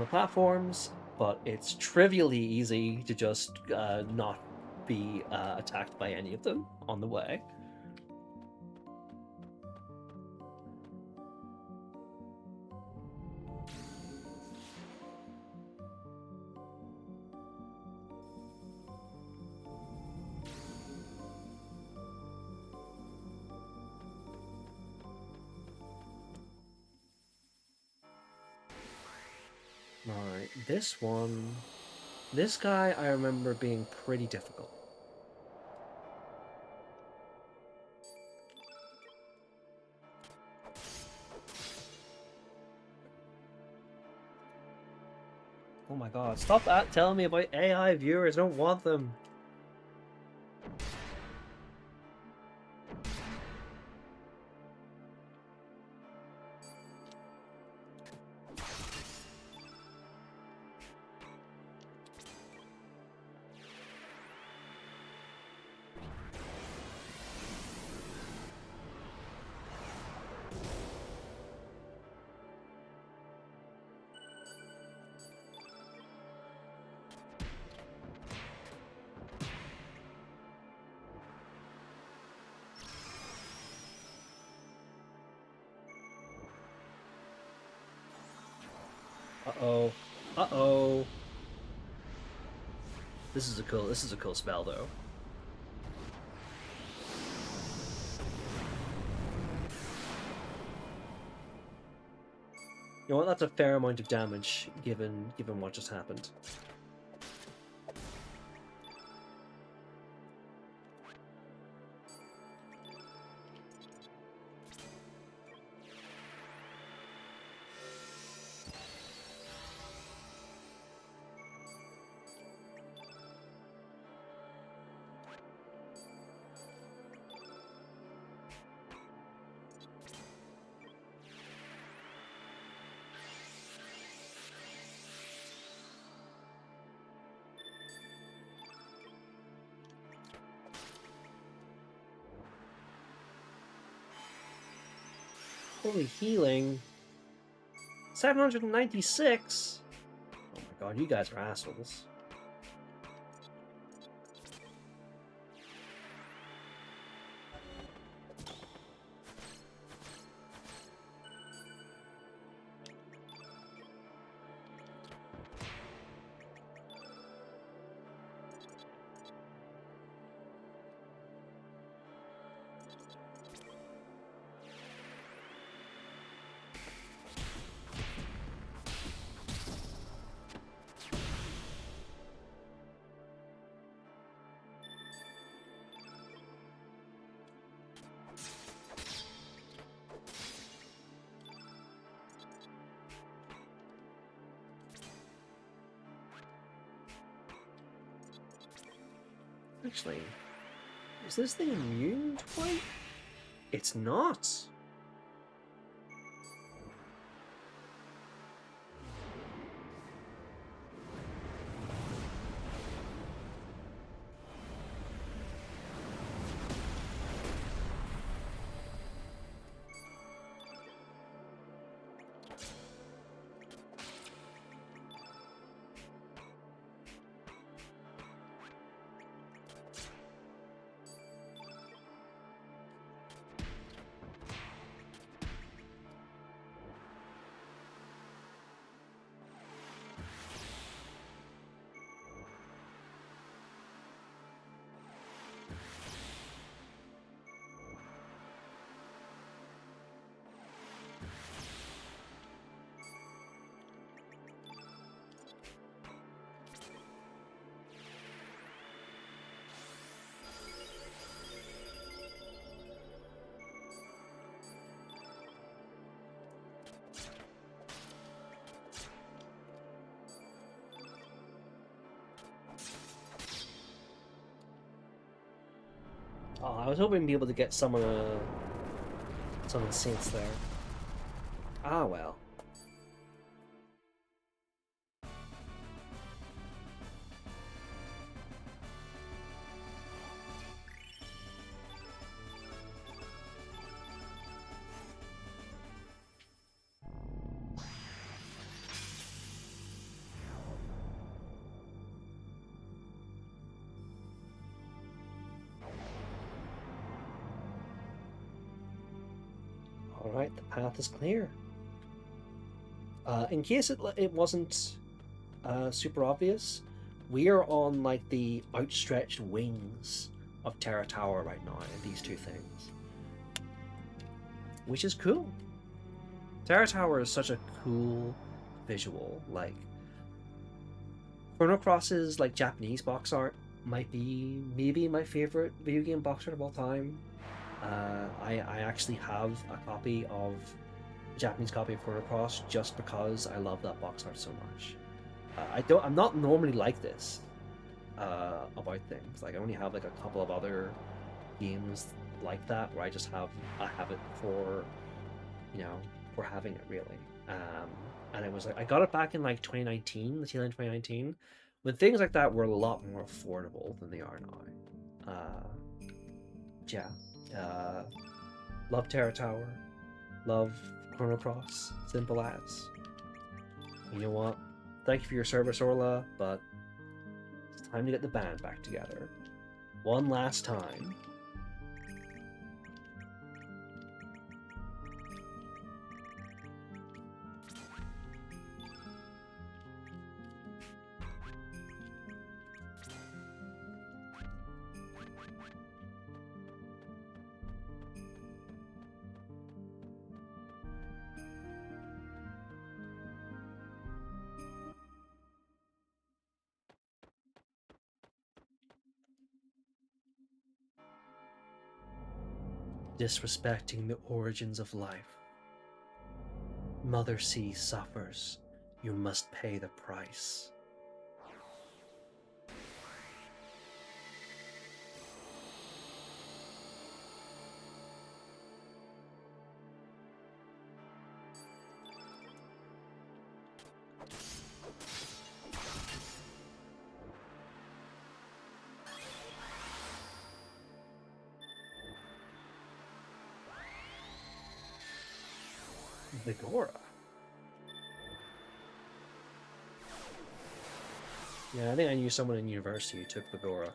platforms, but it's trivially easy to just not be attacked by any of them on the way. Alright, this guy I remember being pretty difficult. Oh my god, stop telling me about AI viewers, I don't want them. Uh-oh. Uh-oh. This is a cool spell though. You know what, that's a fair amount of damage given what just happened. Holy healing. 796? Oh my god, you guys are assholes. Actually, is this thing immune to white? It's not. Oh, I was hoping to be able to get some of the saints there. Ah well. Alright, the path is clear. In case it wasn't super obvious, we are on like the outstretched wings of Terra Tower right now in these two things. Which is cool. Terra Tower is such a cool visual. Like Chrono Cross's like Japanese box art might be maybe my favorite video game box art of all time. I actually have a copy of a Japanese copy of Chrono Cross just because I love that box art so much. I'm not normally like this about things. Like I only have like a couple of other games like that where I have it for, you know, for having it really. And it was like I got it back in like 2019, the tail end 2019, when things like that were a lot more affordable than they are now. Yeah. Love Terra Tower. Love Chrono Cross. Simple as. You know what? Thank you for your service, Orla, but it's time to get the band back together. One last time. Disrespecting the origins of life. Mother Sea suffers. You must pay the price. Vigora. Yeah, I think I knew someone in university who took Vigora.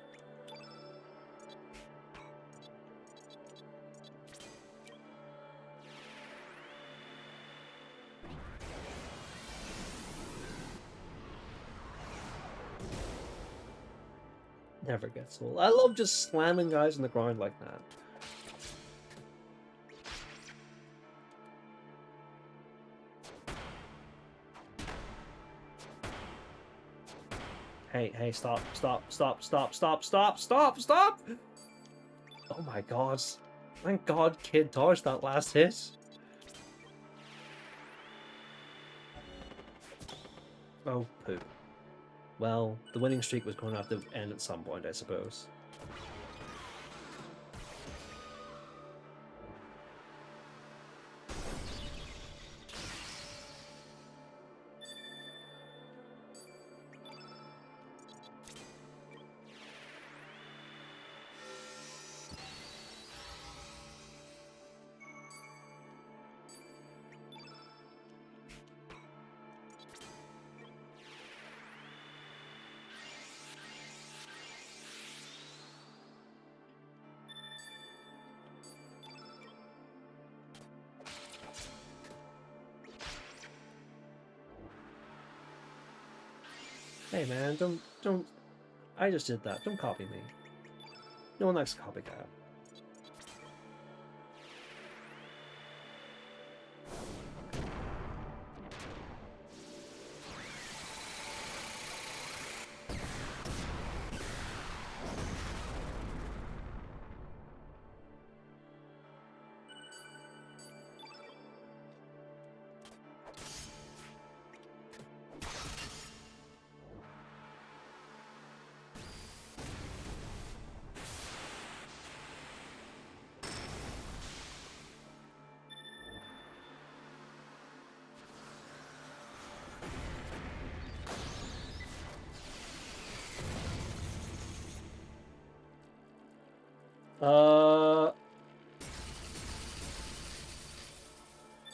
Never gets old. I love just slamming guys in the ground like that. Hey, stop. Oh my god. Thank god Kid dodged that last hit. Oh, poop. Well, the winning streak was going to have to end at some point, I suppose. Hey man, don't... I just did that. Don't copy me. No one likes a copycat.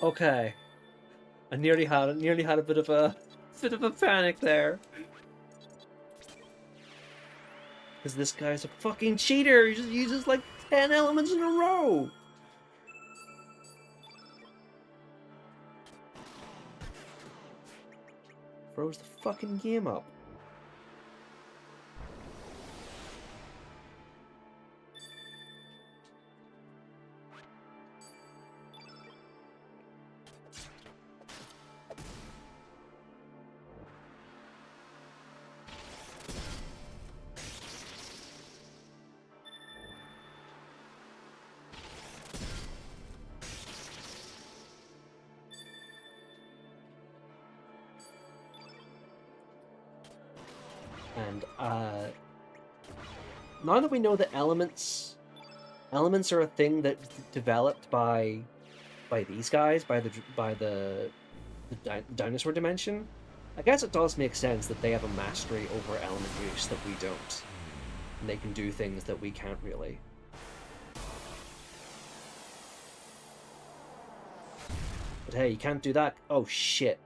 Okay. I nearly had a bit of a panic there. Because this guy's a fucking cheater. He just uses like 10 elements in a row. Throws the fucking game up. And now that we know that elements are a thing that developed by these guys, by the dinosaur dimension, I guess it does make sense that they have a mastery over element use that we don't. And they can do things that we can't really. But hey, you can't do that. Oh shit.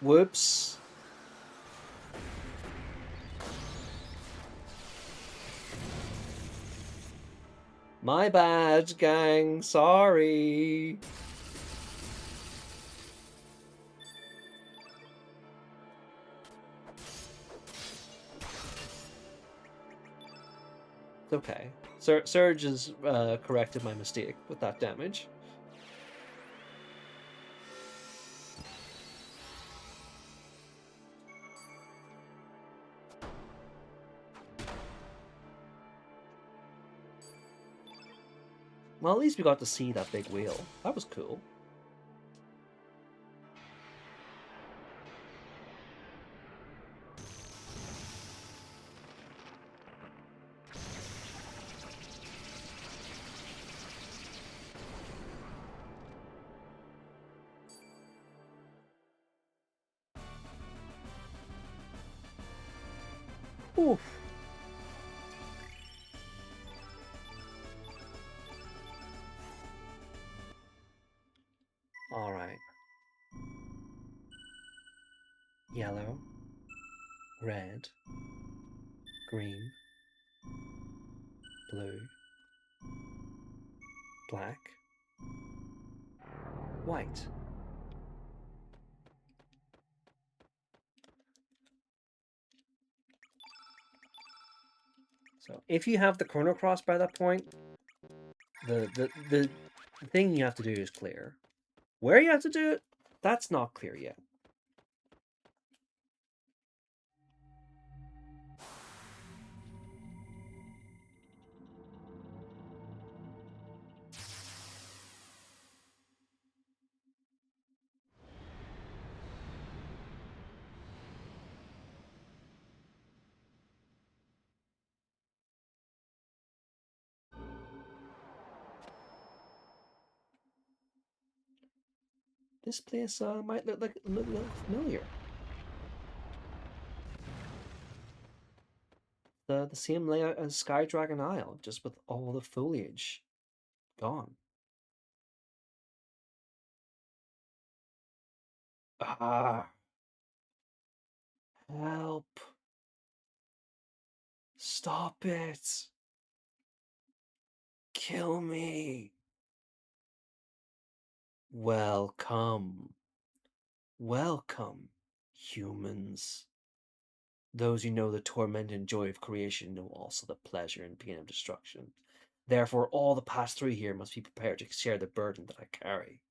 Whoops. My bad, gang. Sorry. It's okay. Serge has corrected my mistake with that damage. Well, at least we got to see that big wheel. That was cool. Oof. yellow, red, green, blue, black, white. So if you have the Chrono Cross by that point, the thing you have to do is clear. Where you have to do it, that's not clear yet. This place might look like look familiar. The same layout as Sky Dragon Isle, just with all the foliage gone. Ah, help! Stop it! Kill me! Welcome, welcome, humans. Those who know the torment and joy of creation know also the pleasure and pain of destruction. Therefore, all the pass through here must be prepared to share the burden that I carry.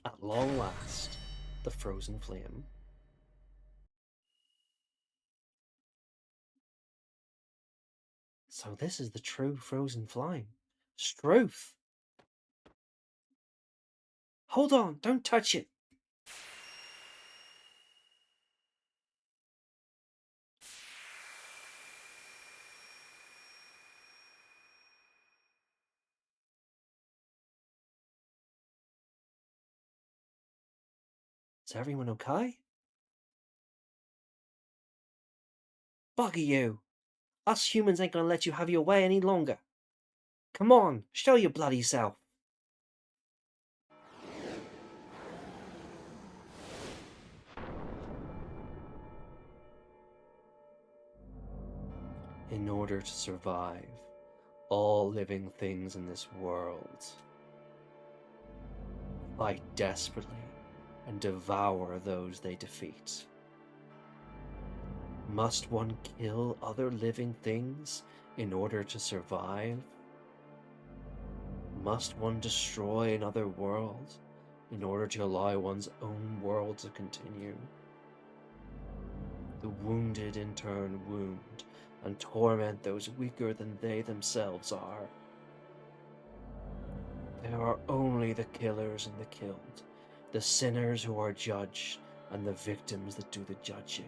At long last, the frozen flame. So this is the true frozen flame. Struth! Hold on, don't touch it! Is everyone okay? Bugger you! Us humans ain't gonna let you have your way any longer. Come on, show your bloody self. In order to survive, all living things in this world fight desperately and devour those they defeat. Must one kill other living things in order to survive? Must one destroy another world in order to allow one's own world to continue? The wounded in turn wound and torment those weaker than they themselves are. There are only the killers and the killed, the sinners who are judged, and the victims that do the judging.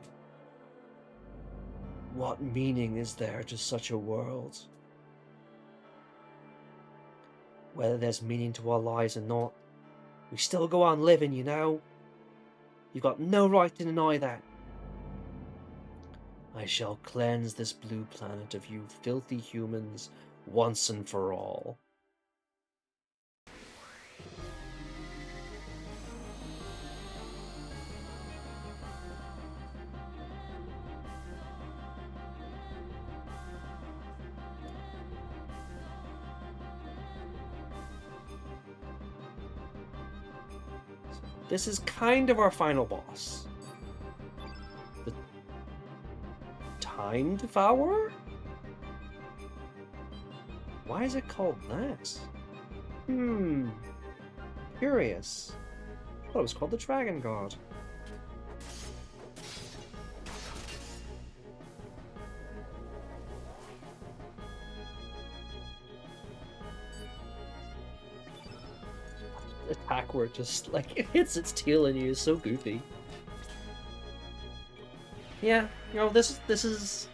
What meaning is there to such a world? Whether there's meaning to our lives or not, we still go on living, you know? You've got no right to deny that. I shall cleanse this blue planet of you filthy humans once and for all. This is kind of our final boss. The Time Devourer? Why is it called that? Curious. I thought it was called the Dragon God. Attack backward, just like it hits its tail in you. It's so goofy. Yeah, you know, this is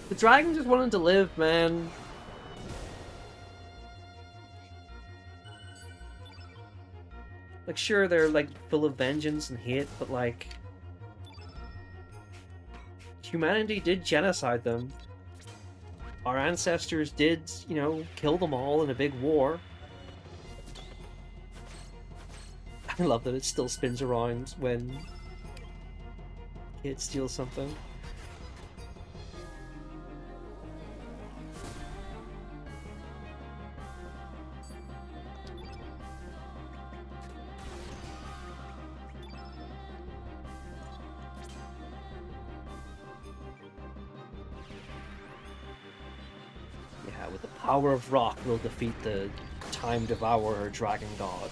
the dragon just wanted to live, man. Like, sure, they're like full of vengeance and hate, but like, humanity did genocide them. Our ancestors did, you know, kill them all in a big war. I love that it still spins around when Kid steals something. Yeah, with the power of rock, we'll defeat the Time Devourer Dragon God.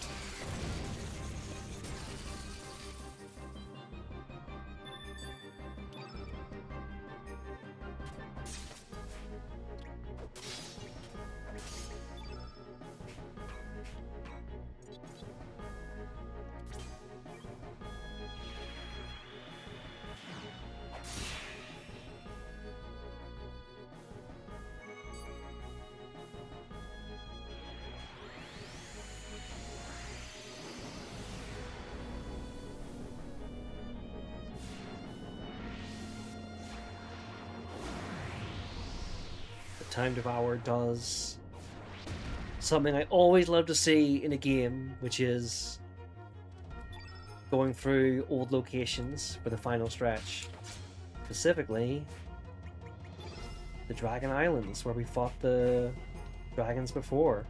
Time Devourer does something I always love to see in a game, which is going through old locations for the final stretch. Specifically, the Dragon Islands, where we fought the dragons before.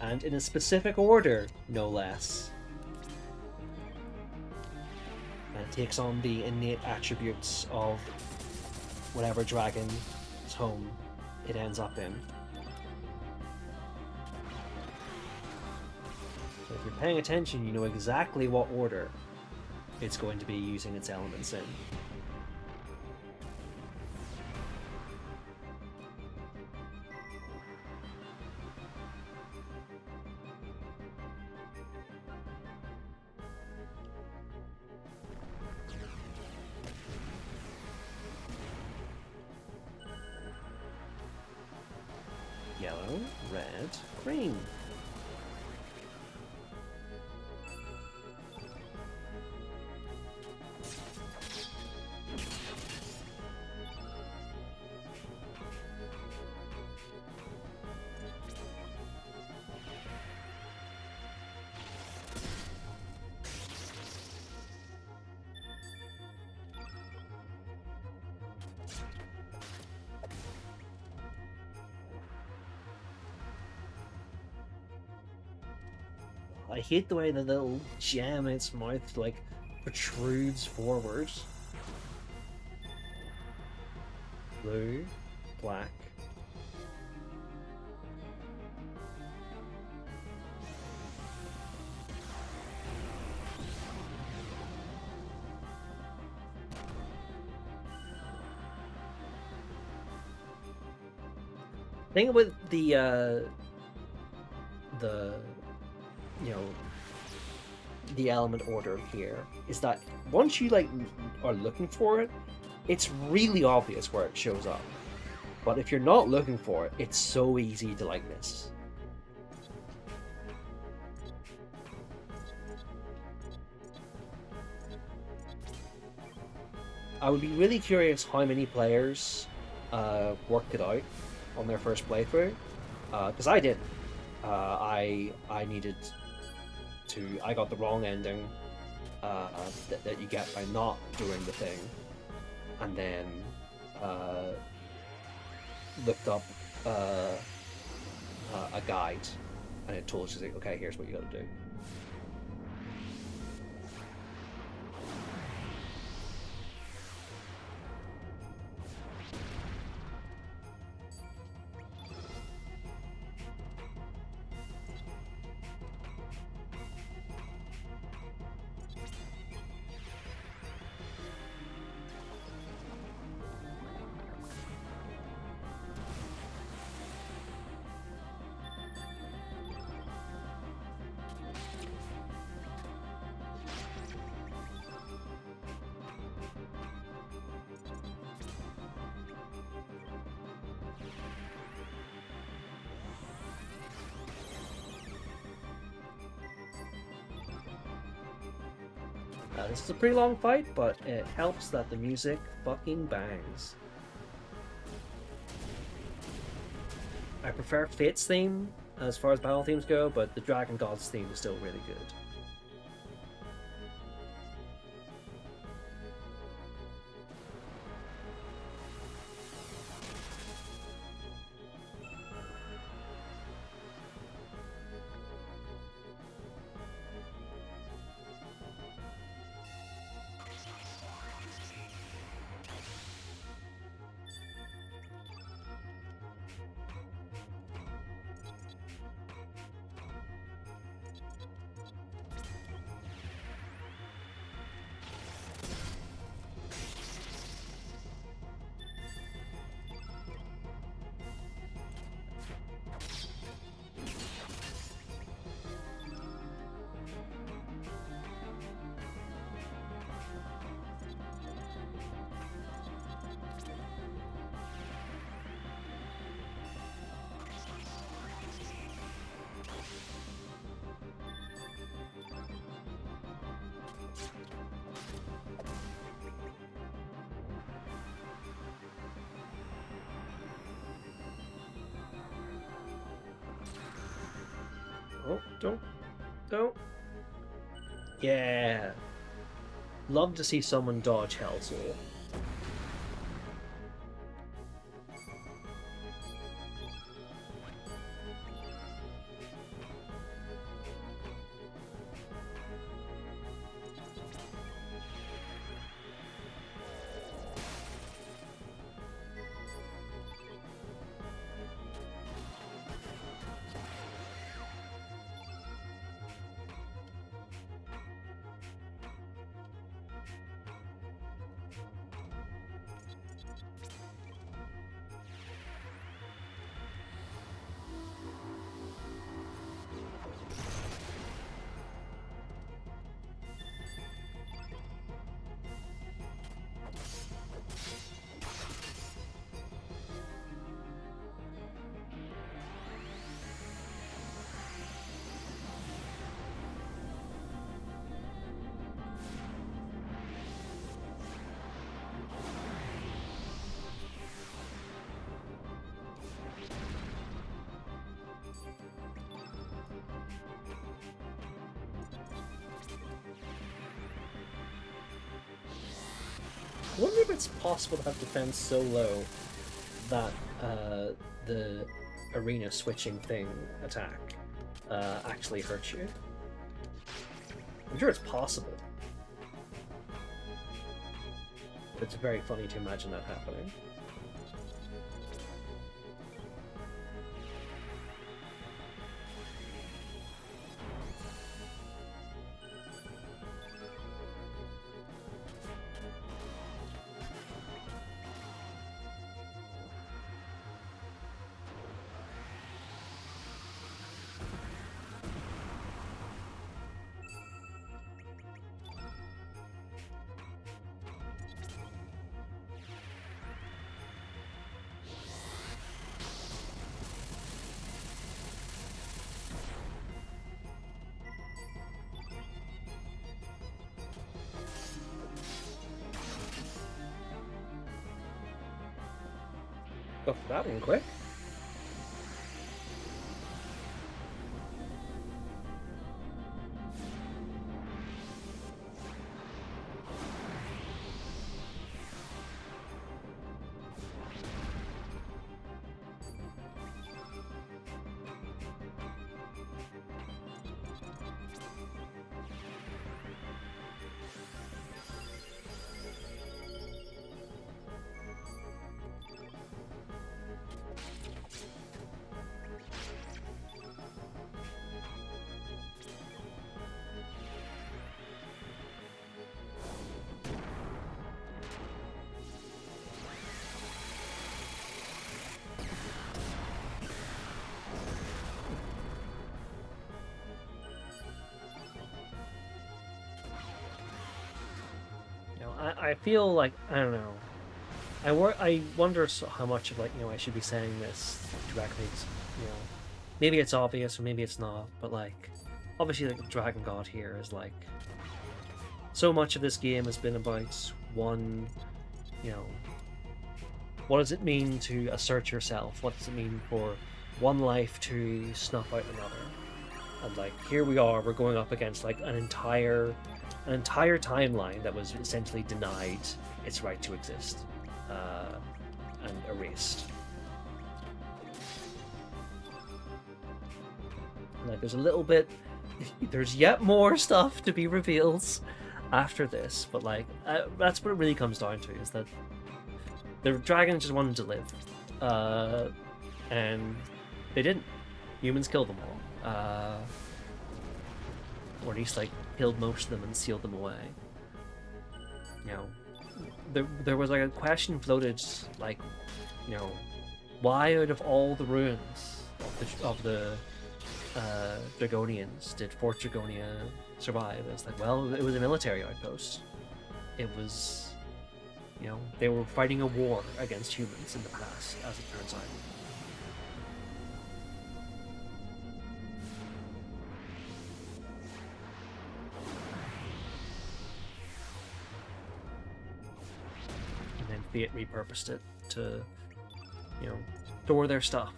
And in a specific order, no less. And it takes on the innate attributes of whatever dragon's home it ends up in. So if you're paying attention, you know exactly what order it's going to be using its elements in. Yellow, red, green. I hate the way the little gem in its mouth like protrudes forward. Blue, black. Thing about the you know, the element order here is that once you like are looking for it, it's really obvious where it shows up. But if you're not looking for it, it's so easy to like miss. I would be really curious how many players worked it out on their first playthrough, because I didn't. I needed to. I got the wrong ending that you get by not doing the thing, and then looked up a guide, and it told you, like, okay, here's what you got to do. This is a pretty long fight, but it helps that the music fucking bangs. I prefer Fate's theme as far as battle themes go, but the Dragon God's theme is still really good. Oh, don't. Yeah. Love to see someone dodge Hellsoul. I wonder if it's possible to have defense so low that the arena switching thing attack actually hurts you. I'm sure it's possible. But it's very funny to imagine that happening. Go for that one quick. I feel like, I don't know. I wonder how much of, like, I should be saying this directly. Maybe it's obvious or maybe it's not, but like, obviously, like, the Dragon God here is like so much of this game has been about one, you know, what does it mean to assert yourself? What does it mean for one life to snuff out another? And like here we are, we're going up against like an entire timeline that was essentially denied its right to exist and erased. Like there's a little bit, there's yet more stuff to be revealed after this, but like that's what it really comes down to, is that the dragons just wanted to live, and they didn't. Humans killed them all, or at least like killed most of them and sealed them away. You know, there was like a question floated, like, you know, why out of all the ruins of the Dragonians did Fort Dragonia survive? It's like, well, it was a military outpost. It was, you know, they were fighting a war against humans in the past, as it turns out. And then Fiat repurposed it to, you know, store their stuff.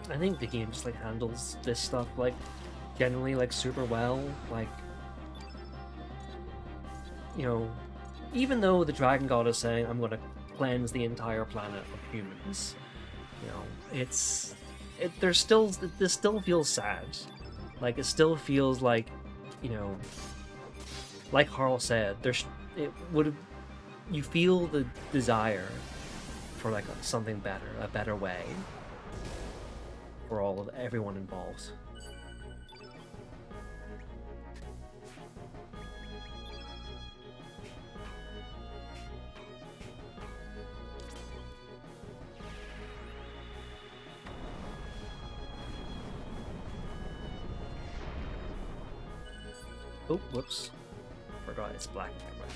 I think the game just like handles this stuff like generally like super well. Like, you know, even though the Dragon God is saying I'm going to cleanse the entire planet of humans, you know, this still feels sad. Like it still feels like, you know, like Harl said, you feel the desire for like something better, a better way for everyone involved. Oh, whoops. Forgot it's black and white.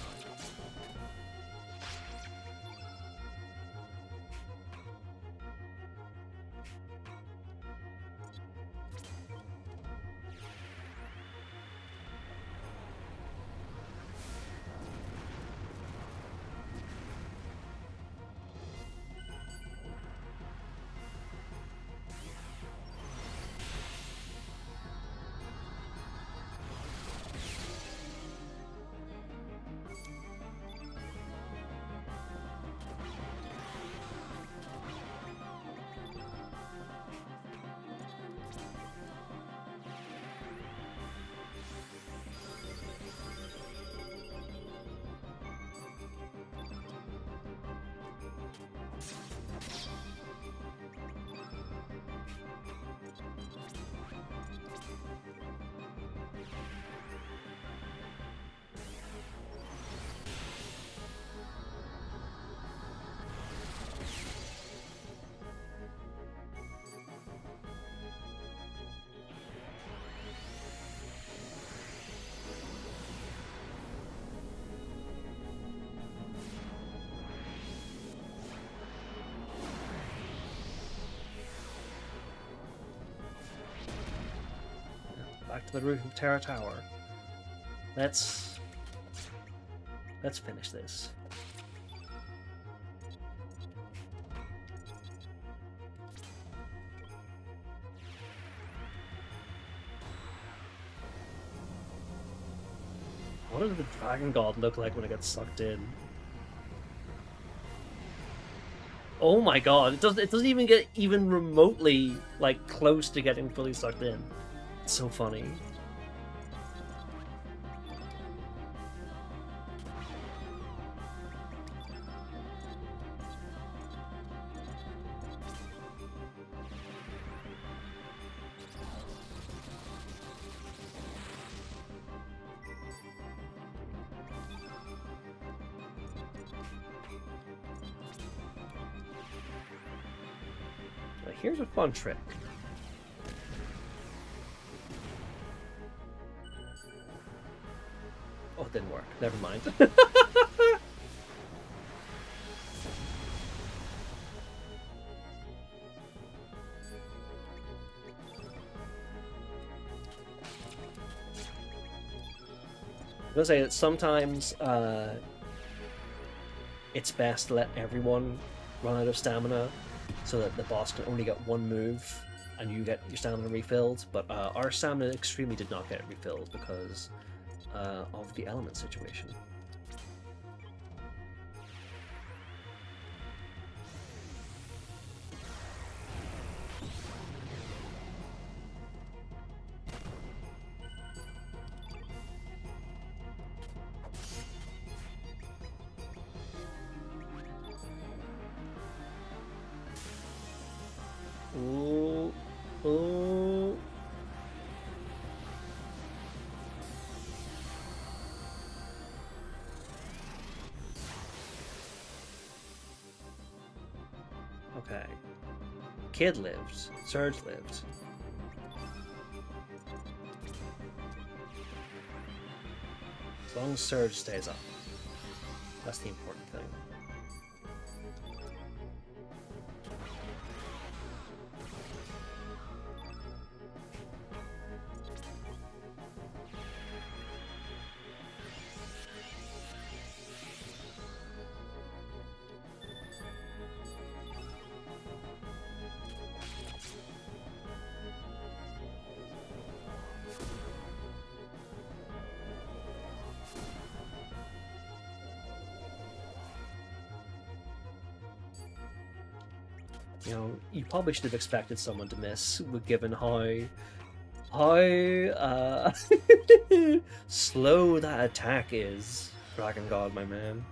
Back to the roof of Terra Tower. Let's finish this. What does the Dragon God look like when it gets sucked in? Oh my god, it doesn't even get even remotely like close to getting fully sucked in. It's so funny. Now, here's a fun trick. Oh, it didn't work. Never mind. I was gonna say that sometimes it's best to let everyone run out of stamina so that the boss can only get one move and you get your stamina refilled. But our stamina extremely did not get refilled because of the element situation. Ooh, ooh. Okay. Kid lived. Serge lived. As long as Serge stays up. That's the important thing. You know, you probably should have expected someone to miss, given how slow that attack is, Dragon God, my man.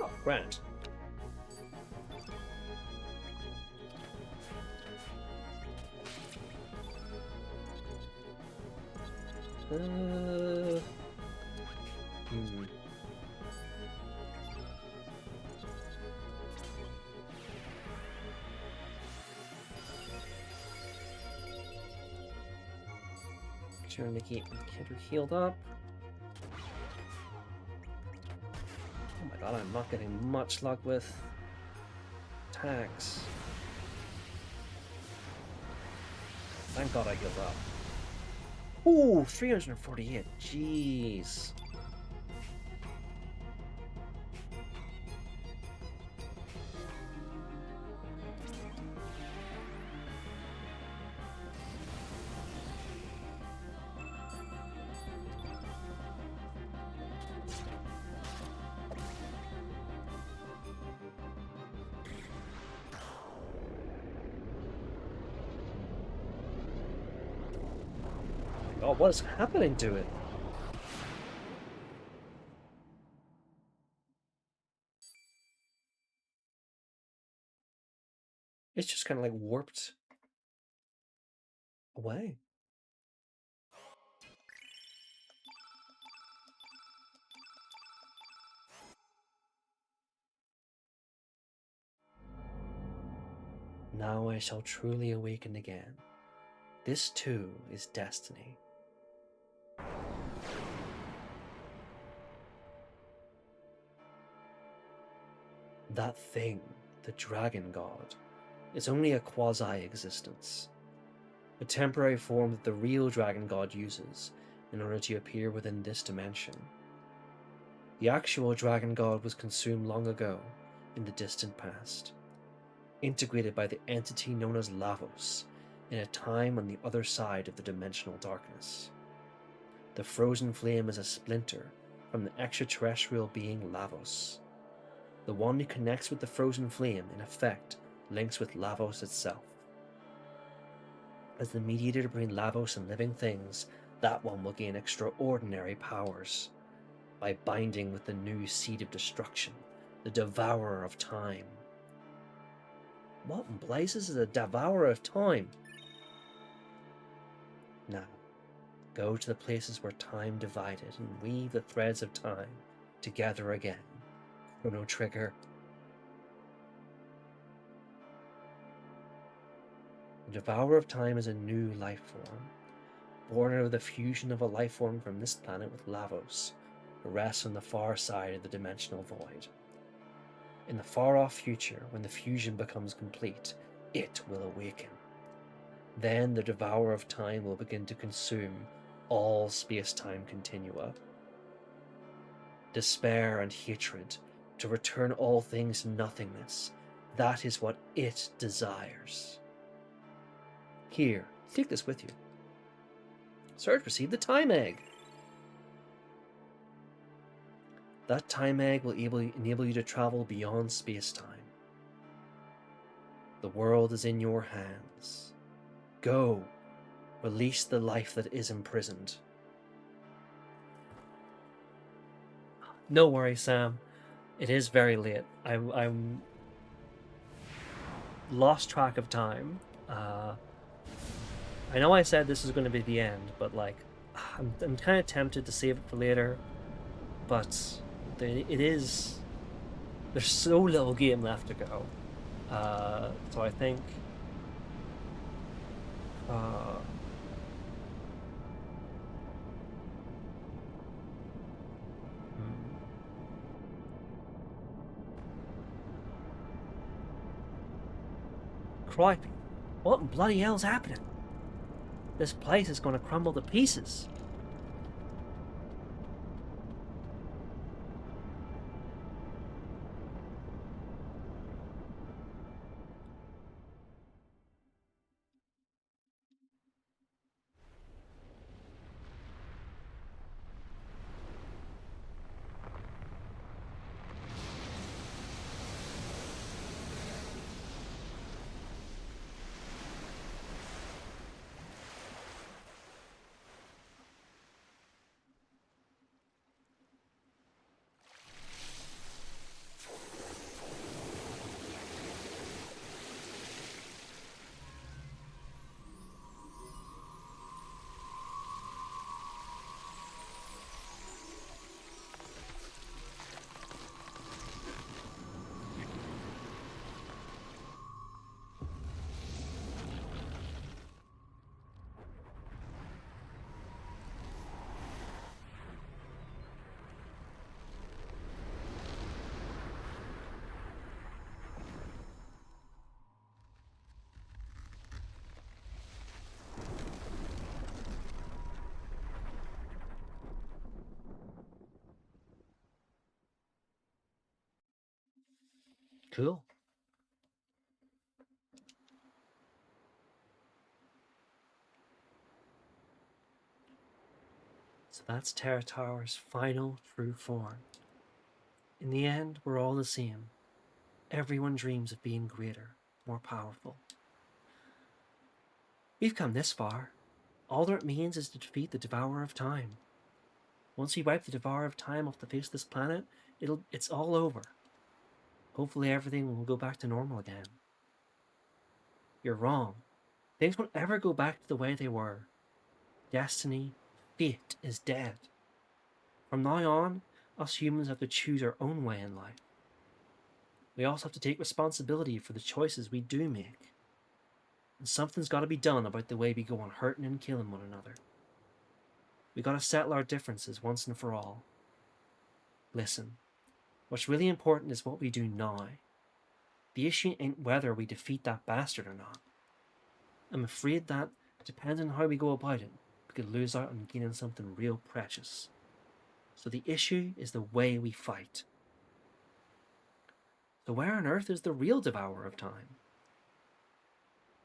Oh, grand. Hmm. Sure, Nikki, get her healed up. Oh my god, I'm not getting much luck with attacks. Thank god I healed up. Ooh, 348. Jeez. Oh, what is happening to it? It's just kind of like warped away. Now I shall truly awaken again. This too is destiny. That thing, the Dragon God, is only a quasi-existence, a temporary form that the real Dragon God uses in order to appear within this dimension. The actual Dragon God was consumed long ago, in the distant past, integrated by the entity known as Lavos, in a time on the other side of the dimensional darkness. The frozen flame is a splinter from the extraterrestrial being Lavos. The one who connects with the frozen flame, in effect, links with Lavos itself. As the mediator between Lavos and living things, that one will gain extraordinary powers by binding with the new seed of destruction, the devourer of time. What in blazes is a devourer of time? Now, go to the places where time divided and weave the threads of time together again. Chrono Trigger. The devourer of time is a new life form, born out of the fusion of a life form from this planet with Lavos, who rests on the far side of the dimensional void. In the far-off future, when the fusion becomes complete, it will awaken. Then the devourer of time will begin to consume all space-time continua. Despair and hatred, to return all things to nothingness, that is what it desires. Here, take this with you. Serge received the time egg. That time egg will enable you to travel beyond space-time. The world is in your hands. Go, release the life that is imprisoned. No worries, Sam. It is very late. I'm lost track of time. I know I said this was going to be the end, but like, I'm kind of tempted to save it for later. But it is. There's so little game left to go. So I think. Crikey, what in bloody hell's happening? This place is going to crumble to pieces. Cool. So that's Terra Tower's final true form. In the end, we're all the same. Everyone dreams of being greater, more powerful. We've come this far. All that it means is to defeat the Devourer of Time. Once we wipe the Devourer of Time off the face of this planet, it's all over. Hopefully everything will go back to normal again. You're wrong. Things won't ever go back to the way they were. Destiny, fate is dead. From now on, us humans have to choose our own way in life. We also have to take responsibility for the choices we do make. And something's got to be done about the way we go on hurting and killing one another. We got to settle our differences once and for all. Listen, what's really important is what we do now. The issue ain't whether we defeat that bastard or not. I'm afraid that, depending on how we go about it, we could lose out on gaining something real precious. So the issue is the way we fight. So where on earth is the real Devourer of Time?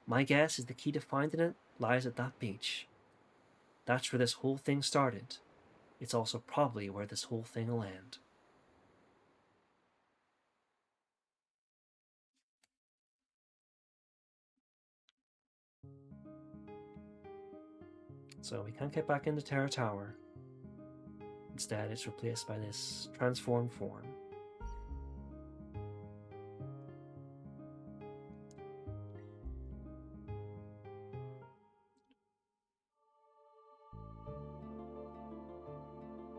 My guess is the key to finding it lies at that beach. That's where this whole thing started. It's also probably where this whole thing will end. So we can't get back into Terra Tower. Instead, it's replaced by this transformed form.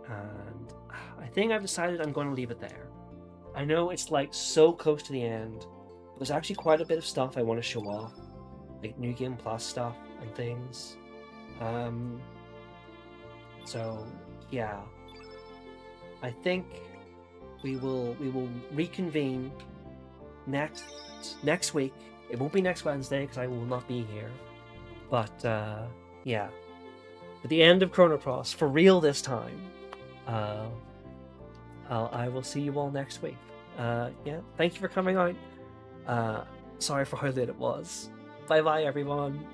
And I think I've decided I'm going to leave it there. I know it's like so close to the end, but there's actually quite a bit of stuff I want to show off, like New Game Plus stuff and things. So yeah, I think we will reconvene next week. It won't be next Wednesday because I will not be here. But yeah, at the end of Chrono Cross for real this time. I will see you all next week. Yeah, thank you for coming out. Sorry for how late it was. Bye bye, everyone.